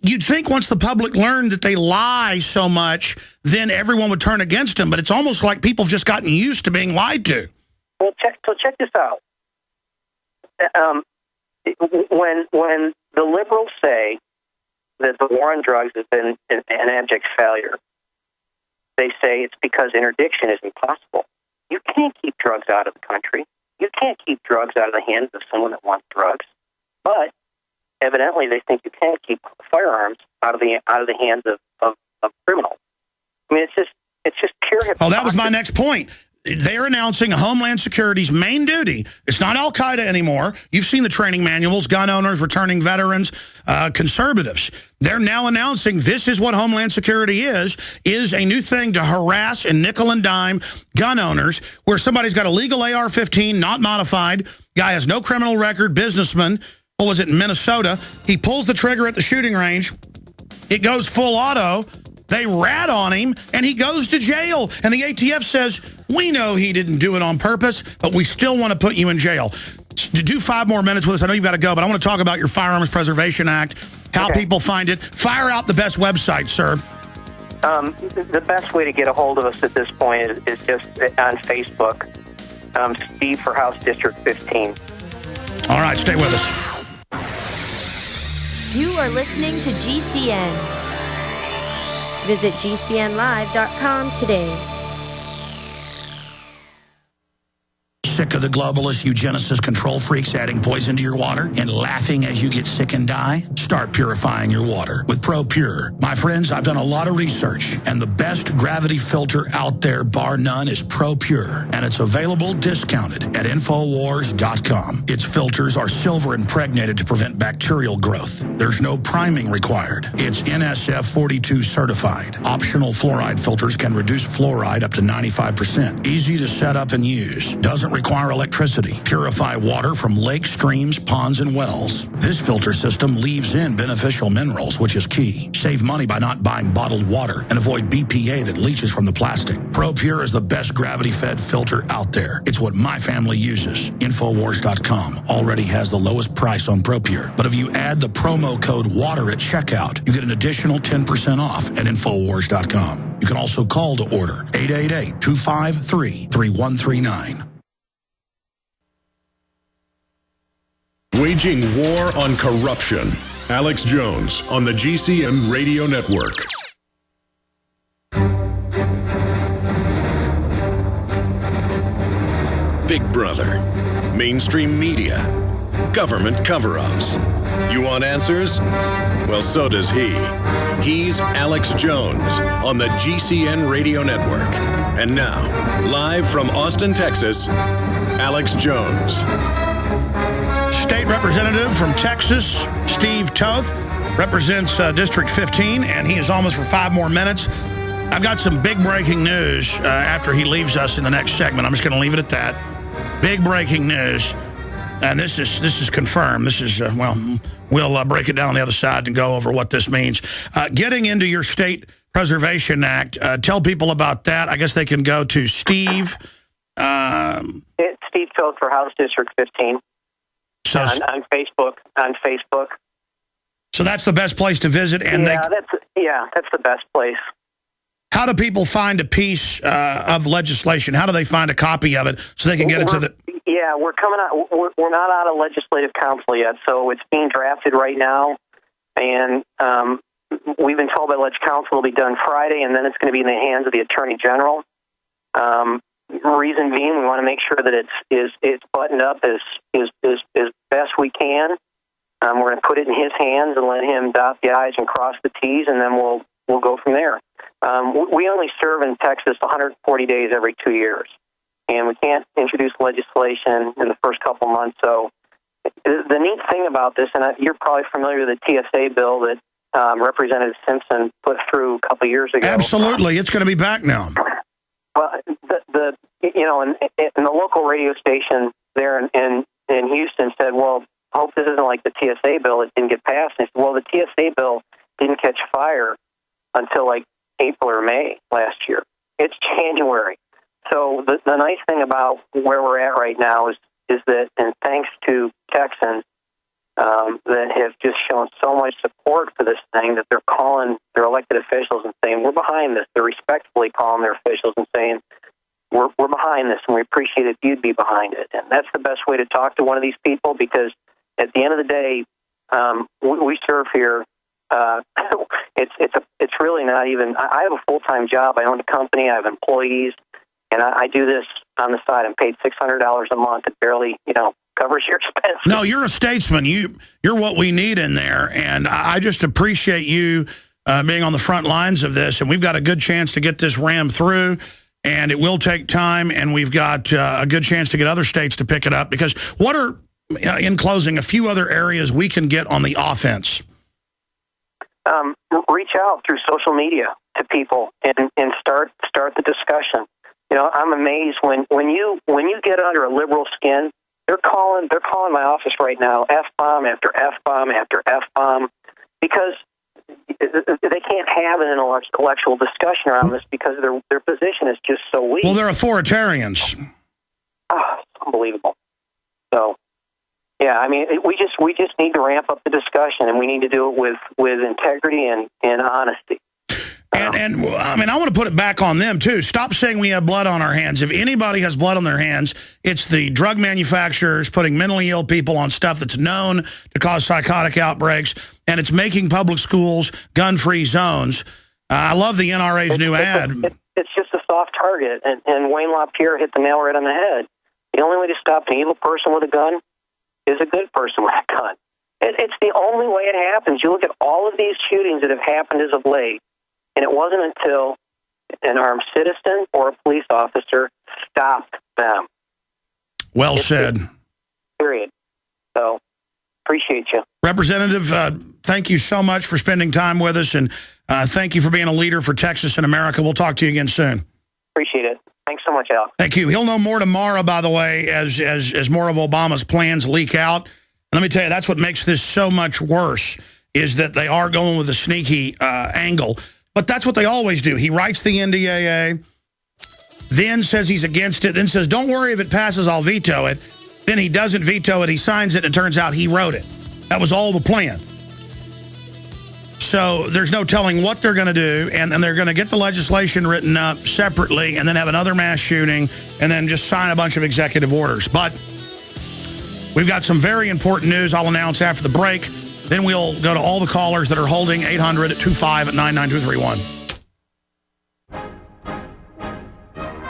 You'd think once the public learned that they lie so much, then everyone would turn against them. But it's almost like people have just gotten used to being lied to. Well, check this out. When the liberals say that the war on drugs has been an abject failure, they say it's because interdiction is impossible. You can't keep drugs out of the country. You can't keep drugs out of the hands of someone that wants drugs. But evidently, they think you can't keep firearms out of the hands of criminals. I mean, it's just pure hypocrisy. Oh, that was my next point. They're announcing Homeland Security's main duty. It's not Al-Qaeda anymore. You've seen the training manuals, gun owners, returning veterans, conservatives. They're now announcing this is what Homeland Security is a new thing to harass and nickel and dime gun owners where somebody's got a legal AR-15, not modified, guy has no criminal record, businessman, what was it, in Minnesota? He pulls the trigger at the shooting range. It goes full auto. They rat on him, and he goes to jail. And the ATF says, we know he didn't do it on purpose, but we still want to put you in jail. To do 5 more minutes with us, I know you've got to go, but I want to talk about your Firearms Preservation Act, how people find it. Fire out the best website, sir. The best way to get a hold of us at this point is just on Facebook. Steve for House District 15. All right, stay with us. You are listening to GCN. Visit GCNlive.com today. Sick of the globalist eugenicist control freaks adding poison to your water and laughing as you get sick and die? Start purifying your water with ProPure. My friends, I've done a lot of research, and the best gravity filter out there, bar none, is ProPure, and it's available discounted at Infowars.com. Its filters are silver impregnated to prevent bacterial growth. There's no priming required. It's NSF 42 certified. Optional fluoride filters can reduce fluoride up to 95%. Easy to set up and use. Doesn't require electricity. Purify water from lakes, streams, ponds, and wells. This filter system leaves in beneficial minerals, which is key. Save money by not buying bottled water and avoid BPA that leaches from the plastic. ProPure is the best gravity-fed filter out there. It's what my family uses. Infowars.com already has the lowest price on ProPure. But if you add the promo code WATER at checkout, you get an additional 10% off at Infowars.com. You can also call to order 888-253-3139. Waging war on corruption. Alex Jones on the GCN Radio Network. Big Brother, mainstream media, government cover-ups. You want answers? Well, so does he. He's Alex Jones on the GCN Radio Network. And now, live from Austin, Texas, Alex Jones. State Representative from Texas, Steve Toth, represents District 15, and he is almost for 5 more minutes. I've got some big breaking news after he leaves us in the next segment. I'm just going to leave it at that. Big breaking news, and this is confirmed. This is, we'll break it down on the other side and go over what this means. Getting into your State Preservation Act, tell people about that. I guess they can go to Steve. It's Steve Toth for House District 15. So on Facebook. So that's the best place to visit, and that's the best place. How do people find a piece of legislation? How do they find a copy of it so they can get it to the? Yeah, we're coming out. We're not out of legislative council yet, so it's being drafted right now, and we've been told by Leg Council it'll be done Friday, and then it's going to be in the hands of the Attorney General. Reason being, we want to make sure that it's buttoned up as best we can. We're going to put it in his hands and let him dot the I's and cross the T's, and then we'll go from there. We only serve in Texas 140 days every 2 years, and we can't introduce legislation in the first couple months. So the neat thing about this, and you're probably familiar with the TSA bill that Representative Simpson put through a couple years ago. Absolutely, it's going to be back now. Well, and the local radio station there in Houston said, well, hope this isn't like the TSA bill. It didn't get passed. And I said, well, the TSA bill didn't catch fire until like April or May last year. It's January. So the nice thing about where we're at right now is that, and thanks to Texans that have just shown so much support for this thing, that they're calling their elected officials and saying, we're behind this. They're respectfully calling their officials and saying, we're behind this, and we appreciate if you'd be behind it. And that's the best way to talk to one of these people, because at the end of the day, we serve here. It's really not even. I have a full-time job. I own a company. I have employees, and I do this on the side. I'm paid $600 a month. It barely, covers your expenses. No, you're a statesman. You're what we need in there, and I just appreciate you being on the front lines of this. And we've got a good chance to get this rammed through. And it will take time, and we've got a good chance to get other states to pick it up. Because what are, in closing, a few other areas we can get on the offense? Reach out through social media to people and start the discussion. I'm amazed when you get under a liberal skin. They're calling my office right now, F-bomb after F-bomb after F-bomb, because they can't have an intellectual discussion around this because their position is just so weak. Well, they're authoritarians. Oh, it's unbelievable. So, yeah, I mean, we just need to ramp up the discussion, and we need to do it with integrity and honesty. And I mean, I want to put it back on them, too. Stop saying we have blood on our hands. If anybody has blood on their hands, it's the drug manufacturers putting mentally ill people on stuff that's known to cause psychotic outbreaks, and it's making public schools gun-free zones. I love the NRA's new ad. It's just a soft target, and Wayne LaPierre hit the nail right on the head. The only way to stop an evil person with a gun is a good person with a gun. It's the only way it happens. You look at all of these shootings that have happened as of late, and it wasn't until an armed citizen or a police officer stopped them. Well said. Period. So, appreciate you. Representative, thank you so much for spending time with us, and thank you for being a leader for Texas and America. We'll talk to you again soon. Appreciate it. Thanks so much, Al. Thank you. He'll know more tomorrow, by the way, as more of Obama's plans leak out. And let me tell you, that's what makes this so much worse, is that they are going with a sneaky angle. But that's what they always do. He writes the NDAA, then says he's against it, then says, don't worry, if it passes, I'll veto it. Then he doesn't veto it, he signs it, and it turns out he wrote it. That was all the plan. So there's no telling what they're going to do, and then they're going to get the legislation written up separately and then have another mass shooting and then just sign a bunch of executive orders. But we've got some very important news I'll announce after the break. Then we'll go to all the callers that are holding 800-25-99231.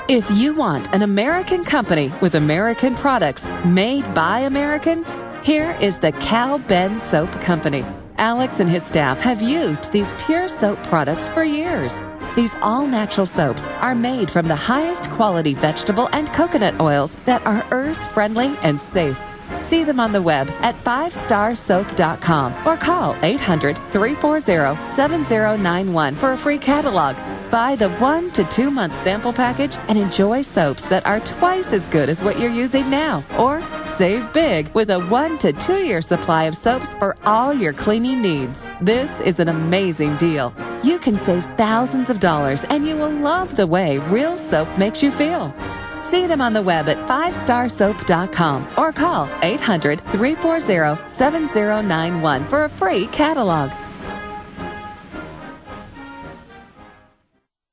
If you want an American company with American products made by Americans, here is the Cal Ben Soap Company. Alex and his staff have used these pure soap products for years. These all-natural soaps are made from the highest quality vegetable and coconut oils that are earth-friendly and safe. See them on the web at 5starsoap.com or call 800-340-7091 for a free catalog. Buy the 1 to 2 month sample package and enjoy soaps that are twice as good as what you're using now. Or save big with a 1 to 2 year supply of soaps for all your cleaning needs. This is an amazing deal. You can save thousands of dollars and you will love the way real soap makes you feel. See them on the web at 5starsoap.com or call 800-340-7091 for a free catalog.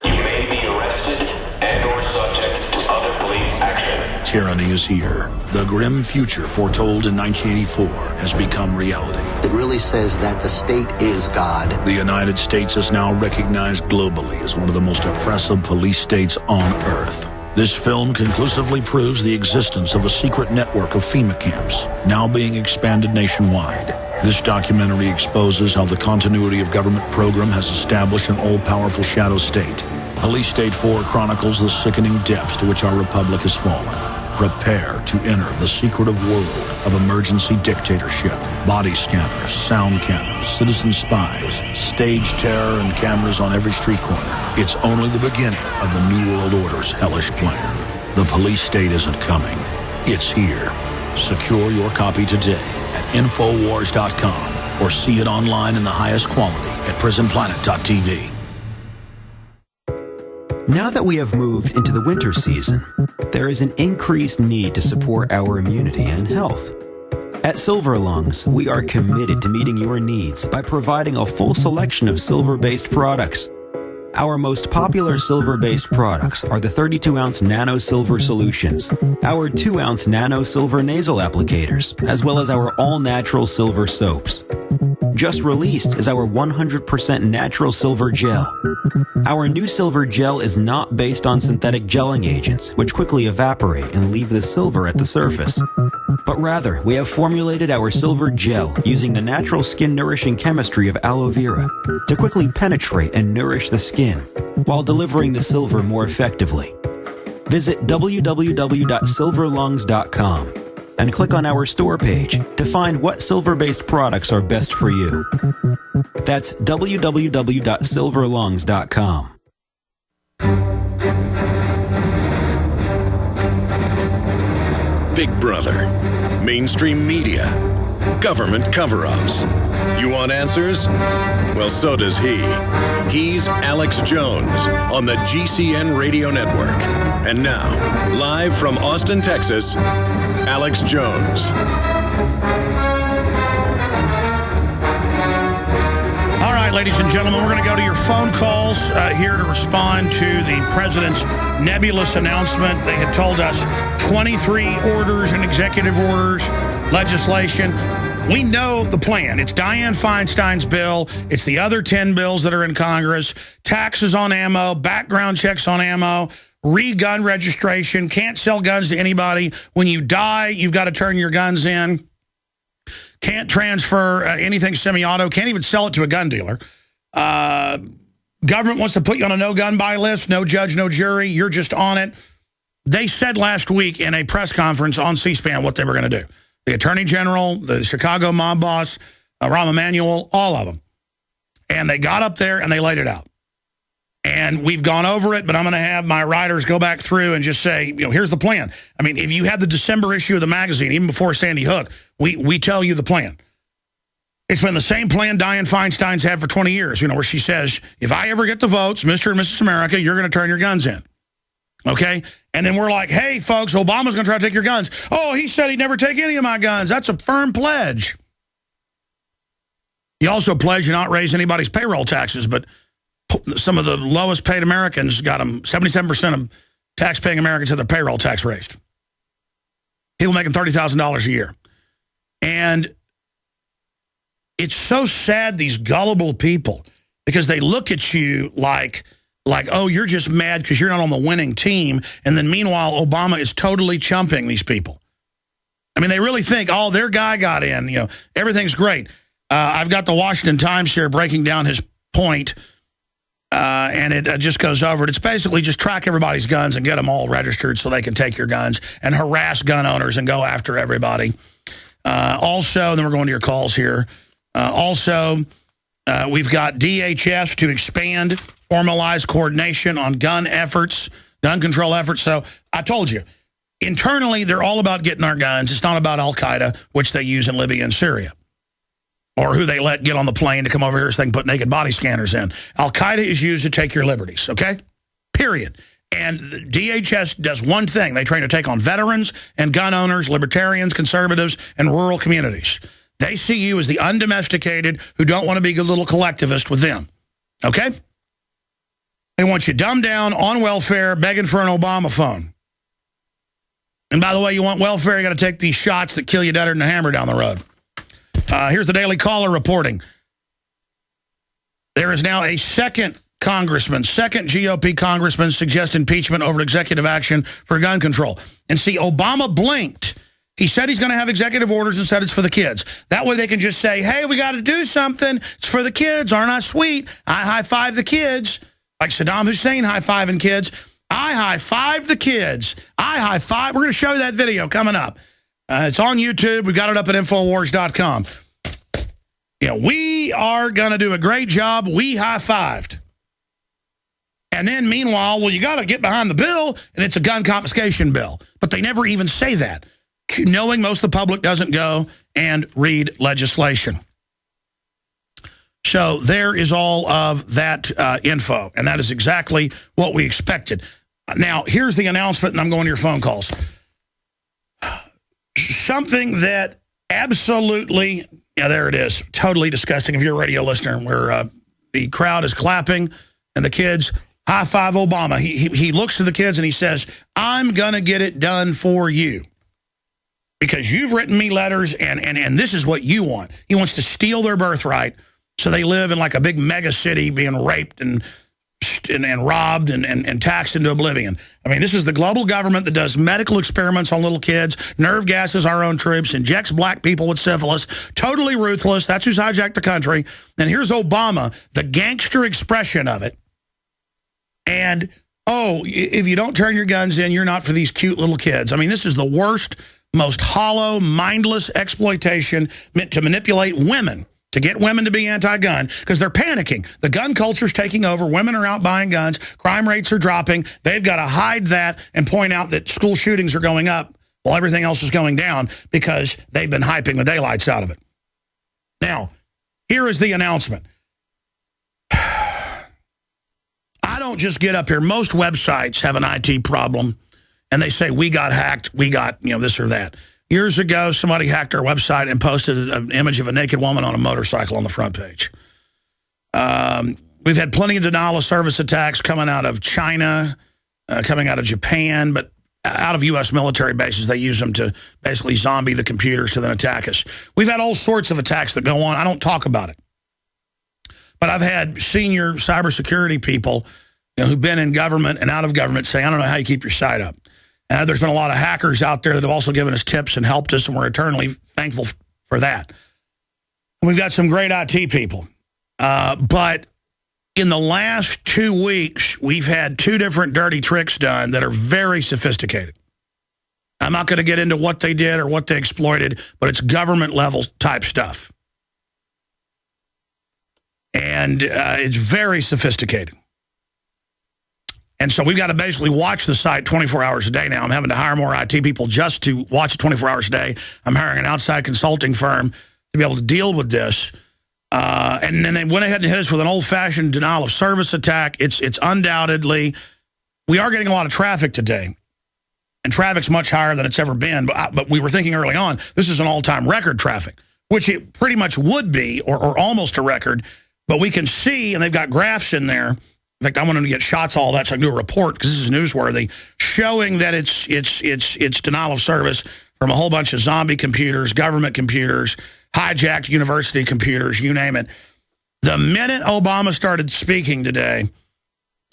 You may be arrested and or subject to other police action. Tyranny is here. The grim future foretold in 1984 has become reality. It really says that the state is God. The United States is now recognized globally as one of the most oppressive police states on earth. This film conclusively proves the existence of a secret network of FEMA camps, now being expanded nationwide. This documentary exposes how the continuity of government program has established an all-powerful shadow state. Police State 4 chronicles the sickening depths to which our republic has fallen. Prepare to enter the secretive world of emergency dictatorship, body scanners, sound cannons, citizen spies, stage terror, and cameras on every street corner. It's only the beginning of the New World Order's hellish plan. The police state isn't coming. It's here. Secure your copy today at Infowars.com or see it online in the highest quality at PrisonPlanet.tv. Now that we have moved into the winter season, there is an increased need to support our immunity and health. At Silver Lungs, we are committed to meeting your needs by providing a full selection of silver-based products. Our most popular silver-based products are the 32-ounce Nano Silver Solutions, our 2-ounce Nano Silver Nasal Applicators, as well as our all-natural silver soaps. Just released is our 100% natural silver gel. Our new silver gel is not based on synthetic gelling agents, which quickly evaporate and leave the silver at the surface. But rather, we have formulated our silver gel using the natural skin-nourishing chemistry of aloe vera to quickly penetrate and nourish the skin, while delivering the silver more effectively. Visit www.silverlungs.com and click on our store page to find what silver-based products are best for you. That's www.silverlungs.com. Big Brother, mainstream media, government cover-ups. You want answers? Well, so does he. He's Alex Jones on the GCN Radio Network. And now, live from Austin, Texas, Alex Jones. All right, right, ladies and gentlemen, we're going to go to your phone calls here to respond to the president's nebulous announcement. They had told us 23 orders and executive orders, legislation. We know the plan. It's Dianne Feinstein's bill. It's the other 10 bills that are in Congress. Taxes on ammo, background checks on ammo, re-gun registration, can't sell guns to anybody. When you die, you've got to turn your guns in. Can't transfer anything semi-auto. Can't even sell it to a gun dealer. Government wants to put you on a no-gun buy list. No judge, no jury. You're just on it. They said last week in a press conference on C-SPAN what they were going to do. The Attorney General, the Chicago mob boss, Rahm Emanuel, all of them. And they got up there and they laid it out. And we've gone over it, but I'm going to have my writers go back through and just say, here's the plan. I mean, if you had the December issue of the magazine, even before Sandy Hook, we tell you the plan. It's been the same plan Dianne Feinstein's had for 20 years, where she says, if I ever get the votes, Mr. and Mrs. America, you're going to turn your guns in. Okay? And then we're like, hey, folks, Obama's going to try to take your guns. Oh, he said he'd never take any of my guns. That's a firm pledge. He also pledged to not raise anybody's payroll taxes, but some of the lowest paid Americans got them 77% of tax-paying Americans had their payroll tax raised. People making $30,000 a year. And it's so sad, these gullible people, because they look at you like, oh, you're just mad because you're not on the winning team. And then meanwhile, Obama is totally chumping these people. I mean, they really think, oh, their guy got in. Everything's great. I've got the Washington Times here breaking down his point. And it just goes over it. It's basically just track everybody's guns and get them all registered so they can take your guns and harass gun owners and go after everybody. Also, then we're going to your calls here. We've got DHS to expand formalized coordination on gun control efforts. So I told you, internally, they're all about getting our guns. It's not about Al-Qaeda, which they use in Libya and Syria, or who they let get on the plane to come over here so they can put naked body scanners in. Al-Qaeda is used to take your liberties, okay? Period. And the DHS does one thing. They train to take on veterans and gun owners, libertarians, conservatives, and rural communities. They see you as the undomesticated who don't want to be a little collectivist with them, okay? They want you dumbed down, on welfare, begging for an Obama phone. And by the way, you want welfare, you got to take these shots that kill you deader than a hammer down the road. Here's the Daily Caller reporting. There is now a second GOP congressman suggest impeachment over executive action for gun control. And see, Obama blinked. He said he's going to have executive orders and said it's for the kids. That way they can just say, hey, we got to do something. It's for the kids. Aren't I sweet? I high-five the kids. Like Saddam Hussein high-fiving kids. I high-five the kids. I high-five. We're going to show you that video coming up. It's on YouTube. We got it up at Infowars.com. We are going to do a great job. We high-fived. And then meanwhile, you got to get behind the bill, and it's a gun confiscation bill. But they never even say that, knowing most of the public doesn't go and read legislation. So there is all of that info, and that is exactly what we expected. Now, here's the announcement, and I'm going to your phone calls. Something that absolutely, there it is, totally disgusting if you're a radio listener, where the crowd is clapping and the kids high-five Obama. He looks to the kids and he says, I'm going to get it done for you because you've written me letters and this is what you want. He wants to steal their birthright so they live in like a big mega city being raped and robbed and taxed into oblivion. I mean, this is the global government that does medical experiments on little kids, nerve gases our own troops, injects black people with syphilis, totally ruthless. That's who's hijacked the country. And here's Obama, the gangster expression of it. And, oh, if you don't turn your guns in, you're not for these cute little kids. I mean, this is the worst, most hollow, mindless exploitation meant to manipulate women, to get women to be anti-gun, because they're panicking. The gun culture's taking over. Women are out buying guns. Crime rates are dropping. They've got to hide that and point out that school shootings are going up while everything else is going down because they've been hyping the daylights out of it. Now, here is the announcement. I don't just get up here. Most websites have an IT problem, and they say, we got hacked, we got, this or that. Years ago, somebody hacked our website and posted an image of a naked woman on a motorcycle on the front page. We've had plenty of denial of service attacks coming out of China, coming out of Japan, but out of U.S. military bases. They use them to basically zombie the computers to then attack us. We've had all sorts of attacks that go on. I don't talk about it. But I've had senior cybersecurity people who've been in government and out of government say, I don't know how you keep your side up. And there's been a lot of hackers out there that have also given us tips and helped us, and we're eternally thankful for that. And we've got some great IT people. But in the last 2 weeks, we've had 2 different dirty tricks done that are very sophisticated. I'm not going to get into what they did or what they exploited, but it's government-level type stuff. And it's very sophisticated. And so we've got to basically watch the site 24 hours a day now. I'm having to hire more IT people just to watch it 24 hours a day. I'm hiring an outside consulting firm to be able to deal with this. And then they went ahead and hit us with an old-fashioned denial of service attack. It's undoubtedly, we are getting a lot of traffic today. And traffic's much higher than it's ever been. But we were thinking early on, this is an all-time record traffic, which it pretty much would be, or almost a record. But we can see, and they've got graphs in there. In fact, I want them to get shots, all that, so I can do a report, because this is newsworthy, showing that it's denial of service from a whole bunch of zombie computers, government computers, hijacked university computers, you name it. The minute Obama started speaking today,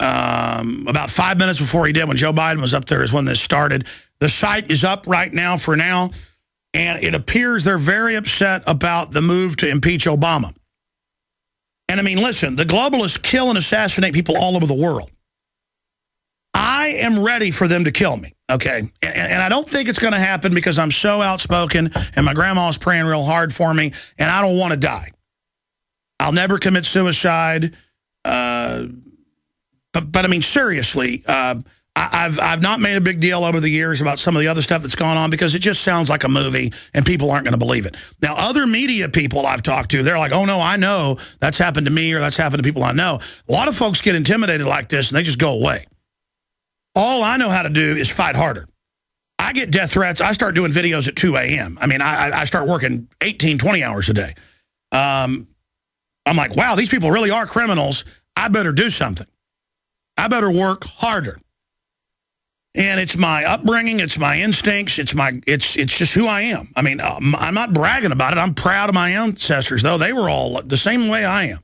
about 5 minutes before he did, when Joe Biden was up there, is when this started. The site is up right now for now, and it appears they're very upset about the move to impeach Obama. And I mean, listen, the globalists kill and assassinate people all over the world. I am ready for them to kill me, okay? And I don't think it's going to happen because I'm so outspoken and my grandma's praying real hard for me, and I don't want to die. I'll never commit suicide. But I mean, seriously, I've not made a big deal over the years about some of the other stuff that's gone on because it just sounds like a movie and people aren't going to believe it. Now, other media people I've talked to, they're like, oh, no, I know that's happened to me or that's happened to people I know. A lot of folks get intimidated like this and they just go away. All I know how to do is fight harder. I get death threats. I start doing videos at 2 a.m. I mean, I start working 18, 20 hours a day. I'm like, wow, these people really are criminals. I better do something. I better work harder. And it's my upbringing, it's my instincts, it's just who I am. I mean, I'm not bragging about it. I'm proud of my ancestors, though. They were all the same way I am.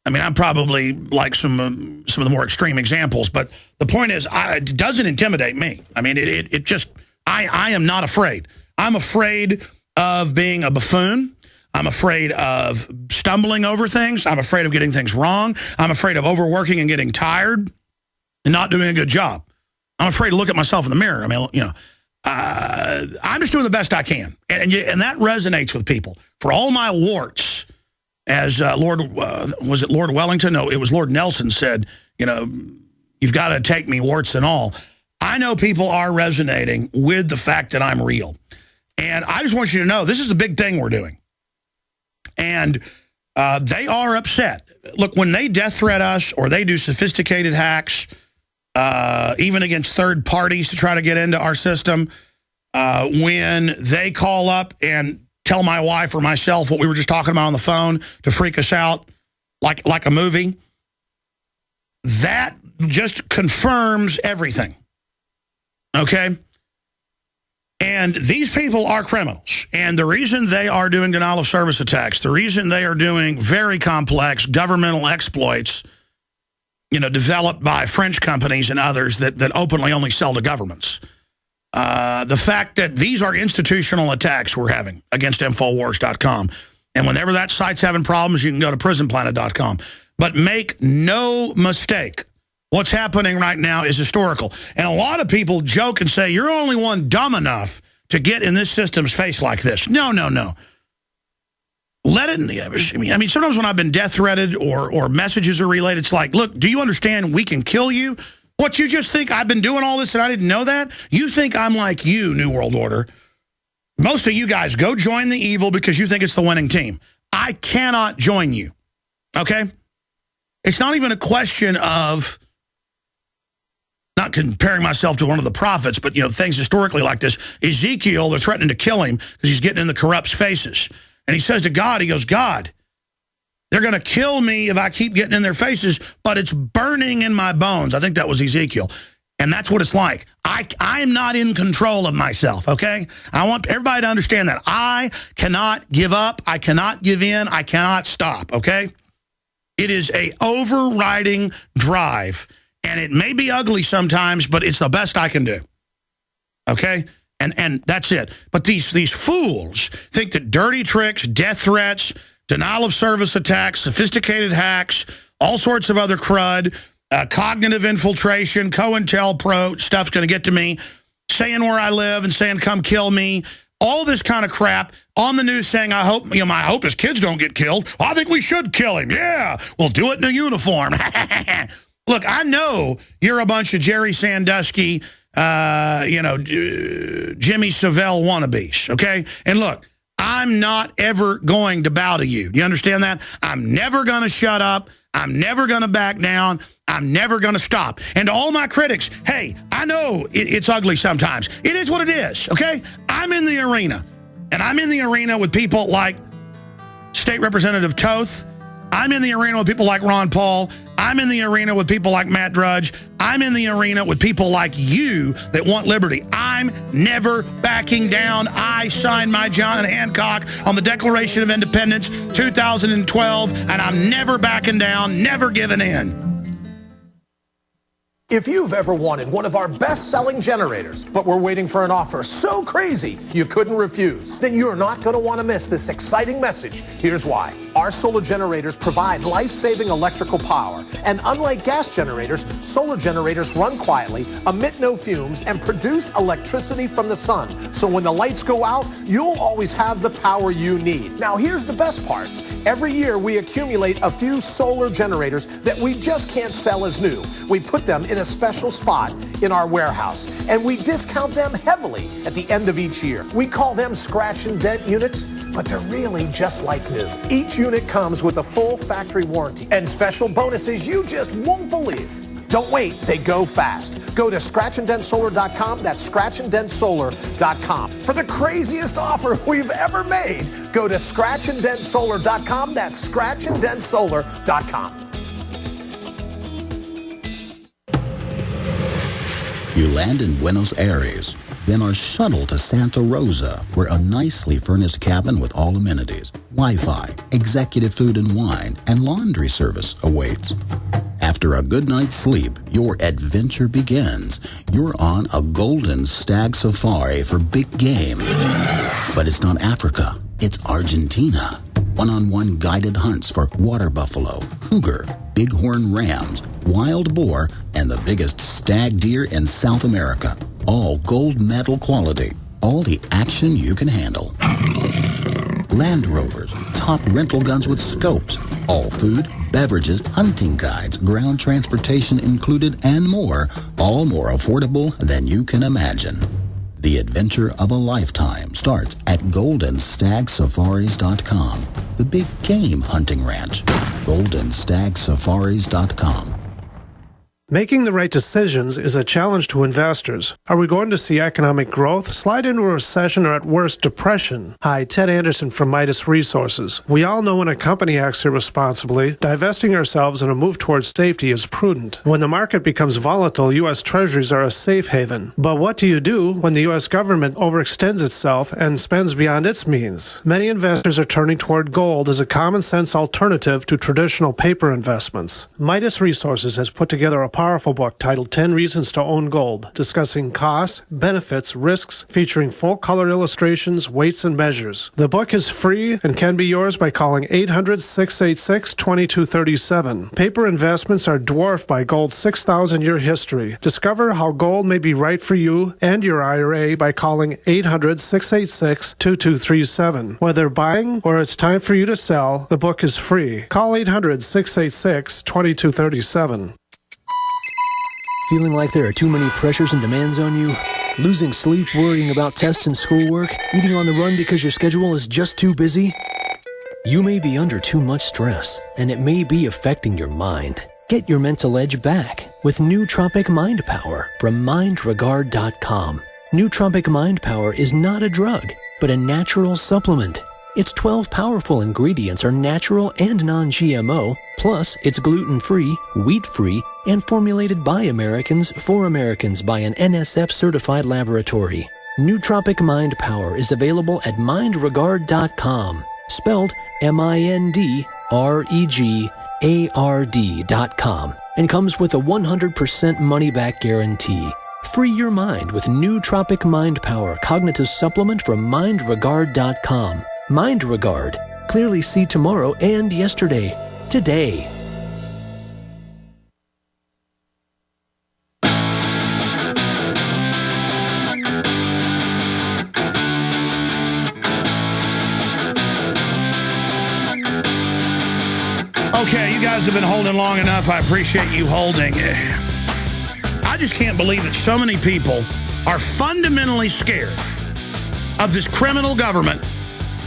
I mean, I'm probably like some of the more extreme examples, but the point is, it doesn't intimidate me. I mean, it just, I am not afraid. I'm afraid of being a buffoon. I'm afraid of stumbling over things. I'm afraid of getting things wrong. I'm afraid of overworking and getting tired and not doing a good job. I'm afraid to look at myself in the mirror. I mean, I'm just doing the best I can. And that resonates with people. For all my warts, as was it Lord Wellington? No, it was Lord Nelson said, you've got to take me, warts and all. I know people are resonating with the fact that I'm real. And I just want you to know, this is the big thing we're doing. And they are upset. Look, when they death threat us or they do sophisticated hacks, even against third parties to try to get into our system, when they call up and tell my wife or myself what we were just talking about on the phone to freak us out like a movie, that just confirms everything. Okay? And these people are criminals. And the reason they are doing denial of service attacks, the reason they are doing very complex governmental exploits, developed by French companies and others that openly only sell to governments. The fact that these are institutional attacks we're having against Infowars.com. And whenever that site's having problems, you can go to prisonplanet.com. But make no mistake, what's happening right now is historical. And a lot of people joke and say, you're only one dumb enough to get in this system's face like this. No. Let it, I mean, sometimes when I've been death threatened or messages are relayed, it's like, look, do you understand we can kill you? What, you just think I've been doing all this and I didn't know that? You think I'm like you, New World Order. Most of you guys go join the evil because you think it's the winning team. I cannot join you, okay? It's not even a question of not comparing myself to one of the prophets, but, things historically like this. Ezekiel, they're threatening to kill him because he's getting in the corrupt's faces. And he says to God, he goes, God, They're going to kill me if I keep getting in their faces, but it's burning in my bones. I think that was Ezekiel. And that's what it's like. I am not in control of myself, okay? I want everybody to understand that. I cannot give up. I cannot give in. I cannot stop, okay? It is a overriding drive. And it may be ugly sometimes, but it's the best I can do, okay? And that's it. But these fools think that dirty tricks, death threats, denial of service attacks, sophisticated hacks, all sorts of other crud, cognitive infiltration, COINTELPRO stuff's going to get to me, saying where I live and saying come kill me, all this kind of crap on the news saying I hope his kids don't get killed. I think we should kill him. Yeah, we'll do it in a uniform. Look, I know you're a bunch of Jerry Sandusky, Jimmy Savile wannabes, okay? And look, I'm not ever going to bow to you. Do you understand that? I'm never going to shut up. I'm never going to back down. I'm never going to stop. And to all my critics, hey, I know it's ugly sometimes. It is what it is, okay? I'm in the arena. And I'm in the arena with people like State Representative Toth. I'm in the arena with people like Ron Paul. I'm in the arena with people like Matt Drudge. I'm in the arena with people like you that want liberty. I'm never backing down. I signed my John Hancock on the Declaration of Independence 2012, and I'm never backing down, never giving in. If you've ever wanted one of our best-selling generators, but were waiting for an offer so crazy you couldn't refuse, then you're not going to want to miss this exciting message. Here's why. Our solar generators provide life-saving electrical power, and unlike gas generators, solar generators run quietly, emit no fumes, and produce electricity from the sun. So when the lights go out, you'll always have the power you need. Now, here's the best part. Every year, we accumulate a few solar generators that we just can't sell as new. We put them in a special spot in our warehouse, and we discount them heavily at the end of each year. We call them scratch and dent units, but they're really just like new. Each unit comes with a full factory warranty and special bonuses you just won't believe. Don't wait, they go fast. Go to scratchanddentsolar.com, that's scratchanddentsolar.com. For the craziest offer we've ever made, go to scratchanddentsolar.com, that's scratchanddentsolar.com. You land in Buenos Aires, then are shuttled to Santa Rosa, where a nicely furnished cabin with all amenities, Wi-Fi, executive food and wine, and laundry service awaits. After a good night's sleep, your adventure begins. You're on a golden stag safari for big game. But it's not Africa, it's Argentina. One-on-one guided hunts for water buffalo, cougar, bighorn rams, wild boar, and the biggest stag deer in South America. All gold medal quality. All the action you can handle. Land Rovers, top rental guns with scopes, all food, beverages, hunting guides, ground transportation included, and more, all more affordable than you can imagine. The adventure of a lifetime starts at goldenstagsafaris.com. The big game hunting ranch. goldenstagsafaris.com. Making the right decisions is a challenge to investors. Are we going to see economic growth, slide into a recession, or at worst, depression? Hi, Ted Anderson from Midas Resources. We all know when a company acts irresponsibly, divesting ourselves in a move towards safety is prudent. When the market becomes volatile, U.S. Treasuries are a safe haven. But what do you do when the U.S. government overextends itself and spends beyond its means? Many investors are turning toward gold as a common-sense alternative to traditional paper investments. Midas Resources has put together a powerful book titled 10 Reasons to Own Gold, discussing costs, benefits, risks, featuring full-color illustrations, weights, and measures. The book is free and can be yours by calling 800-686-2237. Paper investments are dwarfed by gold's 6,000-year history. Discover how gold may be right for you and your IRA by calling 800-686-2237. Whether buying or it's time for you to sell, the book is free. Call 800-686-2237. Feeling like there are too many pressures and demands on you? Losing sleep worrying about tests and schoolwork? Eating on the run because your schedule is just too busy? You may be under too much stress, and it may be affecting your mind. Get your mental edge back with Nootropic Mind Power from mindregard.com. Nootropic Mind Power is not a drug, but a natural supplement. Its 12 powerful ingredients are natural and non-GMO, plus it's gluten-free, wheat-free, and formulated by Americans for Americans by an NSF-certified laboratory. Nootropic Mind Power is available at mindregard.com, spelled MINDREGARD.com, and comes with a 100% money-back guarantee. Free your mind with Nootropic Mind Power Cognitive Supplement from mindregard.com. MindRegard. Clearly see tomorrow and yesterday. Today. Okay, you guys have been holding long enough. I appreciate you holding. I just can't believe that so many people are fundamentally scared of this criminal government.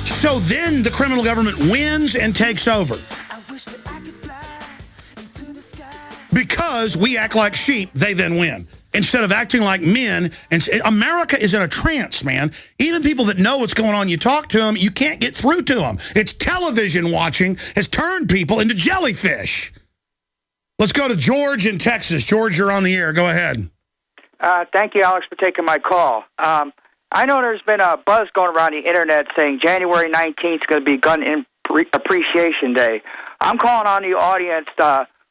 So then the criminal government wins and takes over. Because we act like sheep, they then win. Instead of acting like men. And America is in a trance, man. Even people that know what's going on, you talk to them, you can't get through to them. It's television watching has turned people into jellyfish. Let's go to George in Texas. George, you're on the air. Go ahead. Thank you, Alex, for taking my call. I know there's been a buzz going around the internet saying January 19th is going to be Gun Appreciation Day. I'm calling on the audience.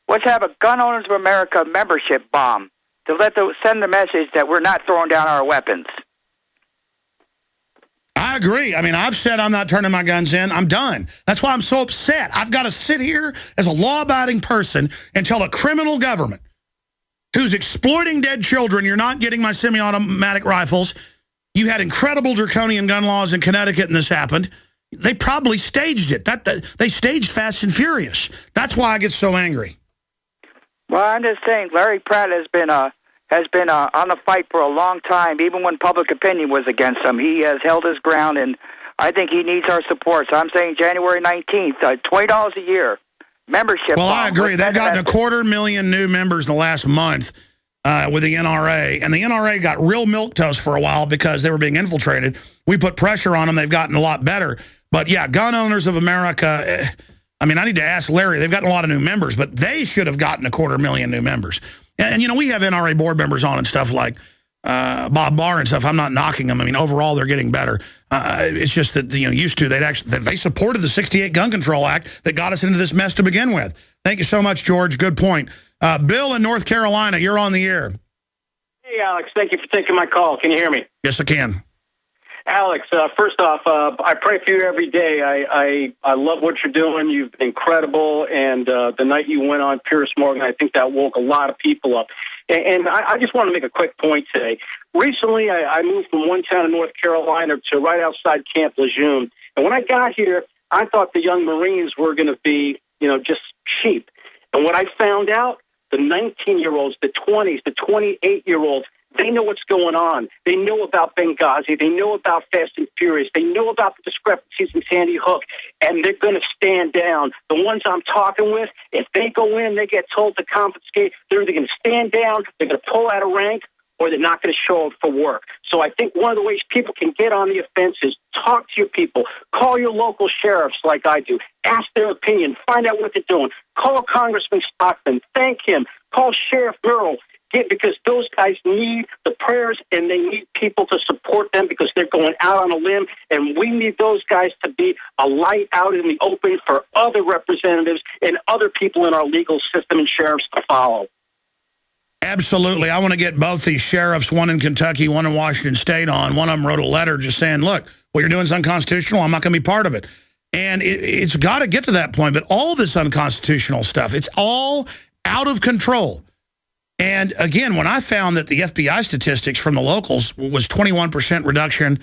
Let's have a Gun Owners of America membership bomb to send the message that we're not throwing down our weapons. I agree. I mean, I've said I'm not turning my guns in. I'm done. That's why I'm so upset. I've got to sit here as a law-abiding person and tell a criminal government who's exploiting dead children, you're not getting my semi-automatic rifles. You had incredible draconian gun laws in Connecticut and this happened. They probably staged it. They staged Fast and Furious. That's why I get so angry. Well, I'm just saying, Larry Pratt has been on the fight for a long time. Even when public opinion was against him, he has held his ground, and I think he needs our support. So I'm saying January 19th, $20 a year membership. Well, I agree. They've gotten 250,000 new members in the last month. With the NRA, and the NRA got real milquetoast for a while because they were being infiltrated. We put pressure on them. They've gotten a lot better. But, yeah, Gun Owners of America, I mean, I need to ask Larry. They've gotten a lot of new members, but they should have gotten 250,000 new members. And you know, we have NRA board members on and stuff like Bob Barr and stuff. I'm not knocking them. I mean, overall, they're getting better. It's just that, you know, used to, they supported the 68 Gun Control Act that got us into this mess to begin with. Thank you so much, George. Good point. Bill in North Carolina, you're on the air. Hey, Alex. Thank you for taking my call. Can you hear me? Yes, I can. Alex, first off, I pray for you every day. I love what you're doing. You've been incredible. And the night you went on Piers Morgan, I think that woke a lot of people up. And I just want to make a quick point today. Recently, I moved from one town in North Carolina to right outside Camp Lejeune. And when I got here, I thought the young Marines were going to be, you know, just sheep. And what I found out, the 19-year-olds, the 20s, the 28-year-olds, they know what's going on. They know about Benghazi. They know about Fast and Furious. They know about the discrepancies in Sandy Hook, and they're going to stand down. The ones I'm talking with, if they go in, they get told to confiscate, they're either going to stand down, they're going to pull out of rank, or they're not going to show up for work. So I think one of the ways people can get on the offense is talk to your people. Call your local sheriffs like I do. Ask their opinion. Find out what they're doing. Call Congressman Stockton. Thank him. Call Sheriff Merle. Because those guys need the prayers and they need people to support them because they're going out on a limb. And we need those guys to be a light out in the open for other representatives and other people in our legal system and sheriffs to follow. Absolutely. I want to get both these sheriffs, one in Kentucky, one in Washington State on. One of them wrote a letter just saying, look, what you're doing is unconstitutional. I'm not going to be part of it. And it's got to get to that point. But all this unconstitutional stuff, it's all out of control. And again, when I found that the FBI statistics from the locals was 21% reduction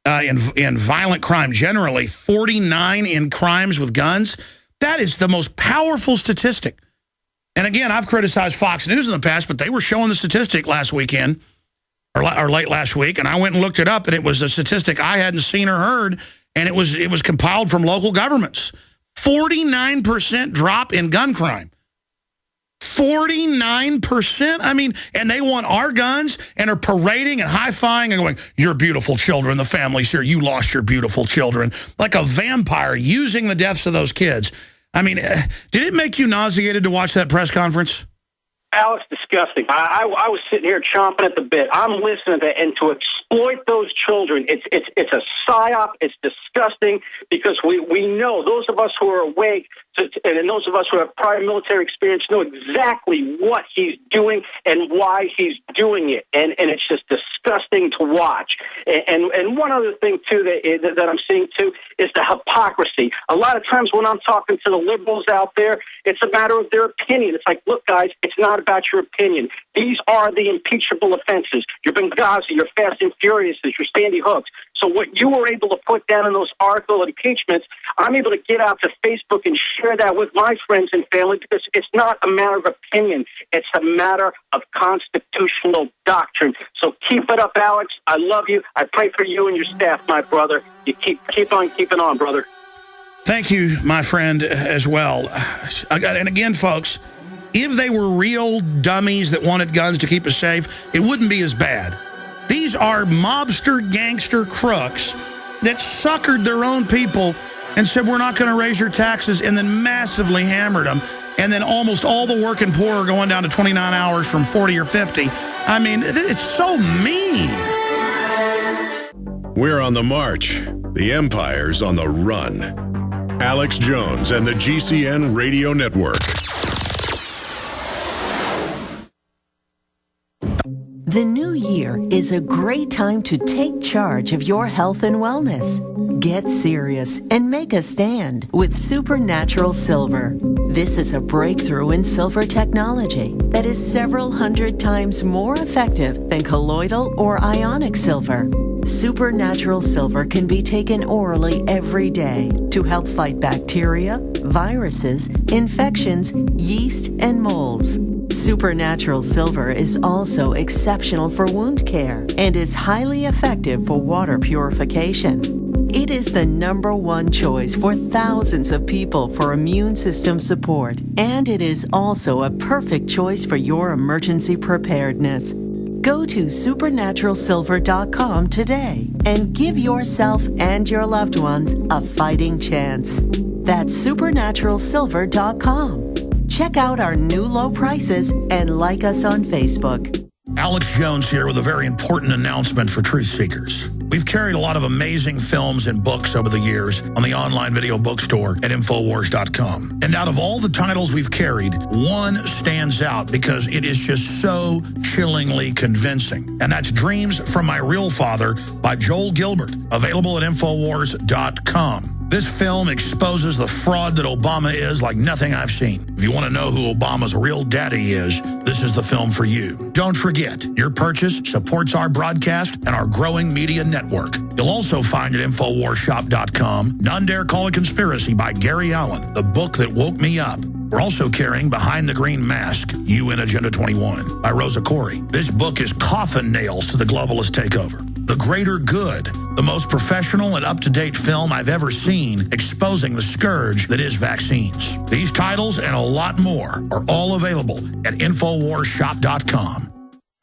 in violent crime generally, 49 in crimes with guns, that is the most powerful statistic. And again, I've criticized Fox News in the past, but they were showing the statistic last weekend, or late last week, and I went and looked it up, and it was a statistic I hadn't seen or heard, and it was compiled from local governments. 49% drop in gun crime. 49%? I mean, and they want our guns and are parading and high-fiving and going, "Your beautiful children, the family's here. You lost your beautiful children." Like a vampire using the deaths of those kids. I mean, did it make you nauseated to watch that press conference? Alex, disgusting. I was sitting here chomping at the bit. I'm listening to that, and to exploit those children, it's a psyop. It's disgusting because we know, those of us who are awake and those of us who have prior military experience know exactly what he's doing and why he's doing it, and it's just disgusting to watch. And one other thing too that I'm seeing too is the hypocrisy. A lot of times when I'm talking to the liberals out there, it's a matter of their opinion. It's like, look, guys, it's not about your opinion. These are the impeachable offenses. Your Benghazi, your Fast and Furious, your Sandy Hooks. So what you were able to put down in those article impeachments, I'm able to get out to Facebook and share that with my friends and family because it's not a matter of opinion. It's a matter of constitutional doctrine. So keep it up, Alex. I love you. I pray for you and your staff, my brother. You keep on keeping on, brother. Thank you, my friend, as well. And again, folks, if they were real dummies that wanted guns to keep us safe, it wouldn't be as bad. These are mobster, gangster crooks that suckered their own people and said, "We're not going to raise your taxes," and then massively hammered them. And then almost all the working poor are going down to 29 hours from 40 or 50. I mean, it's so mean. We're on the march. The empire's on the run. Alex Jones and the GCN Radio Network. The new year is a great time to take charge of your health and wellness. Get serious and make a stand with Supernatural Silver. This is a breakthrough in silver technology that is several hundred times more effective than colloidal or ionic silver. Supernatural Silver can be taken orally every day to help fight bacteria, viruses, infections, yeast, and molds. Supernatural Silver is also exceptional for wound care and is highly effective for water purification. It is the #1 choice for thousands of people for immune system support, and it is also a perfect choice for your emergency preparedness. Go to supernaturalsilver.com today and give yourself and your loved ones a fighting chance. That's supernaturalsilver.com. Check out our new low prices and like us on Facebook. Alex Jones here with a very important announcement for truth seekers. We've carried a lot of amazing films and books over the years on the online video bookstore at Infowars.com. And out of all the titles we've carried, one stands out because it is just so chillingly convincing. And that's Dreams from My Real Father by Joel Gilbert, available at Infowars.com. This film exposes the fraud that Obama is like nothing I've seen. If you want to know who Obama's real daddy is, this is the film for you. Don't forget, your purchase supports our broadcast and our growing media network. You'll also find at InfoWarsShop.com, None Dare Call It Conspiracy by Gary Allen, the book that woke me up. We're also carrying Behind the Green Mask, UN Agenda 21 by Rosa Corey. This book is coffin nails to the globalist takeover. The Greater Good, the most professional and up-to-date film I've ever seen exposing the scourge that is vaccines. These titles and a lot more are all available at InfoWarsShop.com.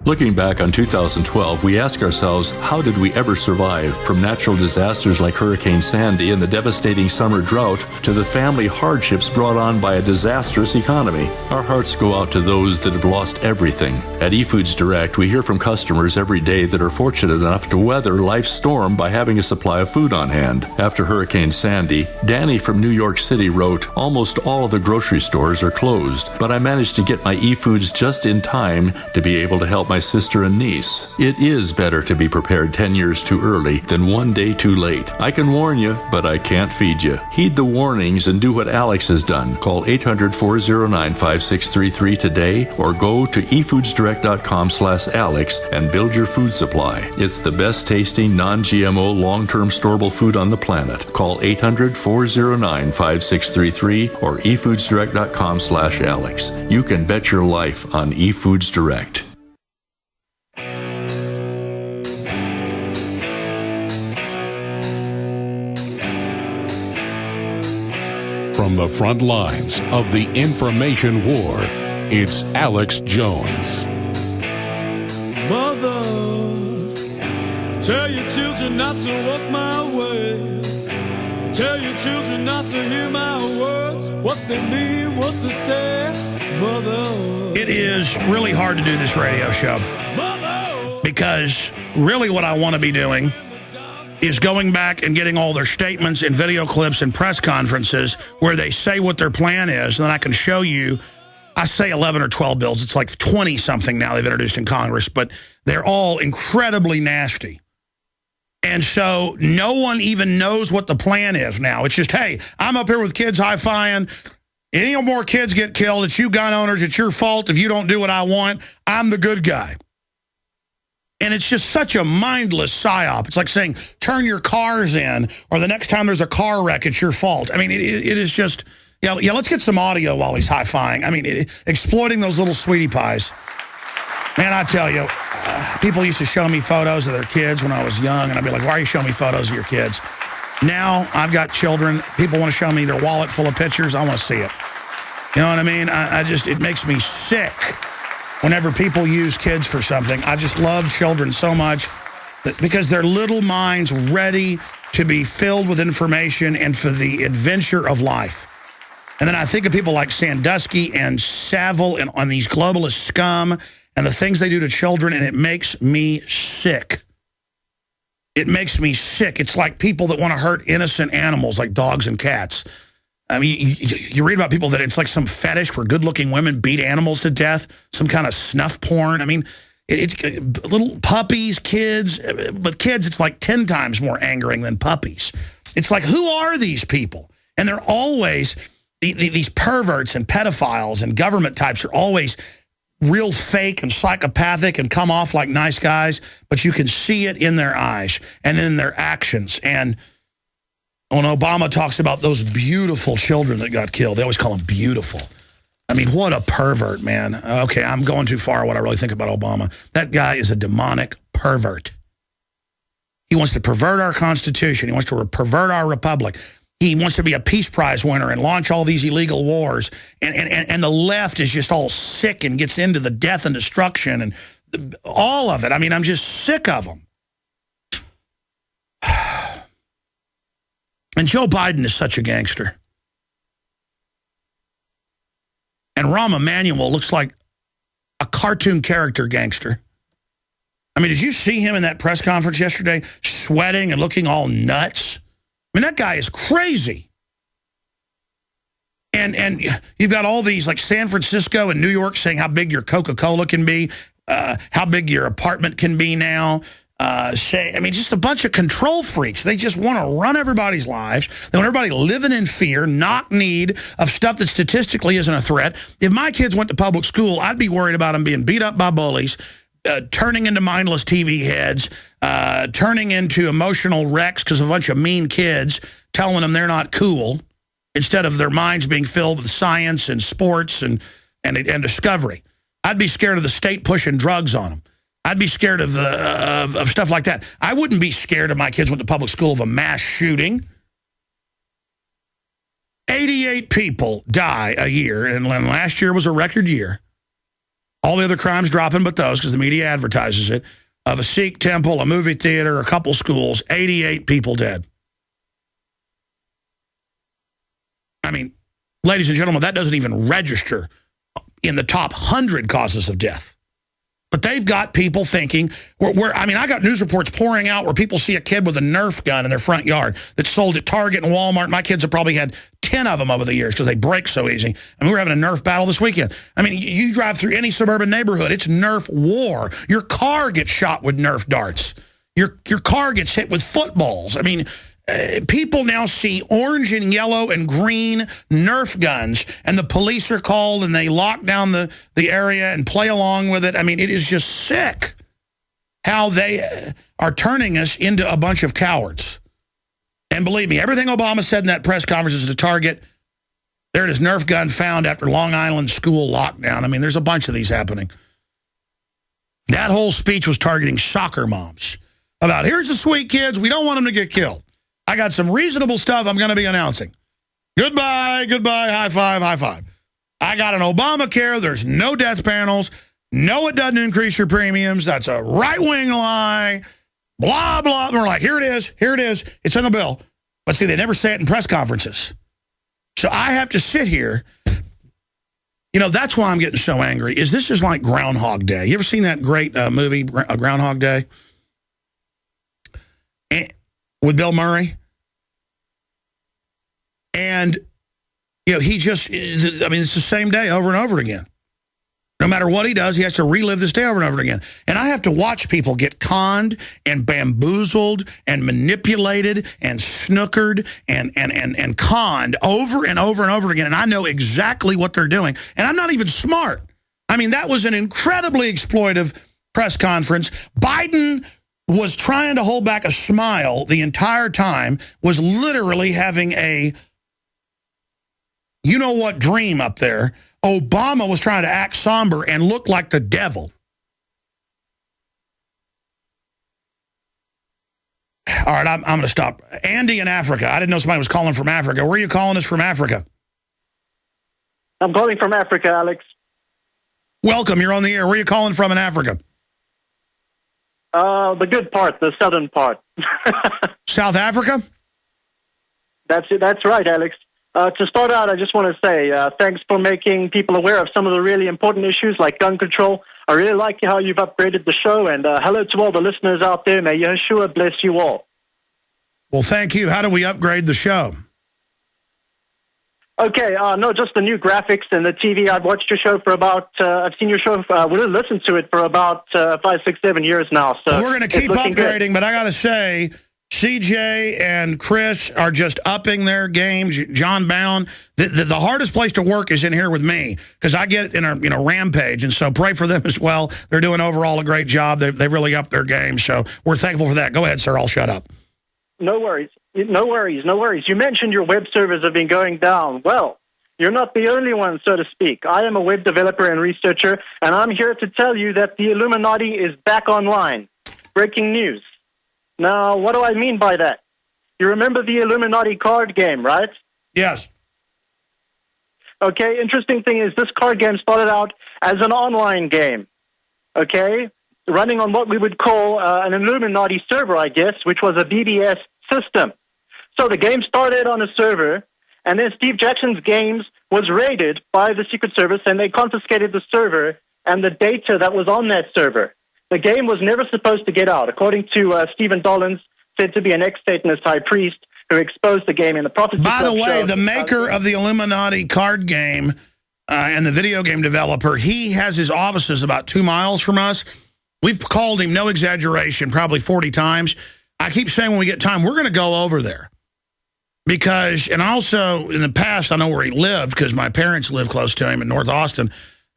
Looking back on 2012, we ask ourselves, how did we ever survive? From natural disasters like Hurricane Sandy and the devastating summer drought to the family hardships brought on by a disastrous economy. Our hearts go out to those that have lost everything. At eFoods Direct, we hear from customers every day that are fortunate enough to weather life's storm by having a supply of food on hand. After Hurricane Sandy, Danny from New York City wrote, "Almost all of the grocery stores are closed, but I managed to get my eFoods just in time to be able to help my sister and niece. It is better to be prepared 10 years too early than one day too late. I can warn you, but I can't feed you. Heed the warnings and do what Alex has done. Call 800-409-5633 today or go to efoodsdirect.com/Alex and build your food supply. It's the best tasting, non-GMO, long-term storable food on the planet. Call 800-409-5633 or efoodsdirect.com/Alex. You can bet your life on eFoods Direct. From the front lines of the information war, it's Alex Jones. Mother, tell your children not to walk my way. Tell your children not to hear my words, what they mean, what they say. Mother. It is really hard to do this radio show because really what I want to be doing is going back and getting all their statements and video clips and press conferences where they say what their plan is, and then I can show you. I say 11 or 12 bills. It's like 20-something now they've introduced in Congress, but they're all incredibly nasty. And so no one even knows what the plan is now. It's just, hey, I'm up here with kids high-fiving. Any more kids get killed, it's you gun owners. It's your fault if you don't do what I want. I'm the good guy. And it's just such a mindless psyop. It's like saying, turn your cars in, or the next time there's a car wreck, it's your fault. I mean, it is just, yeah, let's get some audio while he's high-fiving. I mean, exploiting those little sweetie pies. Man, I tell you, people used to show me photos of their kids when I was young, and I'd be like, why are you showing me photos of your kids? Now, I've got children. People want to show me their wallet full of pictures. I want to see it. You know what I mean? It makes me sick whenever people use kids for something. I just love children so much because their little minds ready to be filled with information and for the adventure of life. And then I think of people like Sandusky and Savile and on these globalist scum and the things they do to children, and it makes me sick. It makes me sick. It's like people that want to hurt innocent animals like dogs and cats. I mean, you read about people that it's like some fetish where good-looking women beat animals to death, some kind of snuff porn. I mean, it's little puppies, kids. But kids, it's like 10 times more angering than puppies. It's like, who are these people? And they're always, these perverts and pedophiles and government types are always real fake and psychopathic and come off like nice guys, but you can see it in their eyes and in their actions. And when Obama talks about those beautiful children that got killed, they always call them beautiful. I mean, what a pervert, man. Okay, I'm going too far what I really think about Obama. That guy is a demonic pervert. He wants to pervert our Constitution. He wants to pervert our republic. He wants to be a Peace Prize winner and launch all these illegal wars. And the left is just all sick and gets into the death and destruction and all of it. I mean, I'm just sick of them. And Joe Biden is such a gangster. And Rahm Emanuel looks like a cartoon character gangster. I mean, did you see him in that press conference yesterday, sweating and looking all nuts? I mean, that guy is crazy. And you've got all these, like San Francisco and New York saying how big your Coca-Cola can be, how big your apartment can be now. I mean, just a bunch of control freaks. They just want to run everybody's lives. They want everybody living in fear, not need of stuff that statistically isn't a threat. If my kids went to public school, I'd be worried about them being beat up by bullies, turning into mindless TV heads, turning into emotional wrecks because of a bunch of mean kids telling them they're not cool, instead of their minds being filled with science and sports and discovery. I'd be scared of the state pushing drugs on them. I'd be scared of stuff like that. I wouldn't be scared if my kids went to public school of a mass shooting. 88 people die a year, and last year was a record year. All the other crimes dropping but those, because the media advertises it, of a Sikh temple, a movie theater, a couple schools, 88 people dead. I mean, ladies and gentlemen, that doesn't even register in the top 100 causes of death. But they've got people thinking, I mean, I got news reports pouring out where people see a kid with a Nerf gun in their front yard that's sold at Target and Walmart. My kids have probably had 10 of them over the years because they break so easy. I mean, we're having a Nerf battle this weekend. I mean, you drive through any suburban neighborhood, it's Nerf war. Your car gets shot with Nerf darts. Your car gets hit with footballs. I mean, people now see orange and yellow and green Nerf guns, and the police are called, and they lock down the area and play along with it. I mean, it is just sick how they are turning us into a bunch of cowards. And believe me, everything Obama said in that press conference is to target. There it is, Nerf gun found after Long Island school lockdown. I mean, there's a bunch of these happening. That whole speech was targeting soccer moms about, here's the sweet kids, we don't want them to get killed. I got some reasonable stuff I'm going to be announcing. Goodbye, goodbye, high five, high five. I got an Obamacare. There's no death panels. No, it doesn't increase your premiums. That's a right-wing lie. Blah, blah. And we're like, here it is. Here it is. It's in the bill. But see, they never say it in press conferences. So I have to sit here. You know, that's why I'm getting so angry, is this is like Groundhog Day. You ever seen that great movie, Groundhog Day? With Bill Murray? And, you know, he just, I mean, it's the same day over and over again. No matter what he does, he has to relive this day over and over again. And I have to watch people get conned and bamboozled and manipulated and snookered and conned over and over and over again. And I know exactly what they're doing. And I'm not even smart. I mean, that was an incredibly exploitive press conference. Biden was trying to hold back a smile the entire time, was literally having a you-know-what dream up there. Obama was trying to act somber and look like the devil. All right, I'm going to stop. Andy in Africa. I didn't know somebody was calling from Africa. Where are you calling us from Africa? I'm calling from Africa, Alex. Welcome. You're on the air. Where are you calling from in Africa? The good part, the southern part. South Africa? That's right, Alex. To start out, I just want to say thanks for making people aware of some of the really important issues like gun control. I really like how you've upgraded the show, and hello to all the listeners out there. May Yeshua bless you all. Well, thank you. How do we upgrade the show? Okay, no, just the new graphics and the TV. I've watched your show for about, I've seen your show, listened to it for about 5, 6, 7 years now. So well, we're going to keep upgrading, good. But I got to say, CJ and Chris are just upping their game. John Bound. The hardest place to work is in here with me because I get in a rampage, and so pray for them as well. They're doing overall a great job. They really upped their game, so we're thankful for that. Go ahead, sir. I'll shut up. No worries. No worries. No worries. You mentioned your web servers have been going down. Well, you're not the only one, so to speak. I am a web developer and researcher, and I'm here to tell you that the Illuminati is back online. Breaking news. Now, what do I mean by that? You remember the Illuminati card game, right? Yes. Okay, interesting thing is this card game started out as an online game, okay, running on what we would call an Illuminati server, I guess, which was a BBS system. So the game started on a server, and then Steve Jackson's Games was raided by the Secret Service, and they confiscated the server and the data that was on that server. The game was never supposed to get out, according to Stephen Dollins, said to be an ex-Satanist high priest who exposed the game in the Prophecy By Club the way, show. the maker of the Illuminati card game and the video game developer, he has his offices about 2 miles from us. We've called him, no exaggeration, probably 40 times. I keep saying when we get time, we're going to go over there. Because, and also in the past, I know where he lived because my parents lived close to him in North Austin.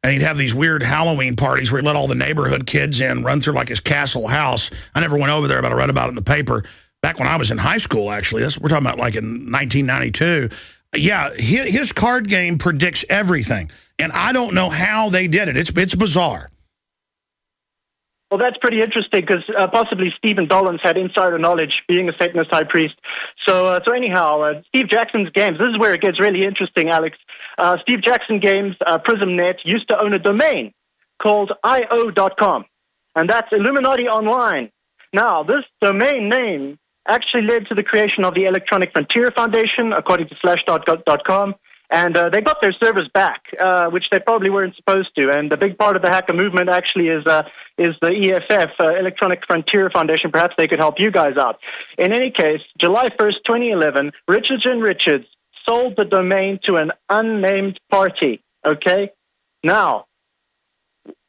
And he'd have these weird Halloween parties where he'd let all the neighborhood kids in, run through like his castle house. I never went over there, but I read about it in the paper. Back when I was in high school, actually. We're talking about like in 1992. Yeah, his card game predicts everything. And I don't know how they did it. It's bizarre. Well, that's pretty interesting because possibly Stephen Dollins had insider knowledge being a Satanist high priest. So anyhow, Steve Jackson's Games, this is where it gets really interesting, Alex. Steve Jackson Games, PrismNet, used to own a domain called IO.com, and that's Illuminati Online. Now, this domain name actually led to the creation of the Electronic Frontier Foundation, according to Slash.com, and they got their servers back, which they probably weren't supposed to. And the big part of the hacker movement actually is the EFF, Electronic Frontier Foundation. Perhaps they could help you guys out. In any case, July 1st, 2011, Richards & Richards sold the domain to an unnamed party, okay? Now,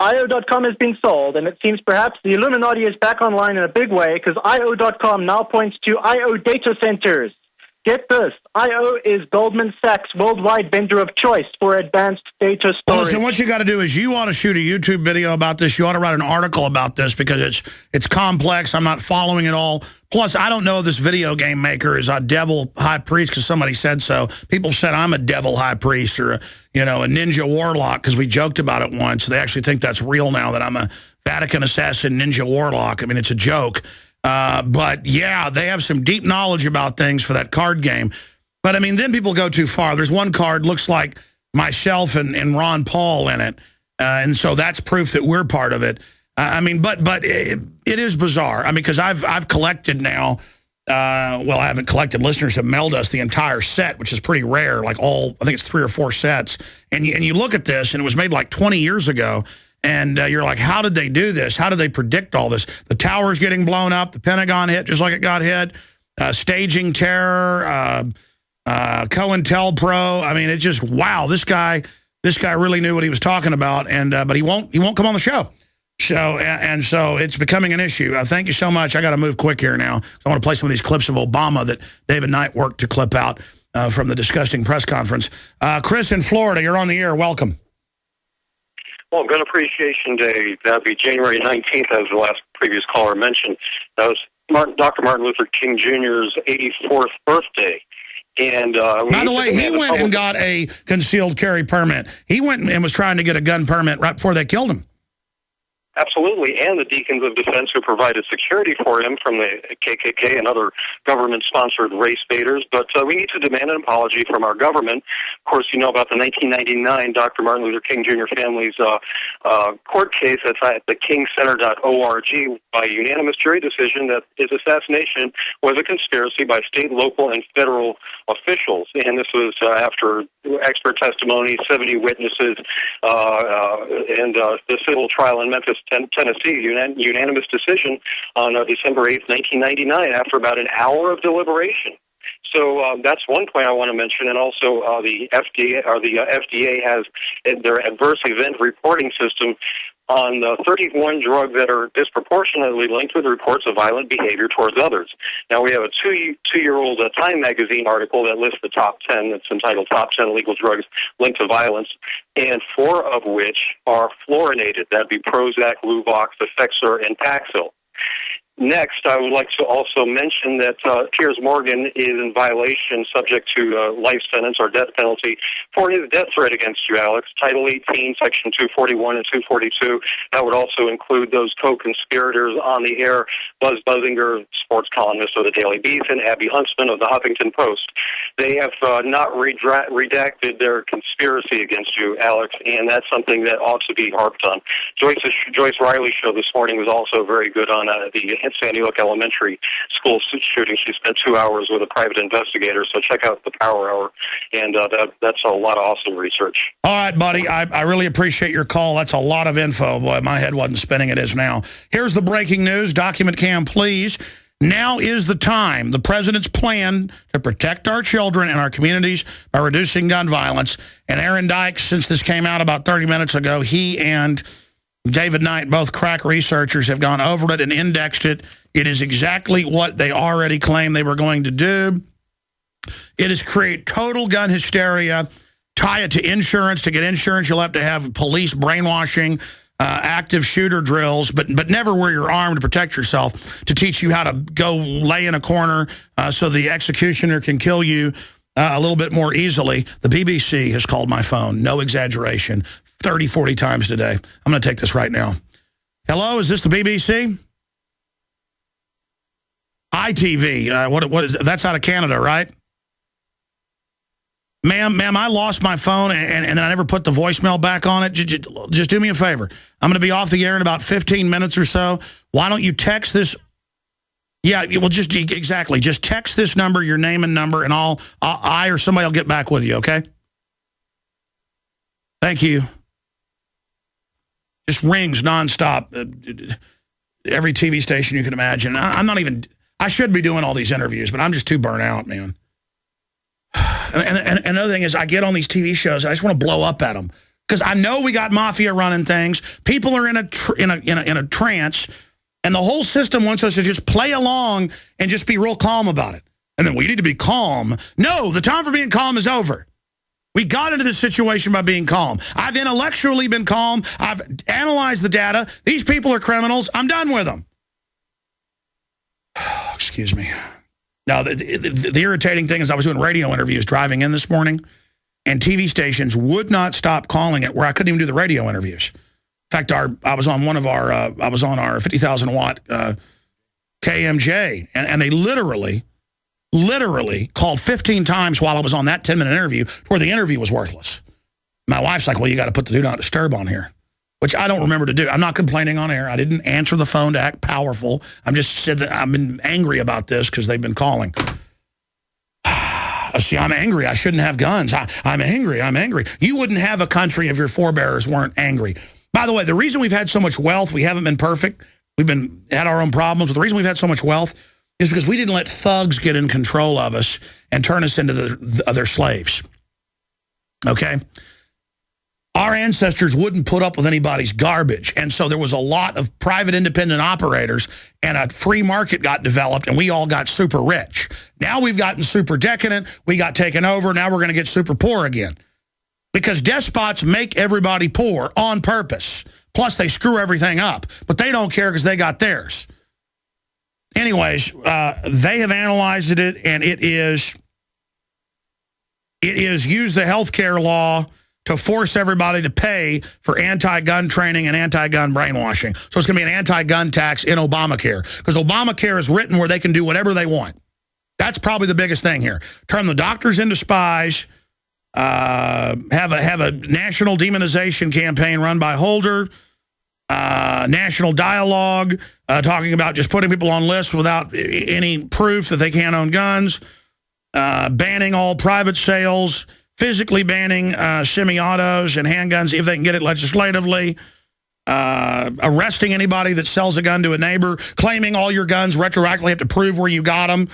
IO.com has been sold, and it seems perhaps the Illuminati is back online in a big way because IO.com now points to IO data centers. Get this, IO is Goldman Sachs' worldwide vendor of choice for advanced data storage. Well, listen, what you got to do is you ought to shoot a YouTube video about this. You ought to write an article about this because it's complex. I'm not following it all. Plus, I don't know if this video game maker is a devil high priest because somebody said so. People said I'm a devil high priest or a ninja warlock because we joked about it once. They actually think that's real now, that I'm a Vatican assassin ninja warlock. I mean, it's a joke. But, yeah, they have some deep knowledge about things for that card game. But, I mean, then people go too far. There's one card, looks like myself and Ron Paul in it. And so that's proof that we're part of it. I mean, but it is bizarre. I mean, because I've collected now, well, I haven't collected. Listeners have mailed us the entire set, which is pretty rare, like I think it's 3 or 4 sets. And you look at this, and it was made like 20 years ago, and you're like, how did they do this? How did they predict all this? The tower's getting blown up, the Pentagon hit just like it got hit, staging terror, COINTELPRO. I mean, it's just, wow, this guy really knew what he was talking about, and but he won't come on the show. So so it's becoming an issue. Thank you so much. I got to move quick here now. I want to play some of these clips of Obama that David Knight worked to clip out from the disgusting press conference. Chris in Florida, you're on the air. Welcome. Well, Gun Appreciation Day, that would be January 19th, as the last previous caller mentioned. That was Dr. Martin Luther King Jr.'s 84th birthday. And by the way, he went and got a concealed carry permit. He went and was trying to get a gun permit right before they killed him. Absolutely, and the Deacons of Defense who provided security for him from the KKK and other government-sponsored race baiters. But we need to demand an apology from our government. Of course, you know about the 1999 Dr. Martin Luther King Jr. family's court case that's at the kingcenter.org by unanimous jury decision that his assassination was a conspiracy by state, local, and federal officials. And this was after expert testimony, 70 witnesses, and the civil trial in Memphis, Tennessee, unanimous decision on December 8th, 1999, after about an hour of deliberation. So that's one point I want to mention, and also the FDA has their adverse event reporting system on 31 drugs that are disproportionately linked with reports of violent behavior towards others. Now, we have a two-year-old Time magazine article that lists the top 10. It's entitled Top 10 Illegal Drugs Linked to Violence, and 4 of which are fluorinated. That'd be Prozac, Luvox, Effexor, and Paxil. Next, I would like to also mention that Piers Morgan is in violation, subject to life sentence or death penalty, for his death threat against you, Alex. Title 18, Section 241 and 242. That would also include those co-conspirators on the air, Buzz Buzzinger, sports columnist of the Daily Beast, and Abby Huntsman of the Huffington Post. They have not redacted their conspiracy against you, Alex, and that's something that ought to be harped on. Joyce Riley's show this morning was also very good on the Sandy Hook Elementary School shooting. She spent 2 hours with a private investigator, so check out the Power Hour, and that's a lot of awesome research. All right, buddy, I really appreciate your call. That's a lot of info. Boy, my head wasn't spinning. It is now. Here's the breaking news. Document cam, please. Now is the time. The president's plan to protect our children and our communities by reducing gun violence. And Aaron Dykes, since this came out about 30 minutes ago, he and David Knight, both crack researchers, have gone over it and indexed it. It is exactly what they already claimed they were going to do. It is create total gun hysteria, tie it to insurance. To get insurance, you'll have to have police brainwashing, active shooter drills, but never wear your arm to protect yourself, to teach you how to go lay in a corner so the executioner can kill you a little bit more easily. The BBC has called my phone, no exaggeration, 30, 40 times today. I'm going to take this right now. Hello, is this the BBC? ITV, what is that's out of Canada, right? Ma'am, I lost my phone, and then I never put the voicemail back on it. Just do me a favor. I'm going to be off the air in about 15 minutes or so. Why don't you text this? Yeah, well, just exactly. Just text this number, your name and number, and I or somebody will get back with you, okay? Thank you. Just rings nonstop. Every TV station you can imagine. I'm not even... I should be doing all these interviews, but I'm just too burnt out, man. And another thing is I get on these TV shows, and I just want to blow up at them. Because I know we got mafia running things. People are in a trance, and the whole system wants us to just play along and just be real calm about it. And then we need to be calm. No, the time for being calm is over. We got into this situation by being calm. I've intellectually been calm. I've analyzed the data. These people are criminals. I'm done with them. Excuse me. Now, the irritating thing is I was doing radio interviews driving in this morning, and TV stations would not stop calling it where I couldn't even do the radio interviews. In fact, I was on our 50,000 watt KMJ, and they literally called 15 times while I was on that 10-minute interview where the interview was worthless. My wife's like, well, you got to put the do not disturb on here, which I don't remember to do. I'm not complaining on air. I didn't answer the phone to act powerful. I'm just said that I've been angry about this because they've been calling. See, I'm angry. I shouldn't have guns. I'm angry. I'm angry. You wouldn't have a country if your forebears weren't angry. By the way, the reason we've had so much wealth, we haven't been perfect. We've had our own problems. But the reason we've had so much wealth is because we didn't let thugs get in control of us and turn us into their slaves. Okay? Our ancestors wouldn't put up with anybody's garbage. And so there was a lot of private independent operators, and a free market got developed, and we all got super rich. Now we've gotten super decadent. We got taken over. Now we're going to get super poor again. Because despots make everybody poor on purpose. Plus, they screw everything up. But they don't care because they got theirs. Anyways, they have analyzed it, and it is used the healthcare law to force everybody to pay for anti-gun training and anti-gun brainwashing. So it's going to be an anti-gun tax in Obamacare. Because Obamacare is written where they can do whatever they want. That's probably the biggest thing here. Turn the doctors into spies. Have a national demonization campaign run by Holder. National dialogue talking about just putting people on lists without any proof that they can't own guns. Banning all private sales. Physically banning semi-autos and handguns if they can get it legislatively. Arresting anybody that sells a gun to a neighbor. Claiming all your guns retroactively, have to prove where you got them.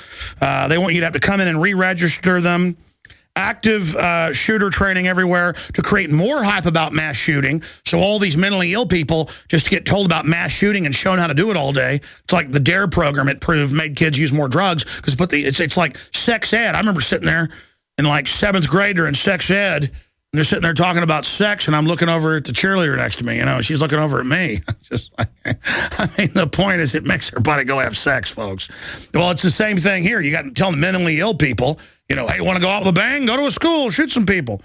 They want you to have to come in and re-register them. Active shooter training everywhere to create more hype about mass shooting. So all these mentally ill people just get told about mass shooting and shown how to do it all day. It's like the DARE program, it proved, made kids use more drugs. Because it's like sex ed. I remember sitting there in like 7th grade during sex ed, and they're sitting there talking about sex, and I'm looking over at the cheerleader next to me, you know, and she's looking over at me. Just like, I mean, the point is it makes everybody go have sex, folks. Well, it's the same thing here. You got to tell the mentally ill people, you know, hey, want to go out with a bang? Go to a school, shoot some people.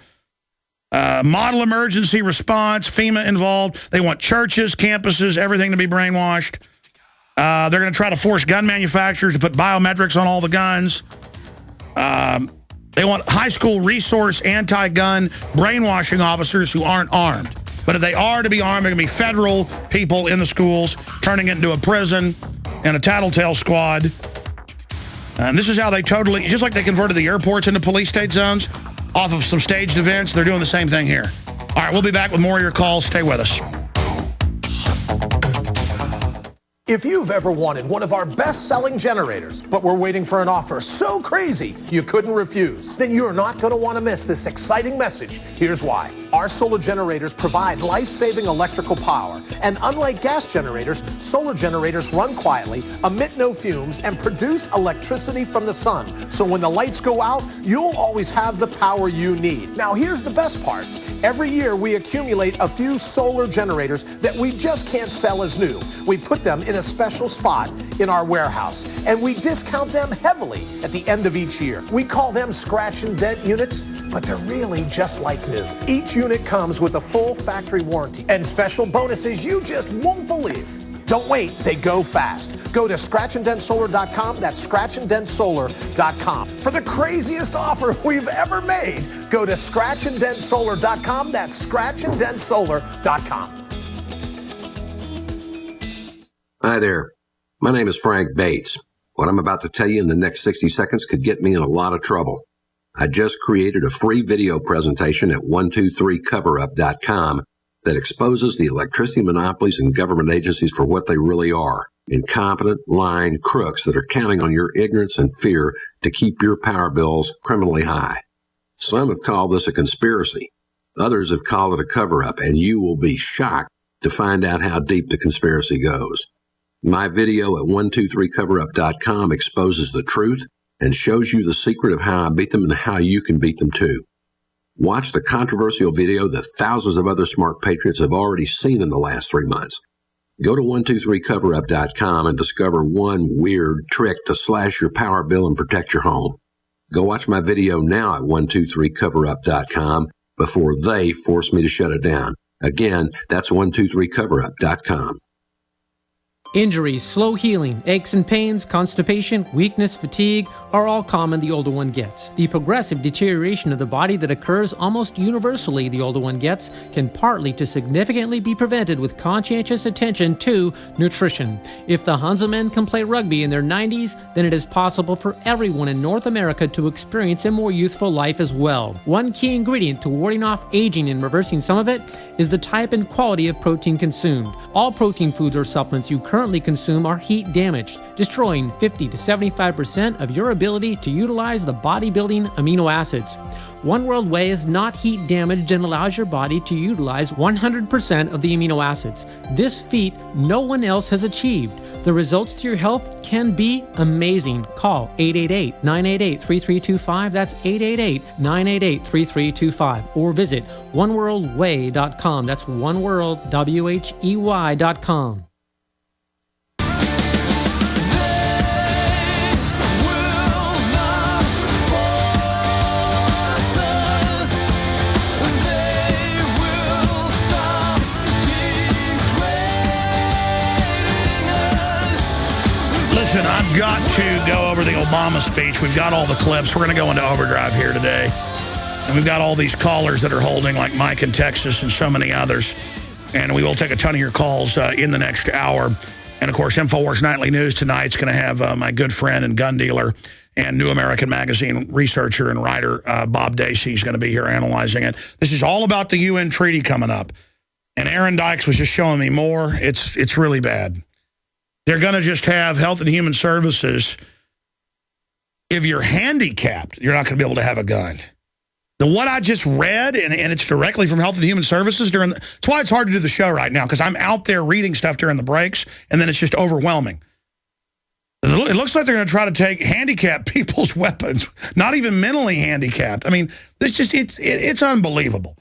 Model emergency response, FEMA involved. They want churches, campuses, everything to be brainwashed. They're going to try to force gun manufacturers to put biometrics on all the guns. They want high school resource anti-gun brainwashing officers who aren't armed. But if they are to be armed, they're going to be federal people in the schools, turning it into a prison and a tattletale squad. And this is how they totally, just like they converted the airports into police state zones off of some staged events, they're doing the same thing here. All right, we'll be back with more of your calls. Stay with us. If you've ever wanted one of our best-selling generators, but were waiting for an offer so crazy you couldn't refuse, then you're not going to want to miss this exciting message. Here's why. Our solar generators provide life-saving electrical power. And unlike gas generators, solar generators run quietly, emit no fumes, and produce electricity from the sun. So when the lights go out, you'll always have the power you need. Now, here's the best part. Every year, we accumulate a few solar generators that we just can't sell as new. We put them in a special spot in our warehouse, and we discount them heavily at the end of each year. We call them scratch and dent units, but they're really just like new. Each unit comes with a full factory warranty and special bonuses you just won't believe. Don't wait, they go fast. Go to scratchanddentsolar.com, that's scratchanddentsolar.com. For the craziest offer we've ever made, go to scratchanddentsolar.com, that's scratchanddentsolar.com. Hi there, my name is Frank Bates. What I'm about to tell you in the next 60 seconds could get me in a lot of trouble. I just created a free video presentation at 123coverup.com that exposes the electricity monopolies and government agencies for what they really are. Incompetent, lying crooks that are counting on your ignorance and fear to keep your power bills criminally high. Some have called this a conspiracy. Others have called it a cover-up, and you will be shocked to find out how deep the conspiracy goes. My video at 123coverup.com exposes the truth and shows you the secret of how I beat them and how you can beat them too. Watch the controversial video that thousands of other smart patriots have already seen in the last 3 months. Go to 123coverup.com and discover one weird trick to slash your power bill and protect your home. Go watch my video now at 123coverup.com before they force me to shut it down. Again, that's 123coverup.com. Injuries, slow healing, aches and pains, constipation, weakness, fatigue are all common the older one gets. The progressive deterioration of the body that occurs almost universally the older one gets can partly to significantly be prevented with conscientious attention to nutrition. If the Hanselmen can play rugby in their 90s, then it is possible for everyone in North America to experience a more youthful life as well. One key ingredient to warding off aging and reversing some of it is the type and quality of protein consumed. All protein foods or supplements you currently consume are heat damaged, destroying 50 to 75% of your ability to utilize the bodybuilding amino acids. One World Whey is not heat damaged and allows your body to utilize 100% of the amino acids. This feat no one else has achieved. The results to your health can be amazing. Call 888-988-3325. That's 888-988-3325. Or visit oneworldwhey.com. That's oneworld.com. Listen, I've got to go over the Obama speech. We've got all the clips. We're going to go into overdrive here today. And we've got all these callers that are holding, like Mike in Texas and so many others. And we will take a ton of your calls in the next hour. And, of course, InfoWars Nightly News tonight's going to have my good friend and gun dealer and New American Magazine researcher and writer Bob Dacey is going to be here analyzing it. This is all about the UN treaty coming up. And Aaron Dykes was just showing me more. It's really bad. They're going to just have Health and Human Services. If you're handicapped, you're not going to be able to have a gun. What I just read, and it's directly from Health and Human Services. That's why it's hard to do the show right now, because I'm out there reading stuff during the breaks, and then it's just overwhelming. It looks like they're going to try to take handicapped people's weapons, not even mentally handicapped. I mean, it's unbelievable.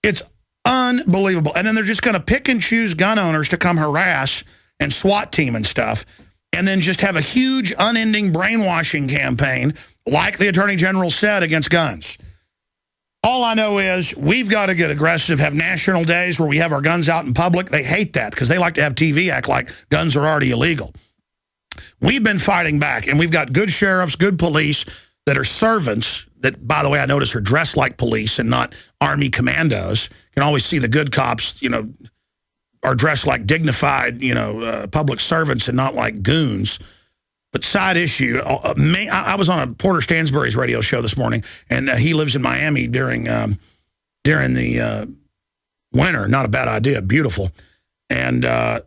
It's unbelievable. And then they're just going to pick and choose gun owners to come harass and SWAT team and stuff, and then just have a huge, unending brainwashing campaign, like the Attorney General said, against guns. All I know is we've got to get aggressive, have national days where we have our guns out in public. They hate that because they like to have TV act like guns are already illegal. We've been fighting back, and we've got good sheriffs, good police that are servants that, by the way, I notice are dressed like police and not Army commandos. You can always see the good cops, are dressed like dignified, public servants and not like goons. But side issue, I was on a Porter Stansbury's radio show this morning, and he lives in Miami during the winter. Not a bad idea, beautiful. And my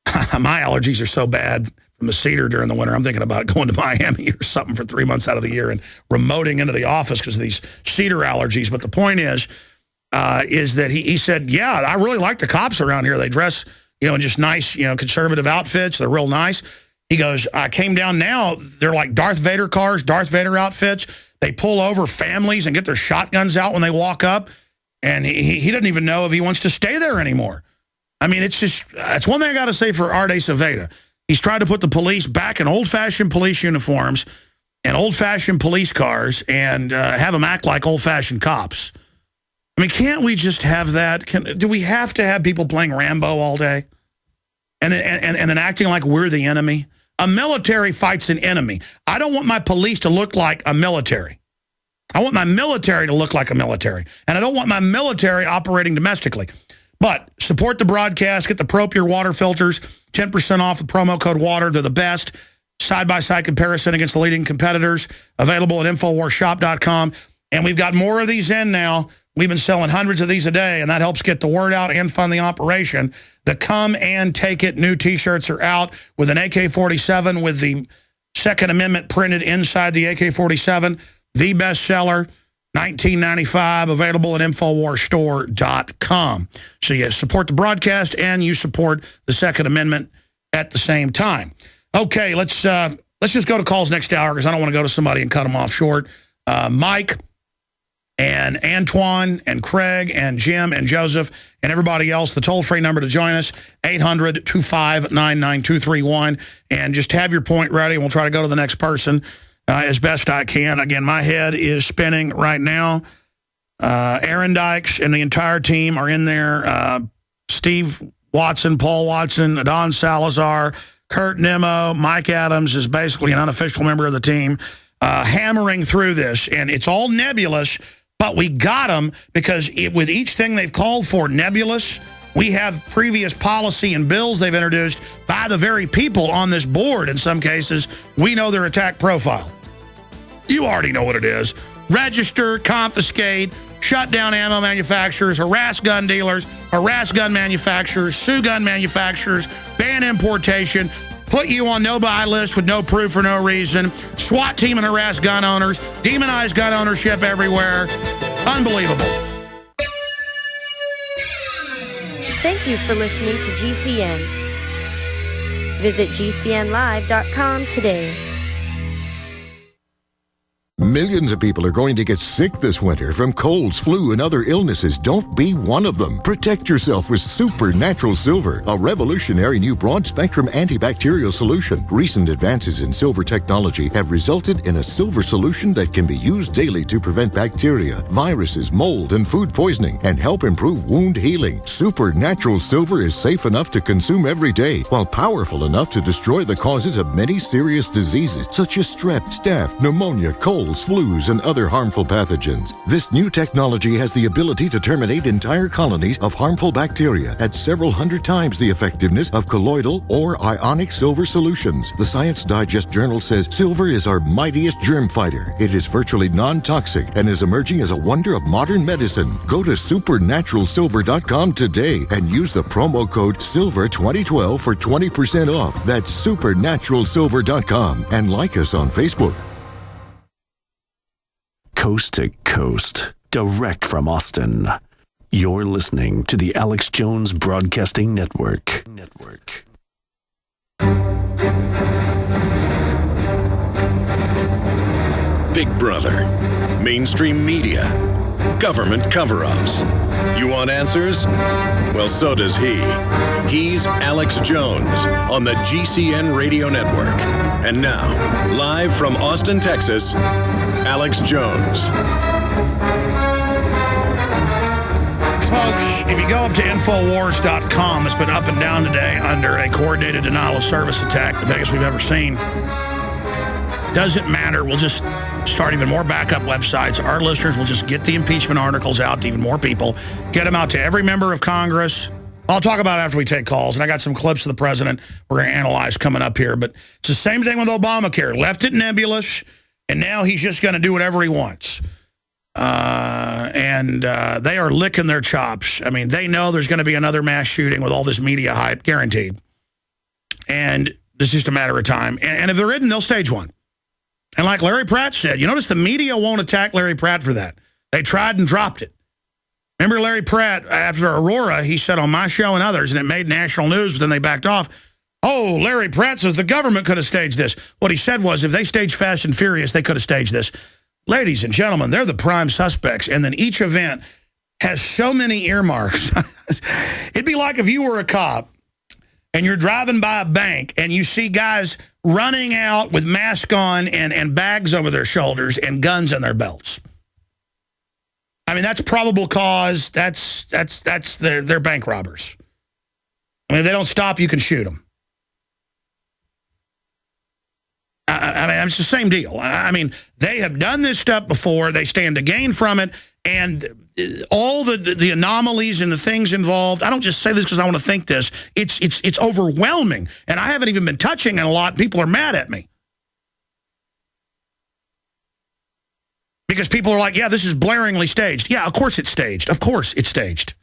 allergies are so bad from the cedar during the winter, I'm thinking about going to Miami or something for 3 months out of the year and remoting into the office because of these cedar allergies. But the point is that he said, yeah, I really like the cops around here. They dress, in just nice, conservative outfits. They're real nice. He goes, I came down now. They're like Darth Vader cars, Darth Vader outfits. They pull over families and get their shotguns out when they walk up. And he doesn't even know if he wants to stay there anymore. I mean, it's one thing I got to say for Arte Saveda. He's tried to put the police back in old-fashioned police uniforms and old-fashioned police cars and have them act like old-fashioned cops. I mean, can't we just have that? Do we have to have people playing Rambo all day? And then acting like we're the enemy? A military fights an enemy. I don't want my police to look like a military. I want my military to look like a military. And I don't want my military operating domestically. But support the broadcast. Get the ProPure water filters. 10% off with promo code WATER. They're the best. Side-by-side comparison against the leading competitors. Available at InfoWarsShop.com. And we've got more of these in now. We've been selling hundreds of these a day, and that helps get the word out and fund the operation. The Come and Take It new T-shirts are out with an AK-47 with the Second Amendment printed inside the AK-47. The bestseller, $19.95, available at InfoWarsStore.com. So you support the broadcast and you support the Second Amendment at the same time. Okay, let's just go to calls next hour because I don't want to go to somebody and cut them off short. Mike and Antoine and Craig and Jim and Joseph and everybody else, the toll-free number to join us, 800-259-9231. And just have your point ready, and we'll try to go to the next person as best I can. Again, my head is spinning right now. Aaron Dykes and the entire team are in there. Steve Watson, Paul Watson, Don Salazar, Kurt Nimmo, Mike Adams is basically an unofficial member of the team, hammering through this. And it's all nebulous, but we got them because with each thing they've called for nebulous, we have previous policy and bills they've introduced by the very people on this board. In some cases, we know their attack profile. You already know what it is. Register, confiscate, shut down ammo manufacturers, harass gun dealers, harass gun manufacturers, sue gun manufacturers, ban importation, put you on no-buy list with no proof for no reason, SWAT team and harass gun owners, demonize gun ownership everywhere. Unbelievable. Thank you for listening to GCN. Visit GCNlive.com today. Millions of people are going to get sick this winter from colds, flu, and other illnesses. Don't be one of them. Protect yourself with Supernatural Silver, a revolutionary new broad-spectrum antibacterial solution. Recent advances in silver technology have resulted in a silver solution that can be used daily to prevent bacteria, viruses, mold, and food poisoning, and help improve wound healing. Supernatural Silver is safe enough to consume every day, while powerful enough to destroy the causes of many serious diseases, such as strep, staph, pneumonia, colds, flus, and other harmful pathogens. This new technology has the ability to terminate entire colonies of harmful bacteria at several hundred times the effectiveness of colloidal or ionic silver solutions. The Science Digest Journal says silver is our mightiest germ fighter. It is virtually non-toxic and is emerging as a wonder of modern medicine. Go to supernaturalsilver.com today and use the promo code SILVER2012 for 20% off. That's supernaturalsilver.com, and like us on Facebook. Coast to coast, direct from Austin. You're listening to the Alex Jones Broadcasting Network. Big Brother, mainstream media, government cover-ups. You want answers? Well, so does he. He's Alex Jones on the GCN Radio Network. And now, live from Austin, Texas, Alex Jones. Folks, if you go up to Infowars.com, it's been up and down today under a coordinated denial of service attack, the biggest we've ever seen. Doesn't matter. We'll just start even more backup websites. Our listeners will just get the impeachment articles out to even more people, get them out to every member of Congress. I'll talk about it after we take calls, and I got some clips of the president we're going to analyze coming up here. But it's the same thing with Obamacare. Left it nebulous, and now he's just going to do whatever he wants. And they are licking their chops. I mean, they know there's going to be another mass shooting with all this media hype, guaranteed. And it's just a matter of time. And if there isn't, they'll stage one. And like Larry Pratt said, you notice the media won't attack Larry Pratt for that. They tried and dropped it. Remember Larry Pratt, after Aurora, he said on my show and others, and it made national news, but then they backed off. Oh, Larry Pratt says the government could have staged this. What he said was, if they staged Fast and Furious, they could have staged this. Ladies and gentlemen, they're the prime suspects, and then each event has so many earmarks. It'd be like if you were a cop, and you're driving by a bank, and you see guys running out with masks on and bags over their shoulders and guns in their belts. I mean, that's probable cause. That's they're bank robbers. I mean, if they don't stop, you can shoot them. I mean, it's the same deal. I mean, they have done this stuff before. They stand to gain from it. And all the anomalies and the things involved, I don't just say this because I want to think this. It's overwhelming. And I haven't even been touching it a lot. People are mad at me. Because people are like, yeah, this is blaringly staged. Yeah, of course it's staged. Of course it's staged.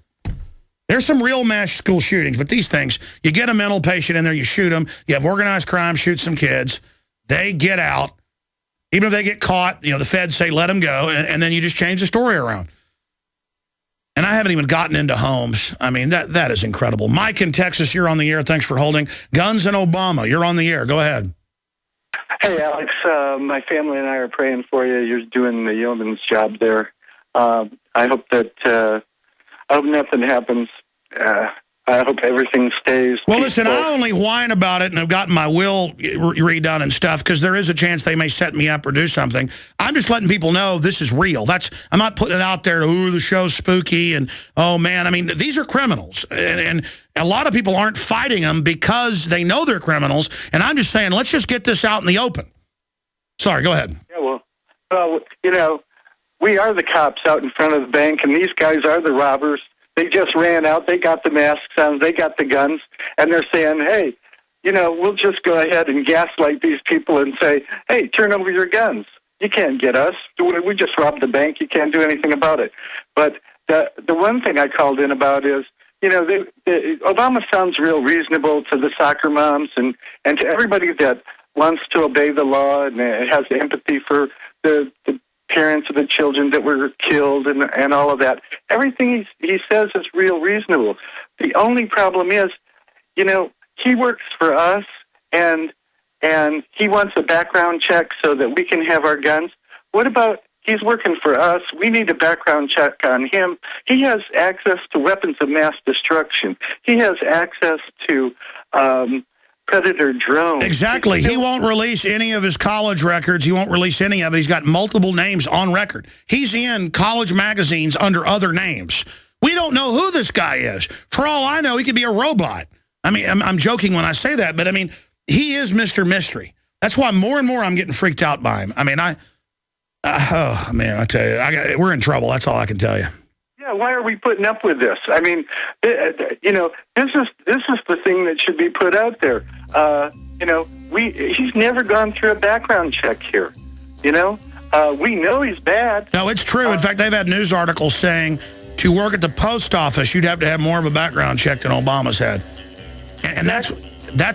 There's some real mass school shootings, but these things, you get a mental patient in there, you shoot them. You have organized crime, shoot some kids. They get out. Even if they get caught, the feds say, let them go, and then you just change the story around. And I haven't even gotten into homes. I mean, that is incredible. Mike in Texas, you're on the air. Thanks for holding. Guns and Obama, you're on the air. Go ahead. Hey, Alex. My family and I are praying for you. You're doing the yeoman's job there. I hope nothing happens. I hope everything stays Well, peaceful. listen, I only whine about it and have gotten my will redone and stuff because there is a chance they may set me up or do something. I'm just letting people know this is real. I'm not putting it out there to, ooh, the show's spooky and, oh, man. I mean, these are criminals. And a lot of people aren't fighting them because they know they're criminals. And I'm just saying, let's just get this out in the open. Sorry, go ahead. Yeah, well, you know, we are the cops out in front of the bank, and these guys are the robbers. They just ran out. They got the masks on. They got the guns. And they're saying, hey, you know, we'll just go ahead and gaslight these people and say, hey, turn over your guns. You can't get us. We just robbed the bank. You can't do anything about it. But the one thing I called in about is, you know, Obama sounds real reasonable to the soccer moms and to everybody that wants to obey the law and has empathy for the parents of the children that were killed and all of that. Everything he says is real reasonable. The only problem is, you know, he works for us and he wants a background check so that we can have our guns. What about he's working for us? We need a background check on him. He has access to weapons of mass destruction. He has access to Predator drones. Exactly. He won't release any of his college records. He won't release any of it. He's got multiple names on record. He's in college magazines under other names. We don't know who this guy is. For all I know, he could be a robot. I mean, I'm joking when I say that, but I mean, he is Mr. Mystery. That's why more and more I'm getting freaked out by him. I mean, oh, man, I tell you, we're in trouble. That's all I can tell you. Yeah, why are we putting up with this? I mean, you know, this is the thing that should be put out there. You know, he's never gone through a background check here. You know, we know he's bad. No, it's true. In fact, they've had news articles saying to work at the post office, you'd have to have more of a background check than Obama's had. And that's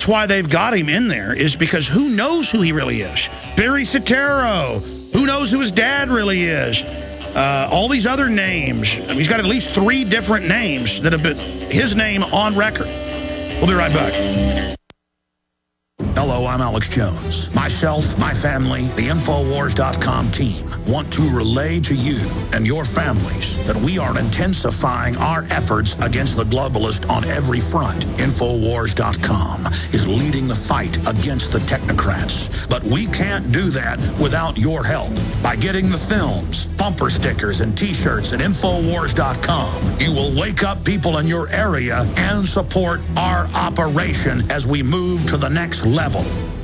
why they've got him in there, is because who knows who he really is? Barry Soetoro. Who knows who his dad really is? All these other names. I mean, he's got at least 3 different names that have been his name on record. We'll be right back. Hello, I'm Alex Jones. Myself, my family, the Infowars.com team want to relay to you and your families that we are intensifying our efforts against the globalist on every front. Infowars.com is leading the fight against the technocrats. But we can't do that without your help. By getting the films, bumper stickers, and T-shirts at Infowars.com, you will wake up people in your area and support our operation as we move to the next level.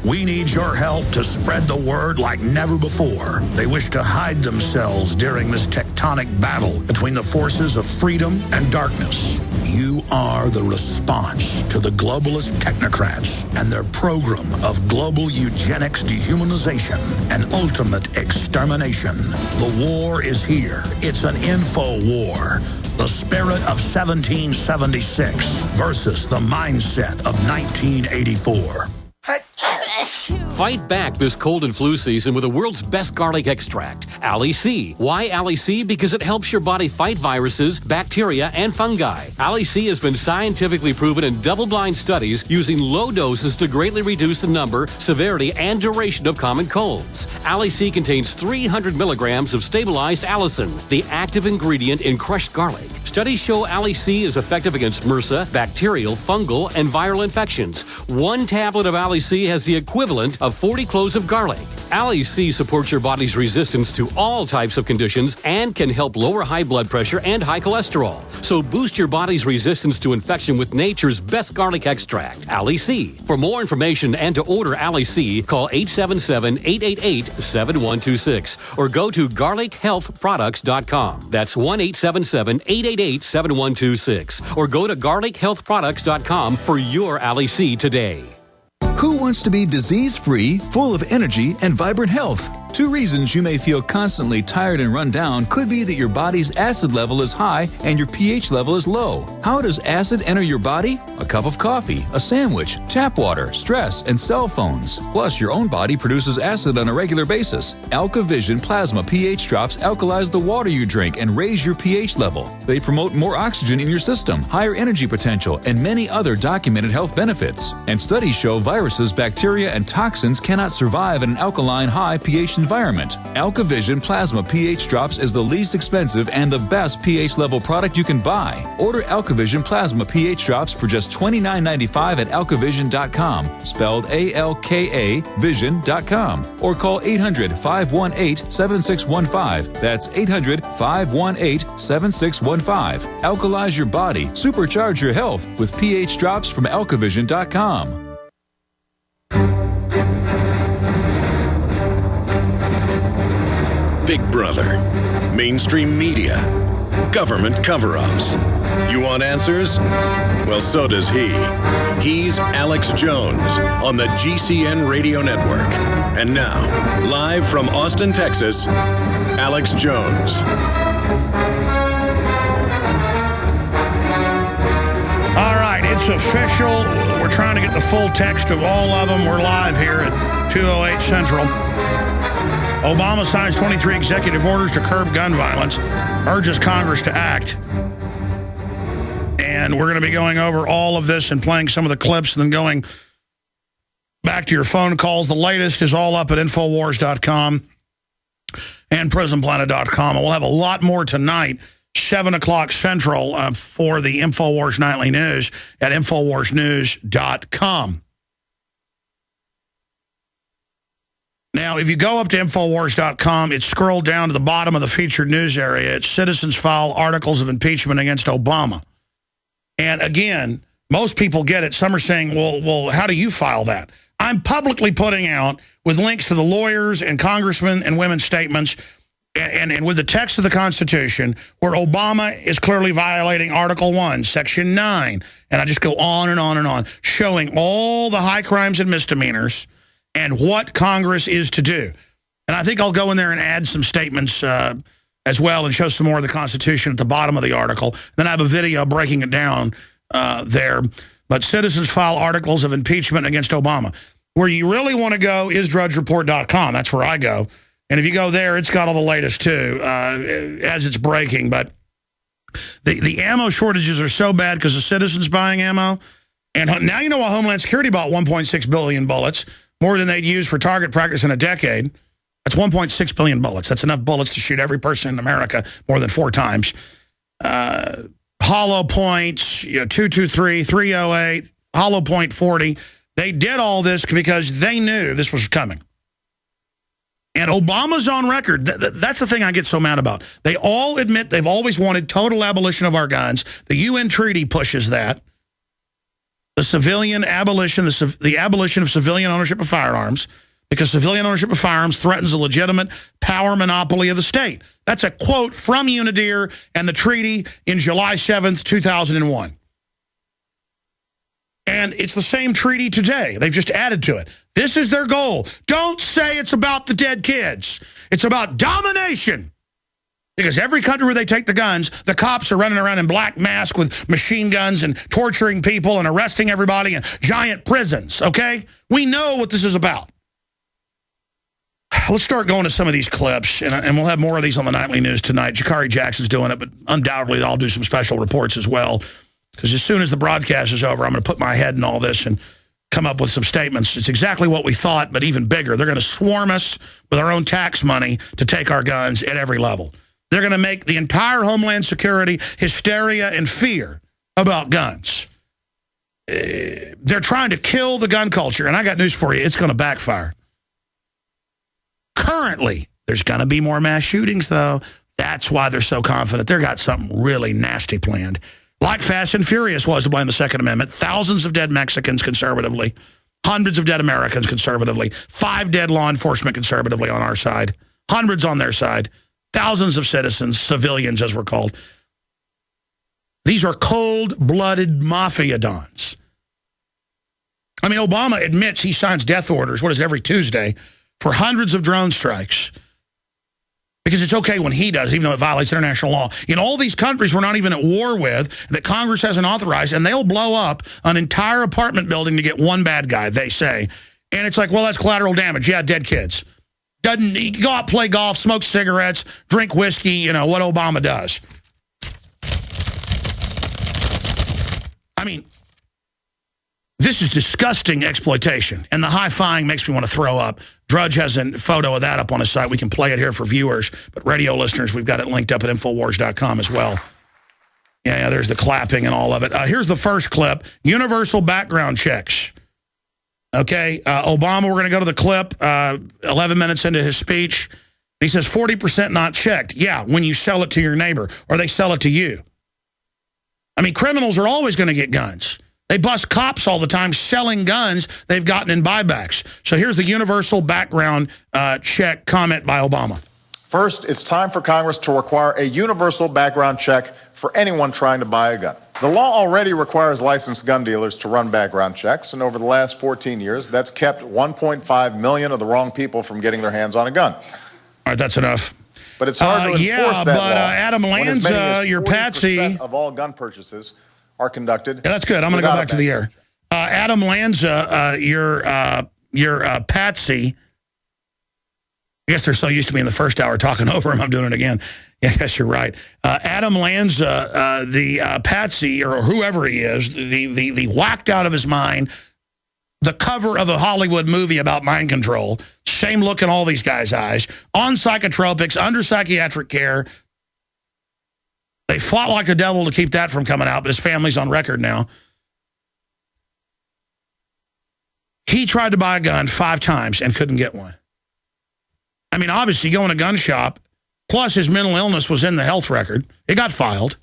We need your help to spread the word like never before. They wish to hide themselves during this tectonic battle between the forces of freedom and darkness. You are the response to the globalist technocrats and their program of global eugenics, dehumanization, and ultimate extermination. The war is here. It's an info war. The spirit of 1776 versus the mindset of 1984. Fight back this cold and flu season with the world's best garlic extract, ATLAH C. Why ATLAH C? Because it helps your body fight viruses, bacteria, and fungi. ATLAH C has been scientifically proven in double-blind studies using low doses to greatly reduce the number, severity, and duration of common colds. ATLAH C contains 300 milligrams of stabilized allicin, the active ingredient in crushed garlic. Studies show ATLAH C is effective against MRSA, bacterial, fungal, and viral infections. 1 tablet of ATLAH C has the equivalent of 40 cloves of garlic. ATLAH C supports your body's resistance to all types of conditions and can help lower high blood pressure and high cholesterol. So boost your body's resistance to infection with nature's best garlic extract, ATLAH C. For more information and to order ATLAH C, call 877-888-7126 or go to garlichealthproducts.com. That's 1-877-888-7126 or go to garlichealthproducts.com for your ATLAH C today. Who wants to be disease-free, full of energy, and vibrant health? 2 reasons you may feel constantly tired and run down could be that your body's acid level is high and your pH level is low. How does acid enter your body? A cup of coffee, a sandwich, tap water, stress, and cell phones. Plus, your own body produces acid on a regular basis. AlkaVision Plasma pH drops alkalize the water you drink and raise your pH level. They promote more oxygen in your system, higher energy potential, and many other documented health benefits. And studies show viruses, bacteria, and toxins cannot survive in an alkaline high pH environment. environment. AlkaVision Plasma pH Drops is the least expensive and the best pH level product you can buy. Order AlkaVision Plasma pH Drops for just $29.95 at alkavision.com, spelled ALKA vision.com, or call 800-518-7615. That's 800-518-7615. Alkalize your body, supercharge your health with pH Drops from alkavision.com. Big Brother, mainstream media, government cover-ups. You want answers? Well, so does he. He's Alex Jones on the GCN Radio Network. And now, live from Austin, Texas, Alex Jones. All right, it's official. We're trying to get the full text of all of them. We're live here at 2:08 Central. Obama signs 23 executive orders to curb gun violence, urges Congress to act. And we're going to be going over all of this and playing some of the clips and then going back to your phone calls. The latest is all up at Infowars.com and PrisonPlanet.com. And we'll have a lot more tonight, 7 o'clock Central, for the Infowars Nightly News at InfoWarsNews.com. Now, if you go up to Infowars.com, it's scrolled down to the bottom of the featured news area. It's citizens file articles of impeachment against Obama. And again, most people get it. Some are saying, well, how do you file that? I'm publicly putting out with links to the lawyers and congressmen and women's statements and with the text of the Constitution where Obama is clearly violating Article 1, Section 9. And I just go on and on and on, showing all the high crimes and misdemeanors and what Congress is to do. And I think I'll go in there and add some statements as well and show some more of the Constitution at the bottom of the article. Then I have a video breaking it down there. But citizens file articles of impeachment against Obama. Where you really want to go is drudgereport.com. That's where I go. And if you go there, it's got all the latest, too, as it's breaking. But the ammo shortages are so bad because the citizens buying ammo. And now you know why Homeland Security bought 1.6 billion bullets, more than they'd use for target practice in a decade. That's 1.6 billion bullets. That's enough bullets to shoot every person in America more than 4 times. Hollow points, 223, 308, hollow point 40. They did all this because they knew this was coming. And Obama's on record. That's the thing I get so mad about. They all admit they've always wanted total abolition of our guns. The UN treaty pushes that. The civilian abolition, the abolition of civilian ownership of firearms, because civilian ownership of firearms threatens a legitimate power monopoly of the state. That's a quote from UNIDIR and the treaty in July 7th, 2001. And it's the same treaty today. They've just added to it. This is their goal. Don't say it's about the dead kids. It's about domination. Because every country where they take the guns, the cops are running around in black masks with machine guns and torturing people and arresting everybody in giant prisons, okay? We know what this is about. Let's start going to some of these clips, and we'll have more of these on the Nightly News tonight. Jakari Jackson's doing it, but undoubtedly I'll do some special reports as well. Because as soon as the broadcast is over, I'm going to put my head in all this and come up with some statements. It's exactly what we thought, but even bigger. They're going to swarm us with our own tax money to take our guns at every level. They're going to make the entire Homeland Security hysteria and fear about guns. They're trying to kill the gun culture, and I got news for you. It's going to backfire. Currently, there's going to be more mass shootings, though. That's why they're so confident. They've got something really nasty planned. Like Fast and Furious was to blame the Second Amendment. Thousands of dead Mexicans conservatively. Hundreds of dead Americans conservatively. 5 dead law enforcement conservatively on our side. Hundreds on their side. Thousands of citizens, civilians as we're called. These are cold-blooded mafia dons. I mean, Obama admits he signs death orders, every Tuesday, for hundreds of drone strikes. Because it's okay when he does, even though it violates international law. In all these countries we're not even at war with, that Congress hasn't authorized, and they'll blow up an entire apartment building to get one bad guy, they say. And it's like, well, that's collateral damage. Yeah, dead kids. Doesn't he go out, play golf, smoke cigarettes, drink whiskey, what Obama does. I mean, this is disgusting exploitation, and the high-fiving makes me want to throw up. Drudge has a photo of that up on his site. We can play it here for viewers, but radio listeners, we've got it linked up at Infowars.com as well. Yeah, there's the clapping and all of it. Here's the first clip, universal background checks. Okay, Obama, we're going to go to the clip 11 minutes into his speech. He says 40% not checked. Yeah, when you sell it to your neighbor or they sell it to you. I mean, criminals are always going to get guns. They bust cops all the time selling guns they've gotten in buybacks. So here's the universal background check comment by Obama. First, it's time for Congress to require a universal background check for anyone trying to buy a gun. The law already requires licensed gun dealers to run background checks, and over the last 14 years, that's kept 1.5 million of the wrong people from getting their hands on a gun. All right, that's enough. But it's hard to enforce that law. Adam Lanza, your patsy of all gun purchases are conducted. Yeah, that's good. I'm going to go back to the air. Adam Lanza, your patsy. I guess they're so used to me in the first hour talking over him. I'm doing it again. Yeah, I guess you're right. Adam Lanza, the patsy or whoever he is, the whacked out of his mind, the cover of a Hollywood movie about mind control, same look in all these guys' eyes, on psychotropics, under psychiatric care. They fought like the devil to keep that from coming out, but his family's on record now. He tried to buy a gun 5 times and couldn't get one. I mean, obviously, you go in a gun shop, plus his mental illness was in the health record. It got filed.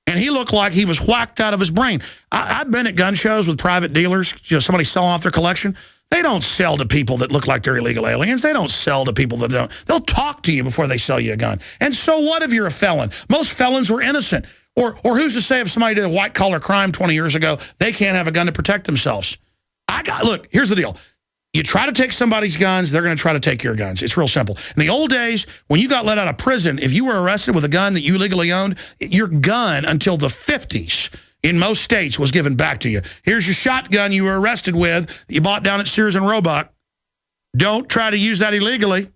And he looked like he was whacked out of his brain. I've been at gun shows with private dealers, somebody selling off their collection. They don't sell to people that look like they're illegal aliens. They don't sell to people that don't. They'll talk to you before they sell you a gun. And so what if you're a felon? Most felons were innocent. Or who's to say if somebody did a white-collar crime 20 years ago, they can't have a gun to protect themselves? Look, here's the deal. You try to take somebody's guns, they're going to try to take your guns. It's real simple. In the old days, when you got let out of prison, if you were arrested with a gun that you legally owned, your gun until the 50s in most states was given back to you. Here's your shotgun you were arrested with that you bought down at Sears and Roebuck. Don't try to use that illegally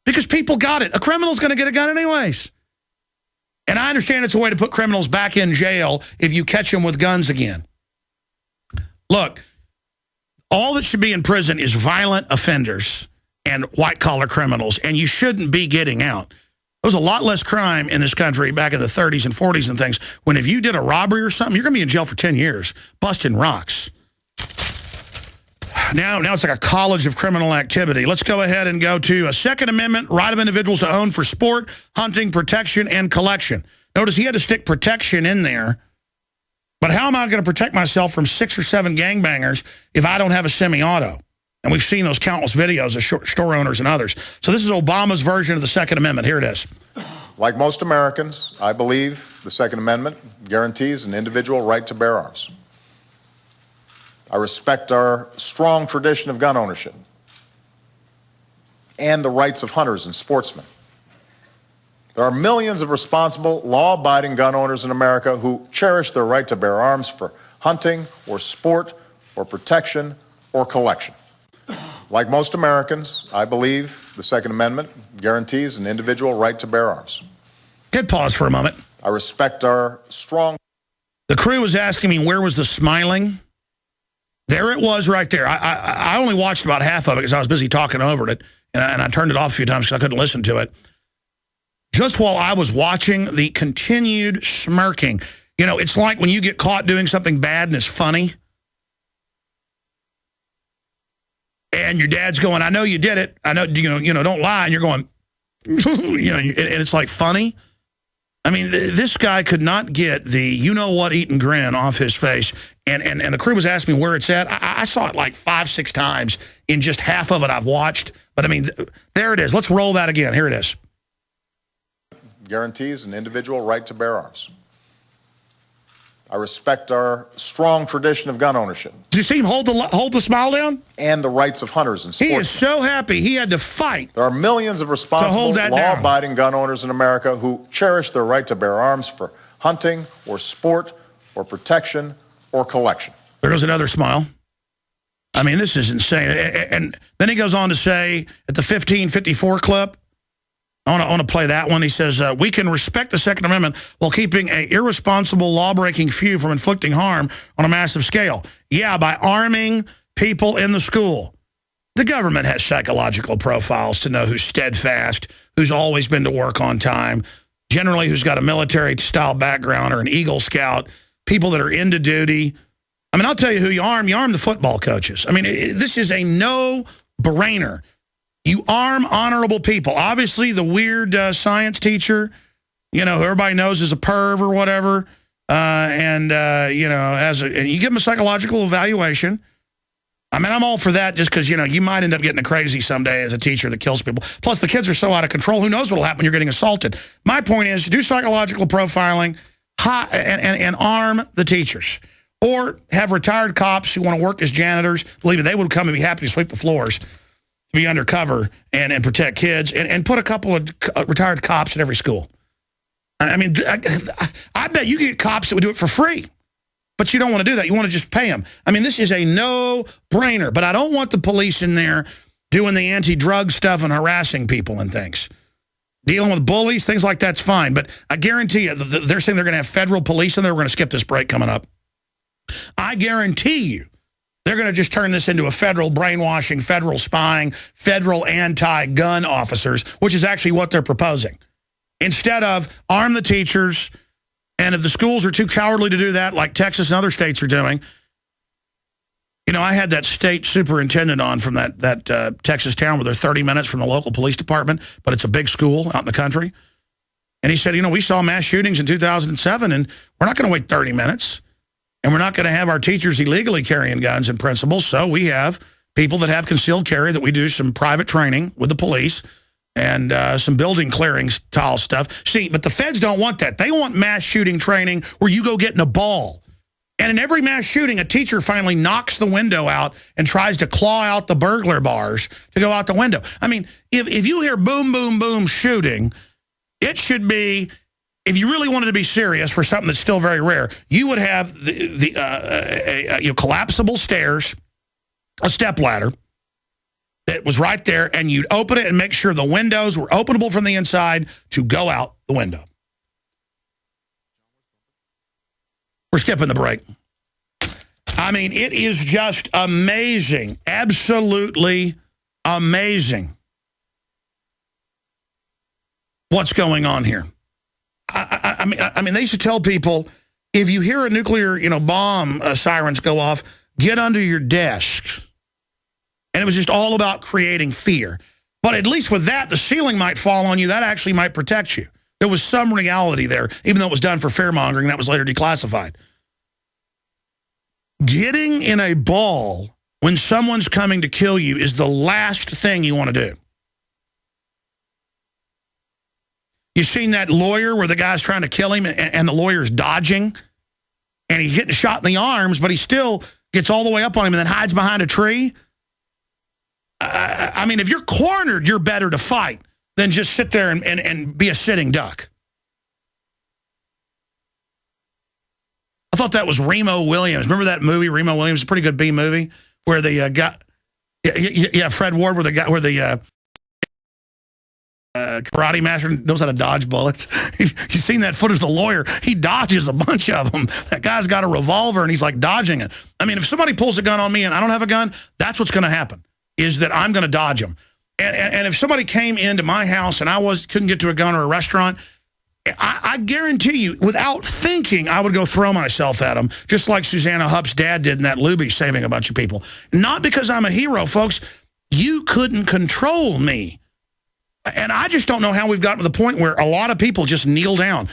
because people got it. A criminal's going to get a gun anyways. And I understand it's a way to put criminals back in jail if you catch them with guns again. Look, all that should be in prison is violent offenders and white-collar criminals, and you shouldn't be getting out. There was a lot less crime in this country back in the 30s and 40s and things, when if you did a robbery or something, you're going to be in jail for 10 years, busting rocks. Now it's like a college of criminal activity. Let's go ahead and go to a Second Amendment right of individuals to own for sport, hunting, protection, and collection. Notice he had to stick protection in there. But how am I going to protect myself from 6 or 7 gangbangers if I don't have a semi-auto? And we've seen those countless videos of store owners and others. So this is Obama's version of the Second Amendment. Here it is. Like most Americans, I believe the Second Amendment guarantees an individual right to bear arms. I respect our strong tradition of gun ownership and the rights of hunters and sportsmen. There are millions of responsible, law-abiding gun owners in America who cherish their right to bear arms for hunting or sport or protection or collection. Like most Americans, I believe the Second Amendment guarantees an individual right to bear arms. Hit pause for a moment. I respect our strong... The crew was asking me where was the smiling. There it was right there. I only watched about half of it because I was busy talking over it, and I turned it off a few times because I couldn't listen to it. Just while I was watching the continued smirking. You know, it's like when you get caught doing something bad and it's funny. And your dad's going, I know you did it. I know, don't lie. And you're going, and it's like funny. I mean, this guy could not get the you-know-what-eating grin off his face. And the crew was asking me where it's at. I saw it like 5-6 times in just half of it I've watched. But, I mean, there it is. Let's roll that again. Here it is. Guarantees an individual right to bear arms. I respect our strong tradition of gun ownership. Did you see him hold the smile down? And the rights of hunters and sportsmen. He is so happy he had to fight. There are millions of responsible, law-abiding gun owners in America who cherish their right to bear arms for hunting or sport or protection or collection. There goes another smile. I mean, this is insane. And then he goes on to say at the 1554 clip, I want to play that one. He says, we can respect the Second Amendment while keeping an irresponsible, law-breaking few from inflicting harm on a massive scale. Yeah, by arming people in the school. The government has psychological profiles to know who's steadfast, who's always been to work on time, generally who's got a military-style background or an Eagle Scout, people that are into duty. I mean, I'll tell you who you arm. You arm the football coaches. I mean, this is a no-brainer. You arm honorable people. Obviously, the weird science teacher, you know, who everybody knows is a perv or whatever, and you give them a psychological evaluation. I mean, I'm all for that just because, you know, you might end up getting crazy someday as a teacher that kills people. Plus, the kids are so out of control. Who knows what will happen when you're getting assaulted? My point is, do psychological profiling and arm the teachers. Or have retired cops who want to work as janitors. Believe me, they would come and be happy to sweep the floors, to be undercover and protect kids, and put a couple of retired cops at every school. I mean, I bet you get cops that would do it for free. But you don't want to do that. You want to just pay them. I mean, this is a no-brainer. But I don't want the police in there doing the anti-drug stuff and harassing people and things. Dealing with bullies, things like that's fine. But I guarantee you, they're saying they're going to have federal police in there. We're going to skip this break coming up. I guarantee you, they're going to just turn this into a federal brainwashing, federal spying, federal anti-gun officers, which is actually what they're proposing. Instead of arm the teachers. And if the schools are too cowardly to do that, like Texas and other states are doing, you know, I had that state superintendent on from that Texas town where they're 30 minutes from the local police department, but it's a big school out in the country. And he said, you know, we saw mass shootings in 2007, and we're not going to wait 30 minutes. And we're not going to have our teachers illegally carrying guns in principle. So we have people that have concealed carry that we do some private training with the police and some building clearing style stuff. See, but the feds don't want that. They want mass shooting training where you go get in a ball. And in every mass shooting, a teacher finally knocks the window out and tries to claw out the burglar bars to go out the window. I mean, if you hear boom, boom, boom shooting, it should be, if you really wanted to be serious for something that's still very rare, you would have the collapsible stairs, a stepladder, that was right there, and you'd open it and make sure the windows were openable from the inside to go out the window. We're skipping the break. I mean, it is just amazing, absolutely amazing what's going on here. I mean, they used to tell people, if you hear a nuclear, bomb sirens go off, get under your desk. And it was just all about creating fear. But at least with that, the ceiling might fall on you. That actually might protect you. There was some reality there, even though it was done for fear-mongering. That was later declassified. Getting in a ball when someone's coming to kill you is the last thing you want to do. You've seen that lawyer where the guy's trying to kill him and the lawyer's dodging? And he's getting shot in the arms, but he still gets all the way up on him and then hides behind a tree? I mean, if you're cornered, you're better to fight than just sit there and be a sitting duck. I thought that was Remo Williams. Remember that movie, Remo Williams? A pretty good B movie where the guy, Fred Ward, where the karate master knows how to dodge bullets. You've seen that footage of the lawyer. He dodges a bunch of them. That guy's got a revolver and he's like dodging it. I mean, if somebody pulls a gun on me and I don't have a gun, that's what's going to happen. Is that I'm going to dodge them. And if somebody came into my house and I couldn't get to a gun or a restaurant, I guarantee you, without thinking, I would go throw myself at them, just like Susanna Hupp's dad did in that Luby saving a bunch of people. Not because I'm a hero, folks. You couldn't control me. And I just don't know how we've gotten to the point where a lot of people just kneel down.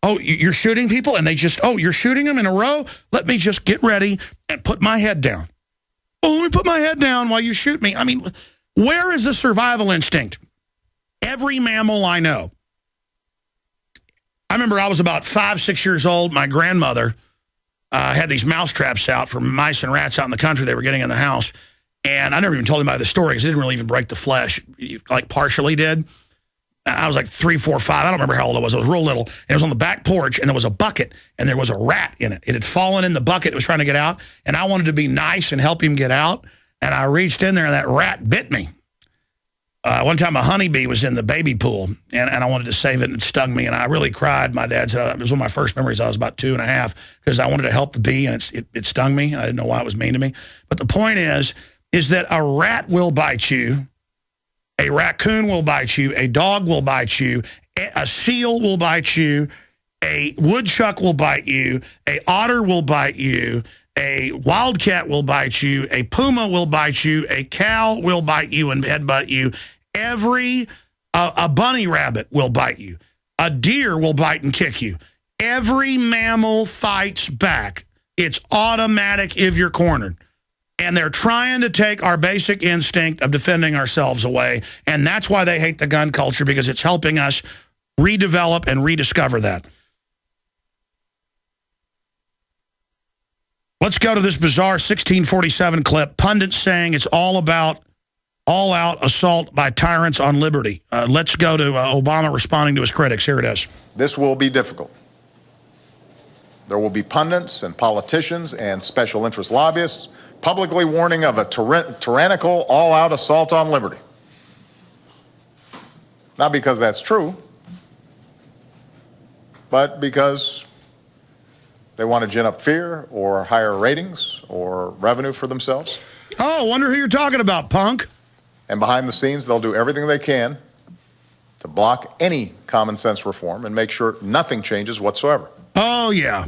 Oh, you're shooting people? And they just, you're shooting them in a row? Let me just get ready and put my head down. Oh, let me put my head down while you shoot me. I mean, where is the survival instinct? Every mammal I know. I remember I was about 5, 6 years old. My grandmother had these mouse traps out for mice and rats out in the country. They were getting in the house. And I never even told anybody the story because it didn't really even break the flesh, like partially did. I was like 3, 4, 5. I don't remember how old I was. I was real little. And it was on the back porch, and there was a bucket, and there was a rat in it. It had fallen in the bucket. It was trying to get out, and I wanted to be nice and help him get out. And I reached in there, and that rat bit me. One time a honeybee was in the baby pool, and I wanted to save it, and it stung me, and I really cried. My dad said it was one of my first memories. I was about 2.5 because I wanted to help the bee, and it stung me. I didn't know why it was mean to me. But the point is is that a rat will bite you, a raccoon will bite you, a dog will bite you, a seal will bite you, a woodchuck will bite you, a otter will bite you, a wildcat will bite you, a puma will bite you, a cow will bite you and headbutt you, a bunny rabbit will bite you, a deer will bite and kick you. Every mammal fights back. It's automatic if you're cornered. And they're trying to take our basic instinct of defending ourselves away, and that's why they hate the gun culture, because it's helping us redevelop and rediscover that. Let's go to this bizarre 1647 clip. Pundits saying it's all about all-out assault by tyrants on liberty. Let's go to Obama responding to his critics. Here it is. This will be difficult. There will be pundits and politicians and special interest lobbyists publicly warning of a tyrannical, all-out assault on liberty. Not because that's true, but because they want to gin up fear or higher ratings or revenue for themselves. Oh, wonder who you're talking about, punk. And behind the scenes, they'll do everything they can to block any common sense reform and make sure nothing changes whatsoever. Oh, yeah.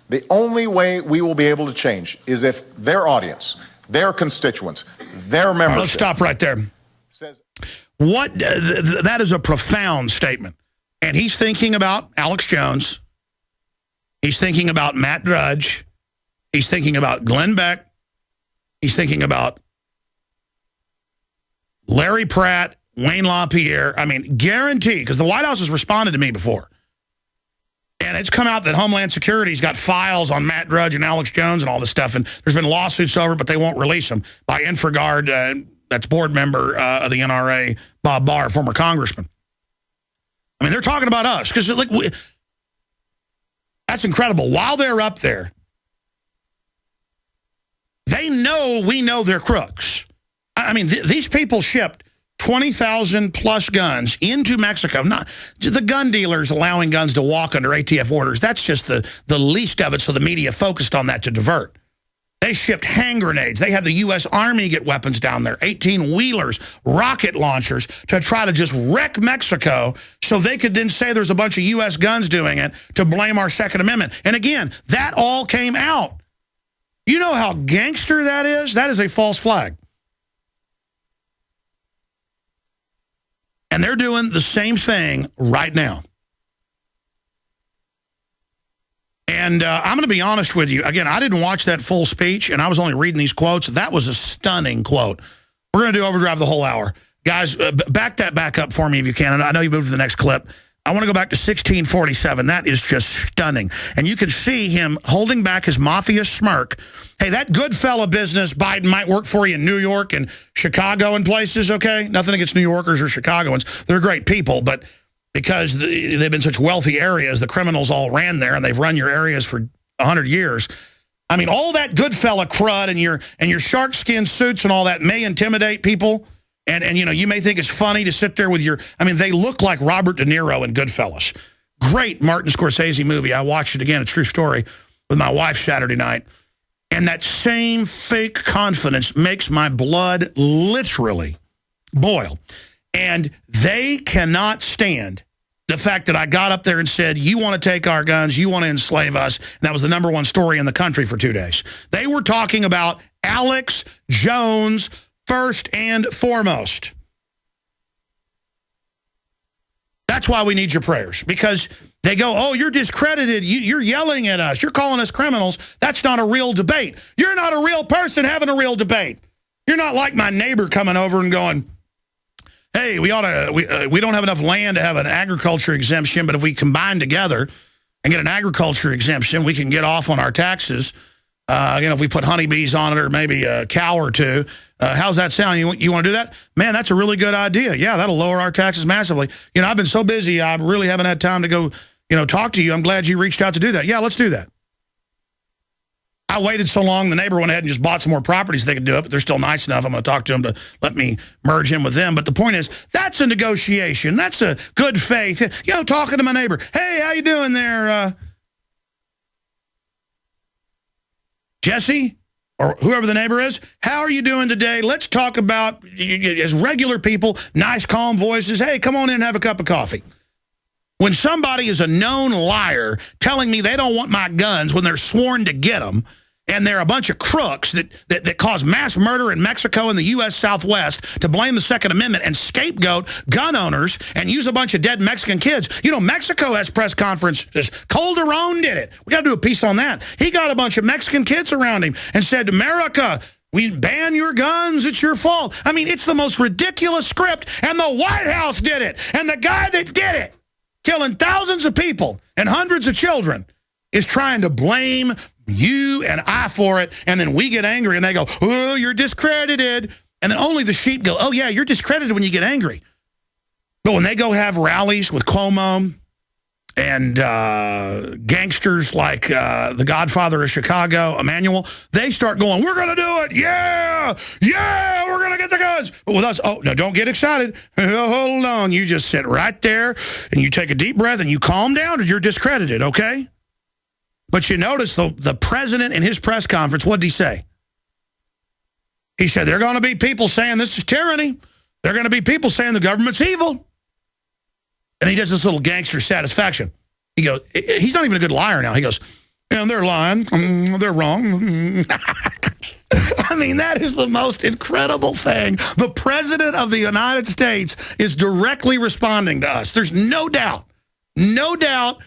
The only way we will be able to change is if their audience, their constituents, their membership... Let's stop right there. Says, that is a profound statement. And he's thinking about Alex Jones. He's thinking about Matt Drudge. He's thinking about Glenn Beck. He's thinking about Larry Pratt, Wayne LaPierre. I mean, guaranteed, because the White House has responded to me before. And it's come out that Homeland Security's got files on Matt Drudge and Alex Jones and all this stuff. And there's been lawsuits over, but they won't release them, by Infragard, that's board member of the NRA, Bob Barr, former congressman. I mean, they're talking about us, because like, that's incredible. While they're up there, they know we know they're crooks. I mean, these people shipped 20,000 plus guns into Mexico. Not the gun dealers allowing guns to walk under ATF orders. That's just the least of it, so the media focused on that to divert. They shipped hand grenades. They had the U.S. Army get weapons down there, 18-wheelers, rocket launchers, to try to just wreck Mexico so they could then say there's a bunch of U.S. guns doing it to blame our Second Amendment. And again, that all came out. You know how gangster that is? That is a false flag. And they're doing the same thing right now. And I'm going to be honest with you. Again, I didn't watch that full speech, and I was only reading these quotes. That was a stunning quote. We're going to do Overdrive the whole hour. Guys, back that back up for me if you can. And I know you moved to the next clip. I want to go back to 1647. That is just stunning. And you can see him holding back his mafia smirk. Hey, that good fella business, Biden, might work for you in New York and Chicago and places, okay? Nothing against New Yorkers or Chicagoans. They're great people, but because they've been such wealthy areas, the criminals all ran there, and they've run your areas for 100 years. I mean, all that good fella crud and your shark skin suits and all that may intimidate people. And you know, you may think it's funny to sit there with your... I mean, they look like Robert De Niro in Goodfellas. Great Martin Scorsese movie. I watched it again. It's a true story with my wife Saturday night. And that same fake confidence makes my blood literally boil. And they cannot stand the fact that I got up there and said, you want to take our guns, you want to enslave us. And that was the #1 story in the country for 2 days. They were talking about Alex Jones first and foremost. That's why we need your prayers, because they go, oh, you're discredited. You're yelling at us. You're calling us criminals. That's not a real debate. You're not a real person having a real debate. You're not like my neighbor coming over and going, hey, we don't have enough land to have an agriculture exemption, but if we combine together and get an agriculture exemption, we can get off on our taxes. If we put honeybees on it or maybe a cow or two. How's that sound? You want to do that? Man, that's a really good idea. Yeah, that'll lower our taxes massively. You know, I've been so busy, I really haven't had time to go, talk to you. I'm glad you reached out to do that. Yeah, let's do that. I waited so long, the neighbor went ahead and just bought some more properties so they could do it, but they're still nice enough. I'm going to talk to them to let me merge in with them. But the point is, that's a negotiation. That's a good faith. Talking to my neighbor. Hey, how you doing there, Jesse? or whoever the neighbor is, how are you doing today? Let's talk about, as regular people, nice, calm voices. Hey, come on in and have a cup of coffee. When somebody is a known liar telling me they don't want my guns when they're sworn to get them, and they're a bunch of crooks that cause mass murder in Mexico and the U.S. Southwest to blame the Second Amendment and scapegoat gun owners and use a bunch of dead Mexican kids. You know, Mexico has press conferences. Calderon did it. We got to do a piece on that. He got a bunch of Mexican kids around him and said, America, we ban your guns. It's your fault. I mean, it's the most ridiculous script, and the White House did it. And the guy that did it, killing thousands of people and hundreds of children, is trying to blame you and I for it, and then we get angry, and they go, oh, you're discredited. And then only the sheep go, oh, yeah, you're discredited when you get angry. But when they go have rallies with Cuomo and gangsters like the Godfather of Chicago, Emmanuel, they start going, we're going to do it. Yeah, yeah, we're going to get the guns. But with us, oh, no, don't get excited. Hold on. You just sit right there, and you take a deep breath, and you calm down, or you're discredited, okay? But you notice the president in his press conference, what did he say? He said, there are going to be people saying this is tyranny. There are going to be people saying the government's evil. And he does this little gangster satisfaction. He goes, he's not even a good liar now. He goes, and they're lying. They're wrong. I mean, that is the most incredible thing. The president of the United States is directly responding to us. There's no doubt. No doubt.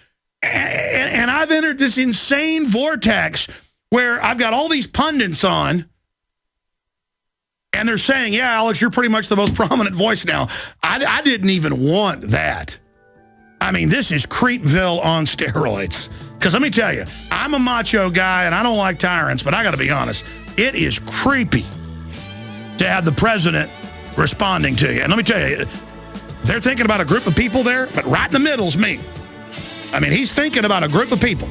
And I've entered this insane vortex where I've got all these pundits on, and they're saying, yeah, Alex, you're pretty much the most prominent voice now. I didn't even want that. I mean, this is Creepville on steroids. Because let me tell you, I'm a macho guy, and I don't like tyrants, but I got to be honest, it is creepy to have the president responding to you. And let me tell you, they're thinking about a group of people there, but right in the middle is me. I mean, he's thinking about a group of people.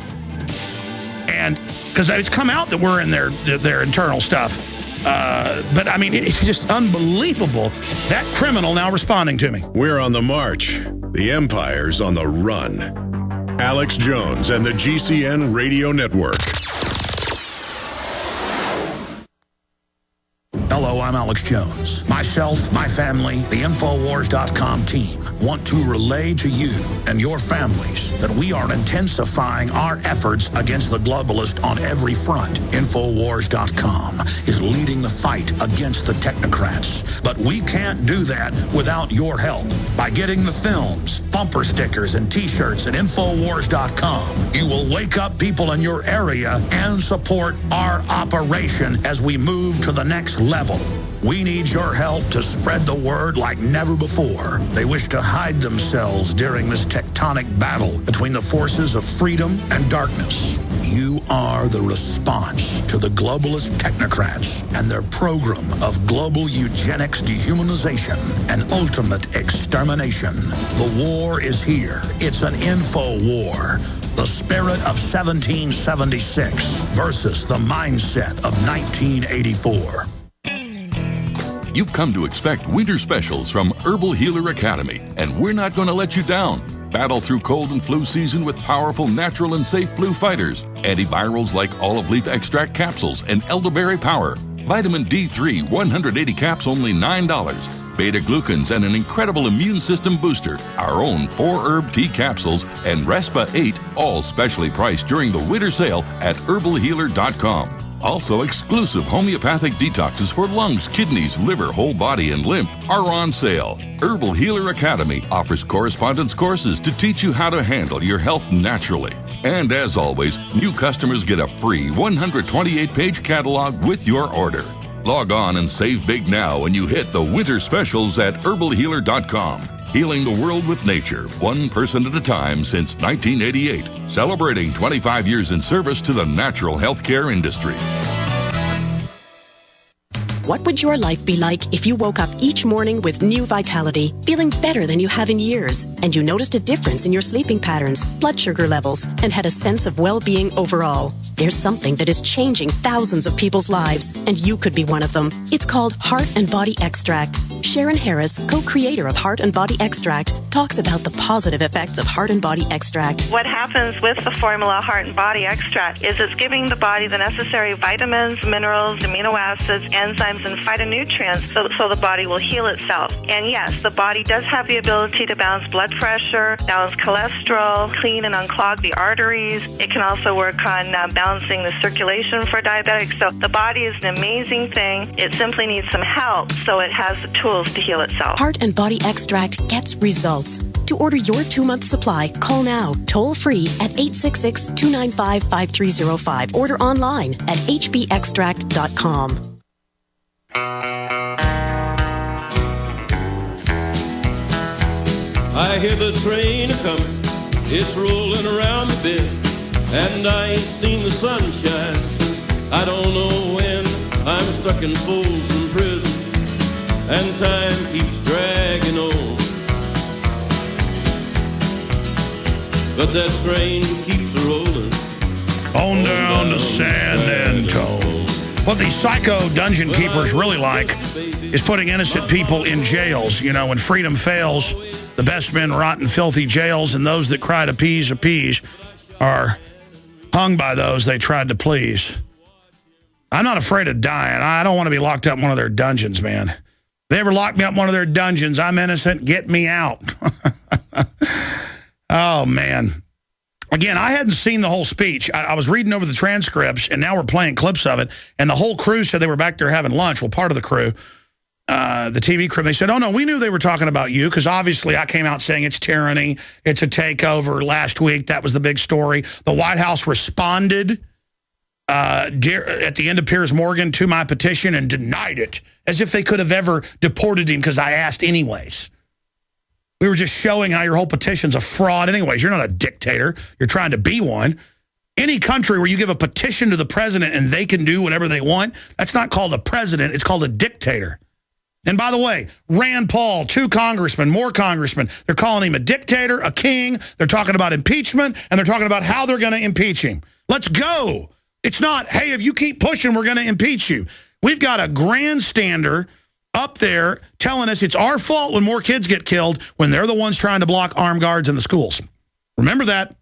And because it's come out that we're in their internal stuff. But, I mean, it's just unbelievable, that criminal now responding to me. We're on the march. The empire's on the run. Alex Jones and the GCN Radio Network. Hello, I'm Alex Jones. Myself, my family, the Infowars.com team want to relay to you and your families that we are intensifying our efforts against the globalist on every front. Infowars.com is leading the fight against the technocrats. But we can't do that without your help. By getting the films, bumper stickers, and T-shirts at Infowars.com, you will wake up people in your area and support our operation as we move to the next level. We need your help to spread the word like never before. They wish to hide themselves during this tectonic battle between the forces of freedom and darkness. You are the response to the globalist technocrats and their program of global eugenics, dehumanization, and ultimate extermination. The war is here. It's an info war. The spirit of 1776 versus the mindset of 1984. You've come to expect winter specials from Herbal Healer Academy, and we're not going to let you down. Battle through cold and flu season with powerful, natural, and safe flu fighters. Antivirals like olive leaf extract capsules and elderberry power. Vitamin D3, 180 caps, only $9. Beta-glucans and an incredible immune system booster. Our own 4-herb tea capsules and Respa 8, all specially priced during the winter sale at herbalhealer.com. Also, exclusive homeopathic detoxes for lungs, kidneys, liver, whole body, and lymph are on sale. Herbal Healer Academy offers correspondence courses to teach you how to handle your health naturally. And as always, new customers get a free 128-page catalog with your order. Log on and save big now when you hit the winter specials at herbalhealer.com. Healing the world with nature, one person at a time since 1988. Celebrating 25 years in service to the natural healthcare industry. What would your life be like if you woke up each morning with new vitality, feeling better than you have in years, and you noticed a difference in your sleeping patterns, blood sugar levels, and had a sense of well-being overall? There's something that is changing thousands of people's lives, and you could be one of them. It's called Heart and Body Extract. Sharon Harris, co-creator of Heart and Body Extract, talks about the positive effects of Heart and Body Extract. What happens with the formula Heart and Body Extract is it's giving the body the necessary vitamins, minerals, amino acids, enzymes, and phytonutrients so the body will heal itself. And yes, the body does have the ability to balance blood pressure, balance cholesterol, clean and unclog the arteries. It can also work on balancing the circulation for diabetics. So the body is an amazing thing. It simply needs some help so it has the tools to heal itself. Heart and Body Extract gets results. To order your 2-month supply, call now, toll free at 866-295-5305. Order online at hbextract.com. I hear the train a-comin', it's rolling around the bend, and I ain't seen the sunshine since I don't know when. I'm stuck in Folsom Prison, and time keeps dragging on. But that train keeps rolling on down to San Antone. What these psycho dungeon keepers really like is putting innocent people in jails. You know, when freedom fails, the best men rot in filthy jails, and those that cry to appease are hung by those they tried to please. I'm not afraid of dying. I don't want to be locked up in one of their dungeons, man. If they ever lock me up in one of their dungeons, I'm innocent, get me out. Oh, man. Again, I hadn't seen the whole speech. I was reading over the transcripts, and now we're playing clips of it, and the whole crew said they were back there having lunch. Well, part of the crew, the TV crew, they said, oh, no, we knew they were talking about you, because obviously I came out saying it's tyranny, it's a takeover last week. That was the big story. The White House responded at the end of Piers Morgan to my petition and denied it, as if they could have ever deported him because I asked anyways. We were just showing how your whole petition's a fraud anyways. You're not a dictator. You're trying to be one. Any country where you give a petition to the president and they can do whatever they want, that's not called a president. It's called a dictator. And by the way, Rand Paul, 2 congressmen, more congressmen, they're calling him a dictator, a king. They're talking about impeachment, and they're talking about how they're going to impeach him. Let's go. It's not, hey, if you keep pushing, we're going to impeach you. We've got a grandstander up there telling us it's our fault when more kids get killed when they're the ones trying to block armed guards in the schools. Remember that.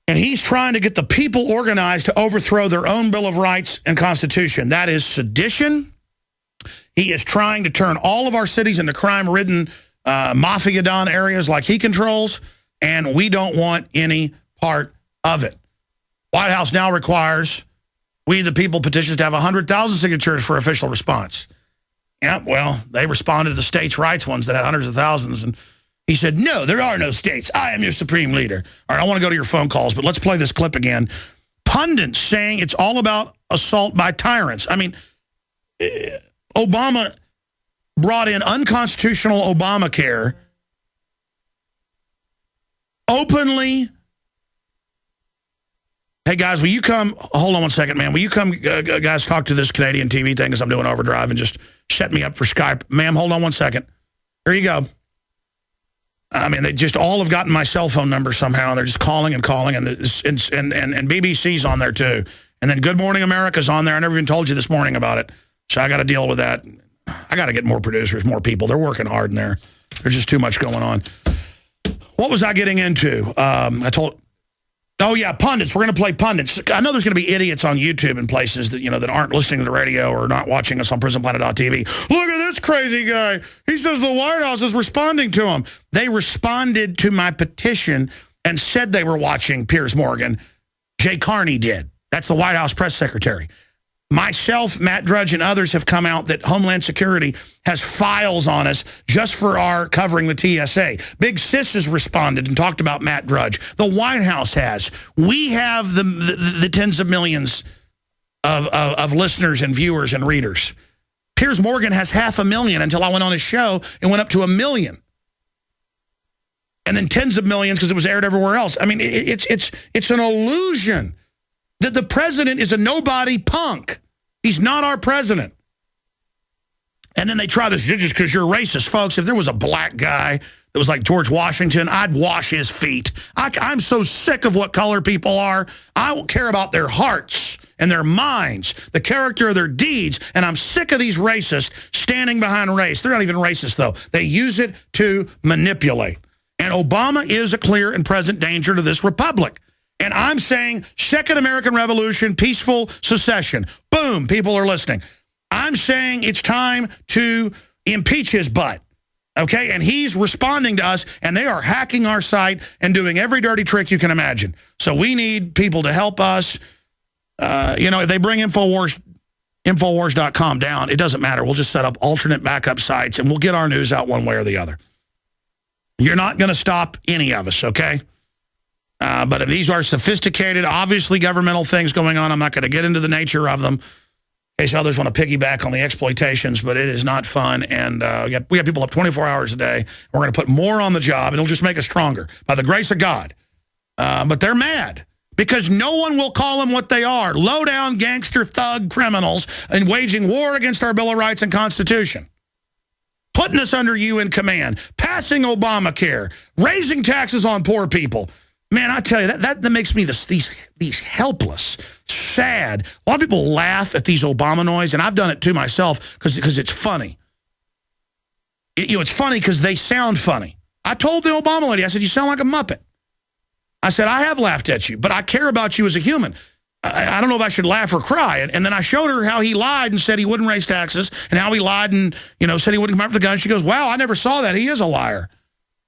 And he's trying to get the people organized to overthrow their own Bill of Rights and Constitution. That is sedition. He is trying to turn all of our cities into crime-ridden mafia-don areas like he controls, and we don't want any part of it. White House now requires we, the people, petitions to have 100,000 signatures for official response. Yeah, well, they responded to the states' rights ones that had hundreds of thousands, and he said, no, there are no states. I am your supreme leader. All right, I want to go to your phone calls, but let's play this clip again. Pundits saying it's all about assault by tyrants. I mean, Obama brought in unconstitutional Obamacare openly. Hey, guys, will you come? Hold on one second, man. Will you come, guys, talk to this Canadian TV thing as I'm doing Overdrive and just set me up for Skype? Ma'am, hold on one second. Here you go. I mean, they just all have gotten my cell phone number somehow. And they're just calling and calling, and BBC's on there, too. And then Good Morning America's on there. I never even told you this morning about it. So I got to deal with that. I got to get more producers, more people. They're working hard in there. There's just too much going on. What was I getting into? Oh, yeah, pundits. We're going to play pundits. I know there's going to be idiots on YouTube and places that, that aren't listening to the radio or not watching us on PrisonPlanet.tv. Look at this crazy guy. He says the White House is responding to him. They responded to my petition and said they were watching Piers Morgan. Jay Carney did. That's the White House press secretary. Myself, Matt Drudge, and others have come out that Homeland Security has files on us just for our covering the TSA. Big Sis has responded and talked about Matt Drudge. The White House has. We have the tens of millions of listeners and viewers and readers. Piers Morgan has 500,000 until I went on his show and went up to 1 million. And then tens of millions because it was aired everywhere else. I mean, it's an illusion that the president is a nobody punk. He's not our president. And then they try this just because you're racist. Folks, if there was a black guy that was like George Washington, I'd wash his feet. I'm so sick of what color people are. I don't care about their hearts and their minds, the character of their deeds, and I'm sick of these racists standing behind race. They're not even racist, though. They use it to manipulate. And Obama is a clear and present danger to this republic. And I'm saying Second American Revolution, peaceful secession. Boom, people are listening. I'm saying it's time to impeach his butt. Okay, and he's responding to us, and they are hacking our site and doing every dirty trick you can imagine. So we need people to help us. If they bring Infowars.com down, it doesn't matter. We'll just set up alternate backup sites, and we'll get our news out one way or the other. You're not going to stop any of us, okay? But if these are sophisticated, obviously governmental things going on, I'm not going to get into the nature of them. In case others want to piggyback on the exploitations, but it is not fun. And we have people up 24 hours a day. We're going to put more on the job, and it'll just make us stronger by the grace of God. But they're mad because no one will call them what they are, low-down gangster thug criminals and waging war against our Bill of Rights and Constitution, putting us under UN command, passing Obamacare, raising taxes on poor people. Man, I tell you, that makes me these helpless, sad. A lot of people laugh at these Obama noise, and I've done it too myself because it's funny. It's funny because they sound funny. I told the Obama lady, I said, you sound like a Muppet. I said, I have laughed at you, but I care about you as a human. I don't know if I should laugh or cry. And then I showed her how he lied and said he wouldn't raise taxes, and how he lied and said he wouldn't come out with the gun. She goes, wow, I never saw that. He is a liar.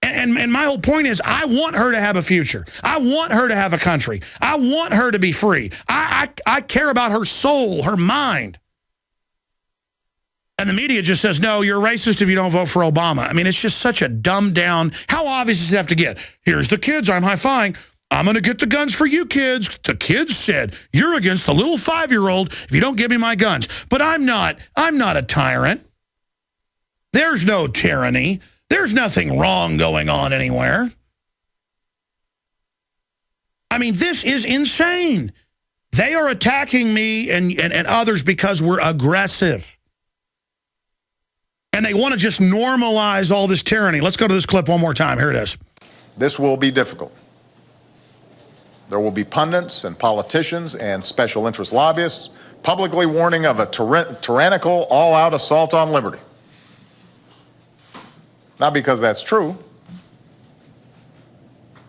And my whole point is I want her to have a future. I want her to have a country. I want her to be free. I care about her soul, her mind. And the media just says, no, you're racist if you don't vote for Obama. I mean, it's just such a dumbed down. How obvious does it have to get? Here's the kids I'm high-fiving. I'm going to get the guns for you kids. The kids said, you're against the little 5-year-old if you don't give me my guns. But I'm not a tyrant. There's no tyranny. There's nothing wrong going on anywhere. I mean, this is insane. They are attacking me and others because we're aggressive. And they want to just normalize all this tyranny. Let's go to this clip one more time. Here it is. This will be difficult. There will be pundits and politicians and special interest lobbyists publicly warning of a tyrannical, all-out assault on liberty. Not because that's true,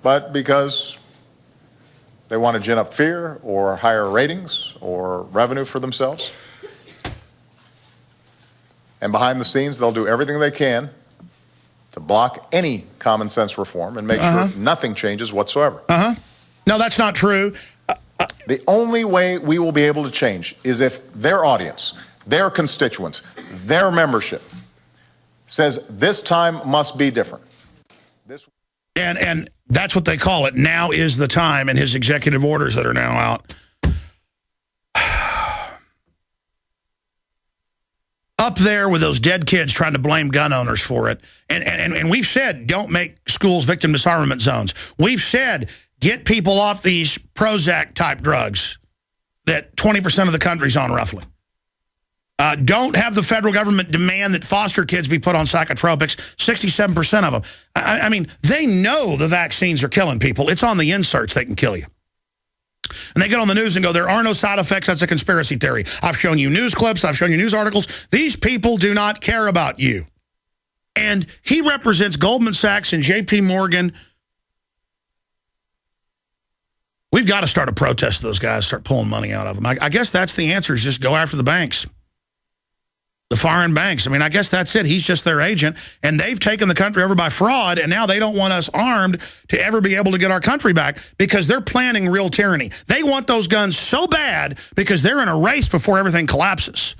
but because they want to gin up fear or higher ratings or revenue for themselves. And behind the scenes, they'll do everything they can to block any common sense reform and make sure nothing changes whatsoever. No, that's not true. The only way we will be able to change is if their audience, their constituents, their membership says this time must be different. And that's what they call it. Now is the time, and his executive orders that are now out. Up there with those dead kids trying to blame gun owners for it. And we've said, don't make schools victim disarmament zones. We've said, get people off these Prozac-type drugs that 20% of the country's on, roughly. Don't have the federal government demand that foster kids be put on psychotropics, 67% of them. I mean, they know the vaccines are killing people. It's on the inserts they can kill you. And they get on the news and go, there are no side effects. That's a conspiracy theory. I've shown you news clips. I've shown you news articles. These people do not care about you. And he represents Goldman Sachs and J.P. Morgan. We've got to start a protest of those guys, start pulling money out of them. I guess that's the answer, is just go after the banks. The foreign banks. I mean, I guess that's it. He's just their agent. And they've taken the country over by fraud, and now they don't want us armed to ever be able to get our country back because they're planning real tyranny. They want those guns so bad because they're in a race before everything collapses.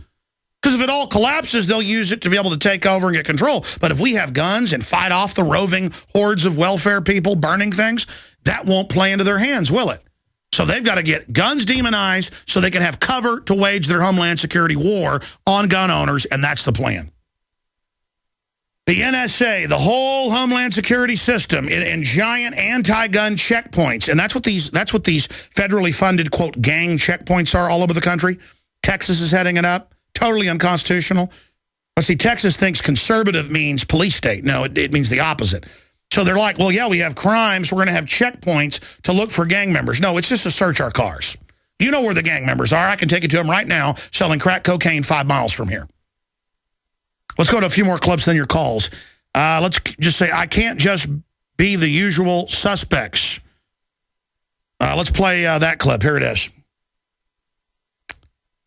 Because if it all collapses, they'll use it to be able to take over and get control. But if we have guns and fight off the roving hordes of welfare people burning things, that won't play into their hands, will it? So they've got to get guns demonized so they can have cover to wage their Homeland Security war on gun owners, and that's the plan. The NSA, the whole Homeland Security system, in giant anti-gun checkpoints, and that's what these federally funded, quote, gang checkpoints are all over the country. Texas is heading it up, totally unconstitutional. But see, Texas thinks conservative means police state. No, it means the opposite. So they're like, well, yeah, we have crimes. We're going to have checkpoints to look for gang members. No, it's just to search our cars. You know where the gang members are. I can take you to them right now, selling crack cocaine 5 miles from here. Let's go to a few more clips than your calls. Let's just say, I can't just be the usual suspects. Let's play that clip. Here it is.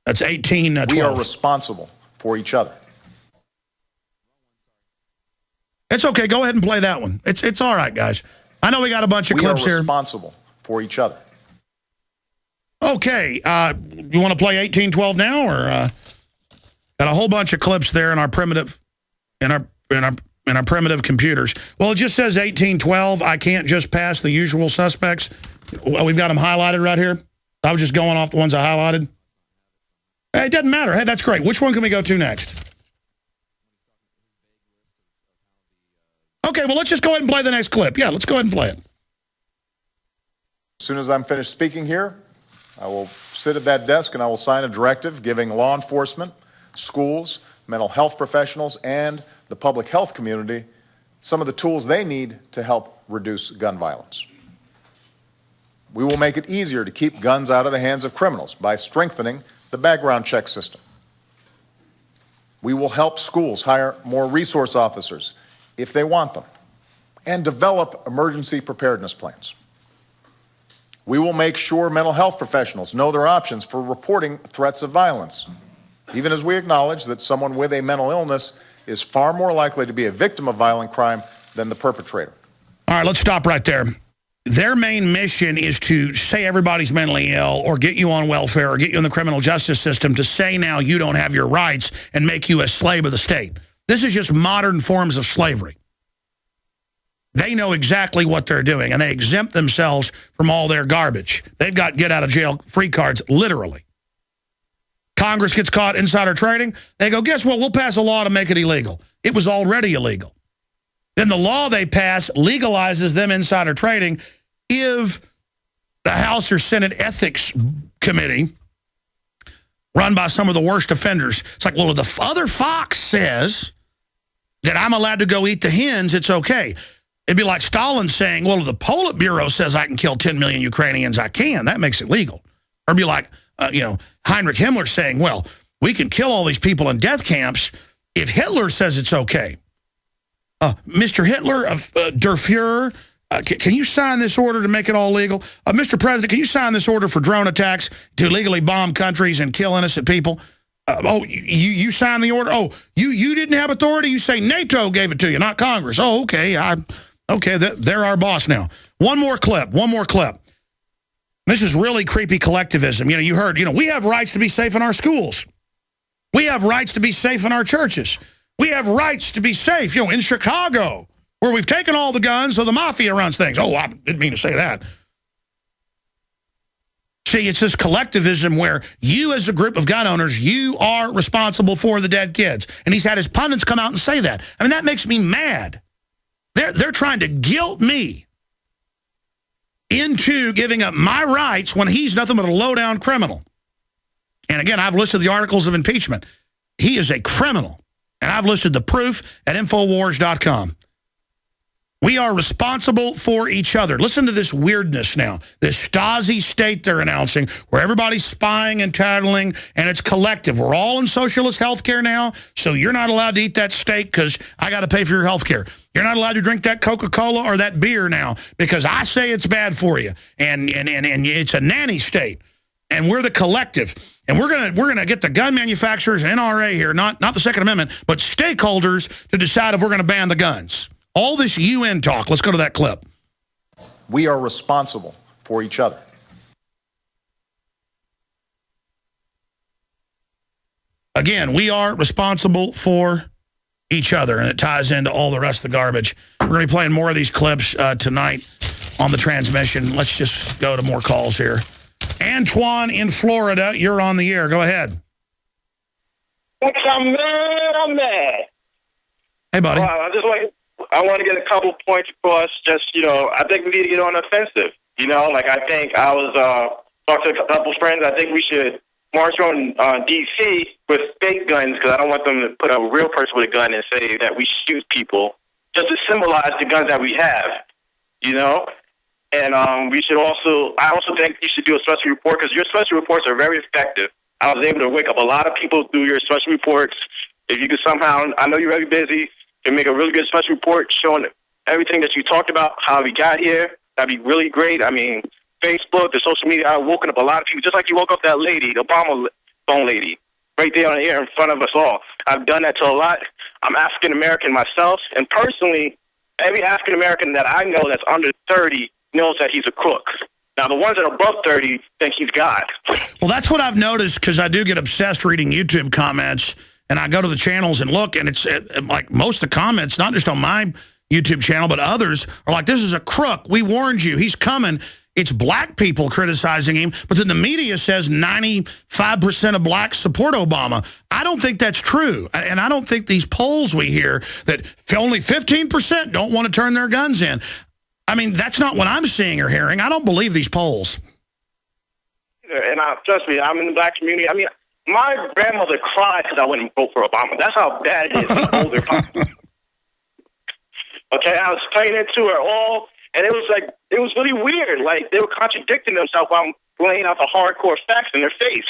That's 1812. We are responsible for each other. It's okay. Go ahead and play that one. It's all right, guys. I know we got a bunch of clips here. We are responsible for each other. Okay. You want to play 1812 now, or got a whole bunch of clips there in our primitive primitive computers? Well, it just says 1812. I can't just pass the usual suspects. Well, we've got them highlighted right here. I was just going off the ones I highlighted. Hey, it doesn't matter. Hey, that's great. Which one can we go to next? Okay, well, let's just go ahead and play the next clip. Yeah, let's go ahead and play it. As soon as I'm finished speaking here, I will sit at that desk and I will sign a directive giving law enforcement, schools, mental health professionals, and the public health community some of the tools they need to help reduce gun violence. We will make it easier to keep guns out of the hands of criminals by strengthening the background check system. We will help schools hire more resource officers if they want them, and develop emergency preparedness plans. We will make sure mental health professionals know their options for reporting threats of violence, even as we acknowledge that someone with a mental illness is far more likely to be a victim of violent crime than the perpetrator. All right, let's stop right there. Their main mission is to say everybody's mentally ill or get you on welfare or get you in the criminal justice system to say now you don't have your rights and make you a slave of the state. This is just modern forms of slavery. They know exactly what they're doing, and they exempt themselves from all their garbage. They've got get-out-of-jail-free cards, literally. Congress gets caught insider trading. They go, guess what? We'll pass a law to make it illegal. It was already illegal. Then the law they pass legalizes them insider trading if the House or Senate Ethics Committee, run by some of the worst offenders, it's like, well, if the other Fox says that I'm allowed to go eat the hens, it's okay. It'd be like Stalin saying, well, if the Politburo says I can kill 10 million Ukrainians, I can. That makes it legal. Or it'd be like, Heinrich Himmler saying, well, we can kill all these people in death camps if Hitler says it's okay. Mr. Hitler, Der Fuhrer, can you sign this order to make it all legal? Mr. President, can you sign this order for drone attacks to legally bomb countries and kill innocent people? You signed the order? Oh, you didn't have authority? You say NATO gave it to you, not Congress. Oh, okay. They're our boss now. One more clip. This is really creepy collectivism. You heard, we have rights to be safe in our schools. We have rights to be safe in our churches. We have rights to be safe, in Chicago, where we've taken all the guns so the mafia runs things. Oh, I didn't mean to say that. See, it's this collectivism where you as a group of gun owners, you are responsible for the dead kids. And he's had his pundits come out and say that. I mean, that makes me mad. They're trying to guilt me into giving up my rights when he's nothing but a low-down criminal. And again, I've listed the articles of impeachment. He is a criminal. And I've listed the proof at Infowars.com. We are responsible for each other. Listen to this weirdness now. This Stasi state they're announcing where everybody's spying and tattling, and it's collective. We're all in socialist health care now, so you're not allowed to eat that steak because I got to pay for your health care. You're not allowed to drink that Coca-Cola or that beer now because I say it's bad for you. And it's a nanny state. And we're the collective. And we're gonna get the gun manufacturers and NRA here, not the Second Amendment, but stakeholders to decide if we're going to ban the guns. All this UN talk. Let's go to that clip. We are responsible for each other. Again, we are responsible for each other, and it ties into all the rest of the garbage. We're going to be playing more of these clips tonight on the transmission. Let's just go to more calls here. Antoine in Florida, you're on the air. Go ahead. I'm mad. Hey, buddy. I want to get a couple points across. Just, I think we need to get on the offensive. I think I was talking to a couple friends. I think we should march around D.C. with fake guns because I don't want them to put a real person with a gun and say that we shoot people, just to symbolize the guns that we have, you know? And we should also, I also think you should do a special report because your special reports are very effective. I was able to wake up a lot of people through your special reports. If you could somehow, I know you're very busy, and make a really good special report showing everything that you talked about, how we got here, that'd be really great. I mean, Facebook, the social media, I've woken up a lot of people, just like you woke up that lady, the Obama phone lady, right there on the air in front of us all. I've done that to a lot. I'm African-American myself, and personally, every African-American that I know that's under 30 knows that he's a crook. Now, the ones that are above 30 think he's God. Well, that's what I've noticed because I do get obsessed reading YouTube comments, and I go to the channels and look, and it's like most of the comments, not just on my YouTube channel, but others are like, this is a crook. We warned you. He's coming. It's black people criticizing him, but then the media says 95% of blacks support Obama. I don't think that's true, and I don't think these polls we hear that only 15% don't want to turn their guns in. I mean, that's not what I'm seeing or hearing. I don't believe these polls. And trust me, I'm in the black community. I mean, my grandmother cried because I wouldn't vote for Obama. That's how bad it is. Okay, I was explaining it to her all, and it was really weird. Like, they were contradicting themselves while I'm laying out the hardcore facts in their face.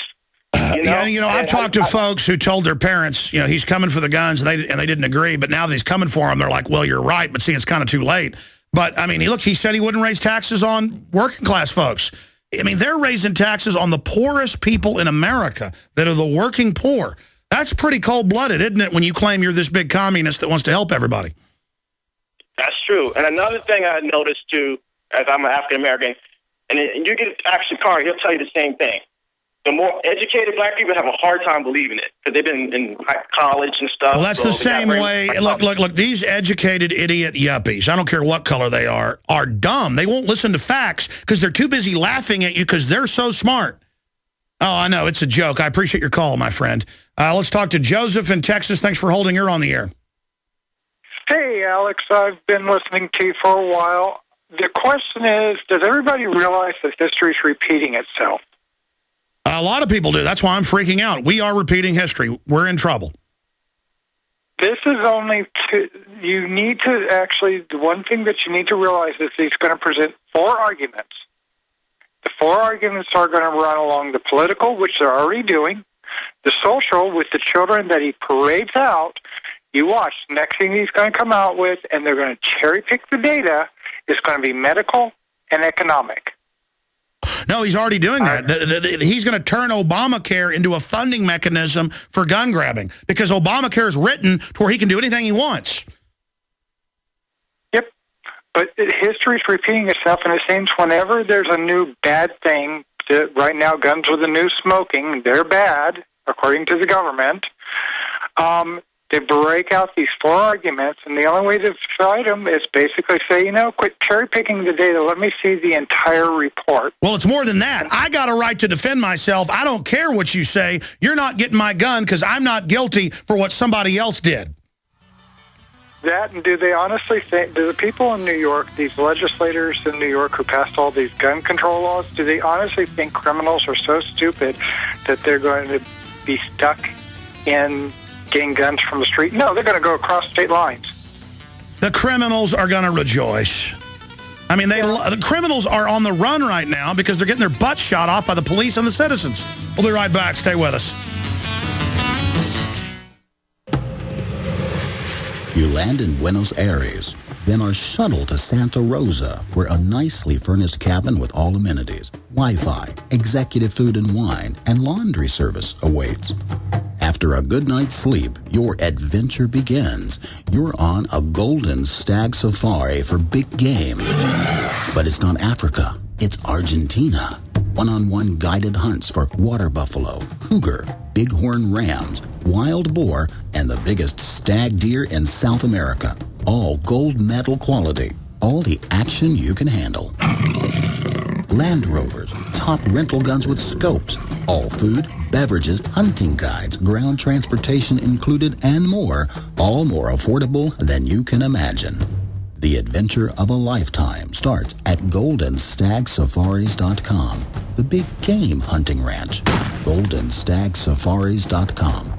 You know, I've talked to folks who told their parents, you know, he's coming for the guns, and they didn't agree, but now that he's coming for them, they're like, well, you're right, but see, it's kind of too late. But, I mean, he said he wouldn't raise taxes on working class folks. I mean, they're raising taxes on the poorest people in America that are the working poor. That's pretty cold-blooded, isn't it, when you claim you're this big communist that wants to help everybody? That's true. And another thing I noticed, too, as I'm an African-American, and you get Action Carr, he'll tell you the same thing. The more educated black people have a hard time believing it because they've been in college and stuff. Well, that's the same way. Look, these educated idiot yuppies, I don't care what color they are dumb. They won't listen to facts because they're too busy laughing at you because they're so smart. Oh, I know. It's a joke. I appreciate your call, my friend. Let's talk to Joseph in Texas. Thanks for holding. You're on the air. Hey, Alex. I've been listening to you for a while. The question is, does everybody realize that history is repeating itself? A lot of people do. That's why I'm freaking out. We are repeating history. We're in trouble. This is only you need to actually, the one thing that you need to realize is he's going to present 4 arguments. The 4 arguments are going to run along the political, which they're already doing, the social with the children that he parades out. You watch. Next thing he's going to come out with, and they're going to cherry pick the data, is going to be medical and economic. No, he's already doing that. He's going to turn Obamacare into a funding mechanism for gun grabbing because Obamacare is written to where he can do anything he wants. Yep. But history is repeating itself, and it seems whenever there's a new bad thing, right now guns with the new smoking, they're bad, according to the government. They break out these 4 arguments, and the only way to fight them is basically say, quit cherry-picking the data. Let me see the entire report. Well, it's more than that. I got a right to defend myself. I don't care what you say. You're not getting my gun because I'm not guilty for what somebody else did. That, and do they honestly think, do the people in New York, these legislators in New York who passed all these gun control laws, do they honestly think criminals are so stupid that they're going to be stuck in getting guns from the street? No, they're going to go across state lines. The criminals are going to rejoice. I mean, the criminals are on the run right now because they're getting their butts shot off by the police and the citizens. We'll be right back. Stay with us. You land in Buenos Aires, then are shuttled to Santa Rosa, where a nicely furnished cabin with all amenities, Wi-Fi, executive food and wine, and laundry service awaits. After a good night's sleep, your adventure begins. You're on a golden stag safari for big game. But it's not Africa, it's Argentina. One-on-one guided hunts for water buffalo, cougar, bighorn rams, wild boar, and the biggest stag deer in South America. All gold medal quality. All the action you can handle. Land Rovers, top rental guns with scopes, all food, beverages, hunting guides, ground transportation included, and more, all more affordable than you can imagine. The adventure of a lifetime starts at goldenstagsafaris.com. The big game hunting ranch. goldenstagsafaris.com.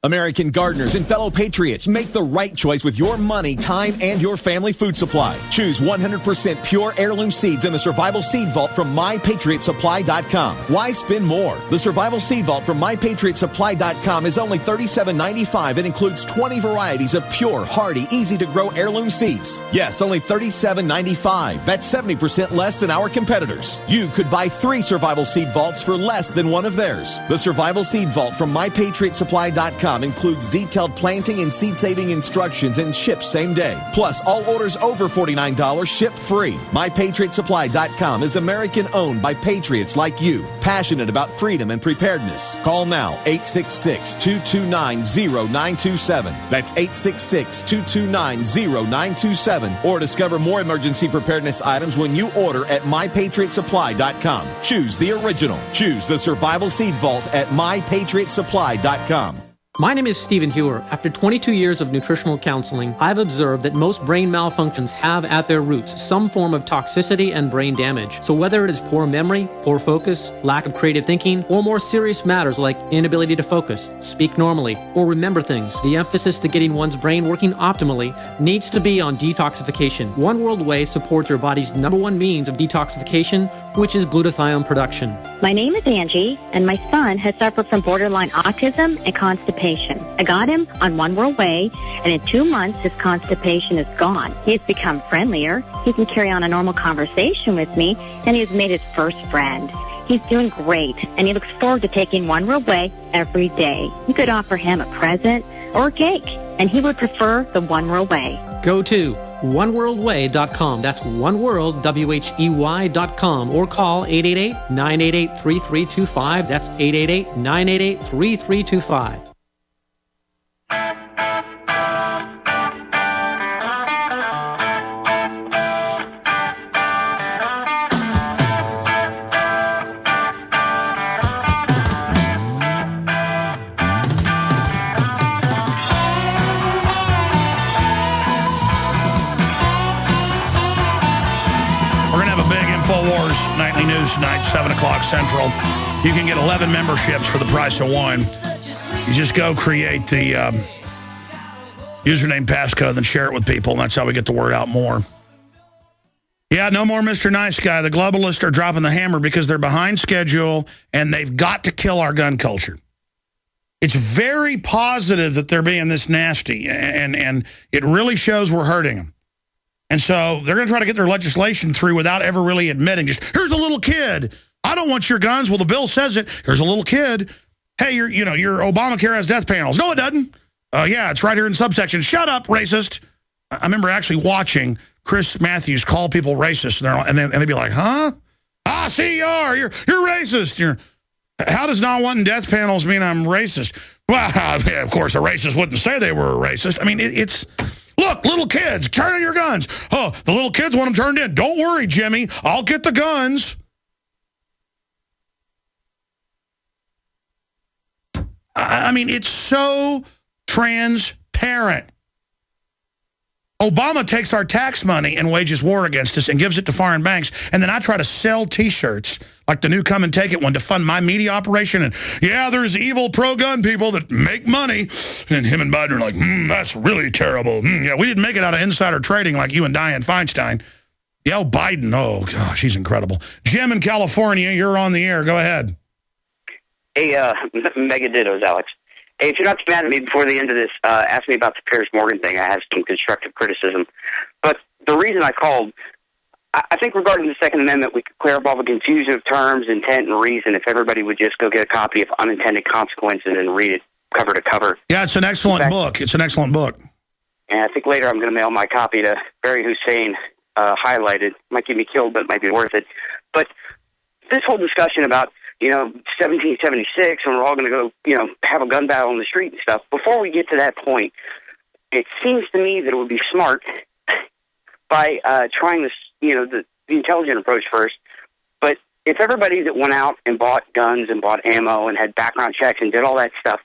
American gardeners and fellow patriots, make the right choice with your money, time, and your family food supply. Choose 100% pure heirloom seeds in the Survival Seed Vault from MyPatriotSupply.com. Why spend more? The Survival Seed Vault from MyPatriotSupply.com is only $37.95 and includes 20 varieties of pure, hardy, easy-to-grow heirloom seeds. Yes, only $37.95. That's 70% less than our competitors. You could buy 3 Survival Seed Vaults for less than one of theirs. The Survival Seed Vault from MyPatriotSupply.com includes detailed planting and seed-saving instructions and ships same day. Plus, all orders over $49 ship free. MyPatriotSupply.com is American-owned by patriots like you, passionate about freedom and preparedness. Call now, 866-229-0927. That's 866-229-0927. Or discover more emergency preparedness items when you order at MyPatriotSupply.com. Choose the original. Choose the Survival Seed Vault at MyPatriotSupply.com. My name is Stephen Hewer. After 22 years of nutritional counseling, I've observed that most brain malfunctions have at their roots some form of toxicity and brain damage. So whether it is poor memory, poor focus, lack of creative thinking, or more serious matters like inability to focus, speak normally, or remember things, the emphasis to getting one's brain working optimally needs to be on detoxification. One World Way supports your body's #1 means of detoxification, which is glutathione production. My name is Angie, and my son has suffered from borderline autism and constipation. I got him on One World Way, and in 2 months, his constipation is gone. He has become friendlier. He can carry on a normal conversation with me, and he has made his first friend. He's doing great, and he looks forward to taking One World Way every day. You could offer him a present or a cake, and he would prefer the One World Way. Go to oneworldway.com. That's oneworld, WHEY.com, or call 888-988-3325. That's 888-988-3325. Nightly news tonight, 7 o'clock Central. You can get 11 memberships for the price of one. You just go create the username passcode and share it with people, and that's how we get the word out more. Yeah, no more Mr. Nice Guy. The globalists are dropping the hammer because they're behind schedule, and they've got to kill our gun culture. It's very positive that they're being this nasty, and it really shows we're hurting them. And so they're going to try to get their legislation through without ever really admitting, just, here's a little kid. I don't want your guns. Well, the bill says it. Here's a little kid. Hey, your Obamacare has death panels. No, it doesn't. Yeah, it's right here in subsection. Shut up, racist. I remember actually watching Chris Matthews call people racist, and they'd be like, huh? Ah, see, you are. You're racist. How does not wanting death panels mean I'm racist? Well, yeah, of course, a racist wouldn't say they were a racist. I mean, it's... Look, little kids, carry your guns. Oh, the little kids want them turned in. Don't worry, Jimmy. I'll get the guns. I mean, it's so transparent. Obama takes our tax money and wages war against us and gives it to foreign banks. And then I try to sell T-shirts like the new Come and Take It one to fund my media operation. And yeah, there's evil pro-gun people that make money. And him and Biden are like, that's really terrible. Yeah, we didn't make it out of insider trading like you and Dianne Feinstein. Yeah, Biden. Oh, gosh, he's incredible. Jim in California, you're on the air. Go ahead. Hey, mega dittos, Alex. Hey, if you're not too mad at me before the end of this, ask me about the Piers Morgan thing. I have some constructive criticism. But the reason I called, I think regarding the Second Amendment, we could clear up all the confusion of terms, intent, and reason if everybody would just go get a copy of Unintended Consequences and read it cover to cover. Yeah, it's an excellent book. It's an excellent book. And I think later I'm going to mail my copy to Barry Hussein, highlighted. Might get me killed, but it might be worth it. But this whole discussion about 1776, and we're all going to go, have a gun battle in the street and stuff. Before we get to that point, it seems to me that it would be smart by trying this, the intelligent approach first. But if everybody that went out and bought guns and bought ammo and had background checks and did all that stuff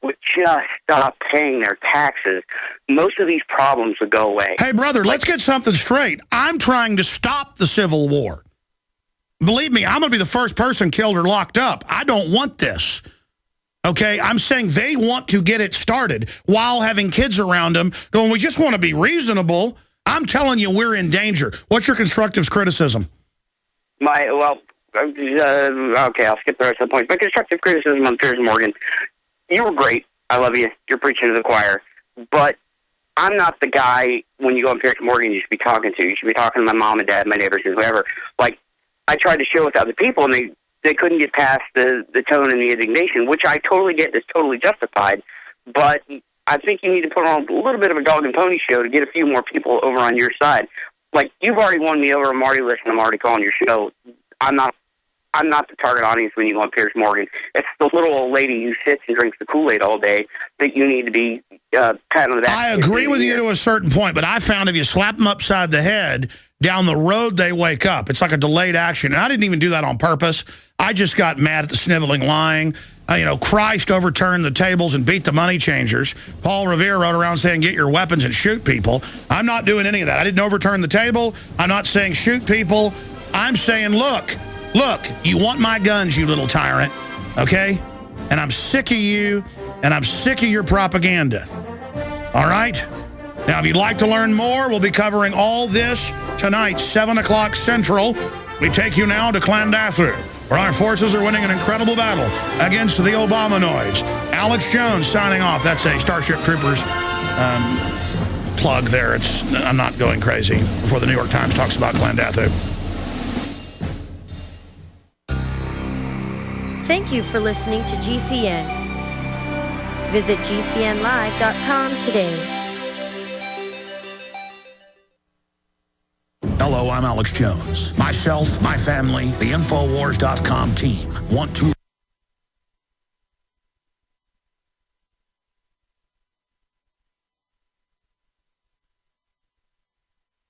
would just stop paying their taxes, most of these problems would go away. Hey, brother, let's get something straight. I'm trying to stop the Civil War. Believe me, I'm going to be the first person killed or locked up. I don't want this. Okay, I'm saying they want to get it started while having kids around them going, we just want to be reasonable. I'm telling you, we're in danger. What's your constructive criticism? Okay, I'll skip the rest of the points. My constructive criticism on Piers Morgan, you were great. I love you. You're preaching to the choir. But I'm not the guy, when you go on Piers Morgan, you should be talking to. You should be talking to my mom and dad, my neighbors, and whoever. Like, I tried to show it to other people, and they couldn't get past the tone and the indignation, which I totally get is totally justified. But I think you need to put on a little bit of a dog and pony show to get a few more people over on your side. Like, you've already won me over. I'm already listening. I'm already calling your show. I'm not the target audience when you go on Piers Morgan. It's the little old lady who sits and drinks the Kool-Aid all day that you need to be patting that. I agree with you to a certain point, but I found if you slap them upside the head, down the road they wake up. It's like a delayed action. And I didn't even do that on purpose. I just got mad at the sniveling lying. Christ overturned the tables and beat the money changers. Paul Revere rode around saying, get your weapons and shoot people. I'm not doing any of that. I didn't overturn the table. I'm not saying shoot people. I'm saying, look, you want my guns, you little tyrant, okay? And I'm sick of you, and I'm sick of your propaganda, all right? Now, if you'd like to learn more, we'll be covering all this tonight, 7 o'clock Central. We take you now to Clandathu, where our forces are winning an incredible battle against the Obamanoids. Alex Jones signing off. That's a Starship Troopers plug there. I'm not going crazy before the New York Times talks about Clandathu. Thank you for listening to GCN. Visit GCNlive.com today. Hello, I'm Alex Jones. Myself, my family, the Infowars.com team want to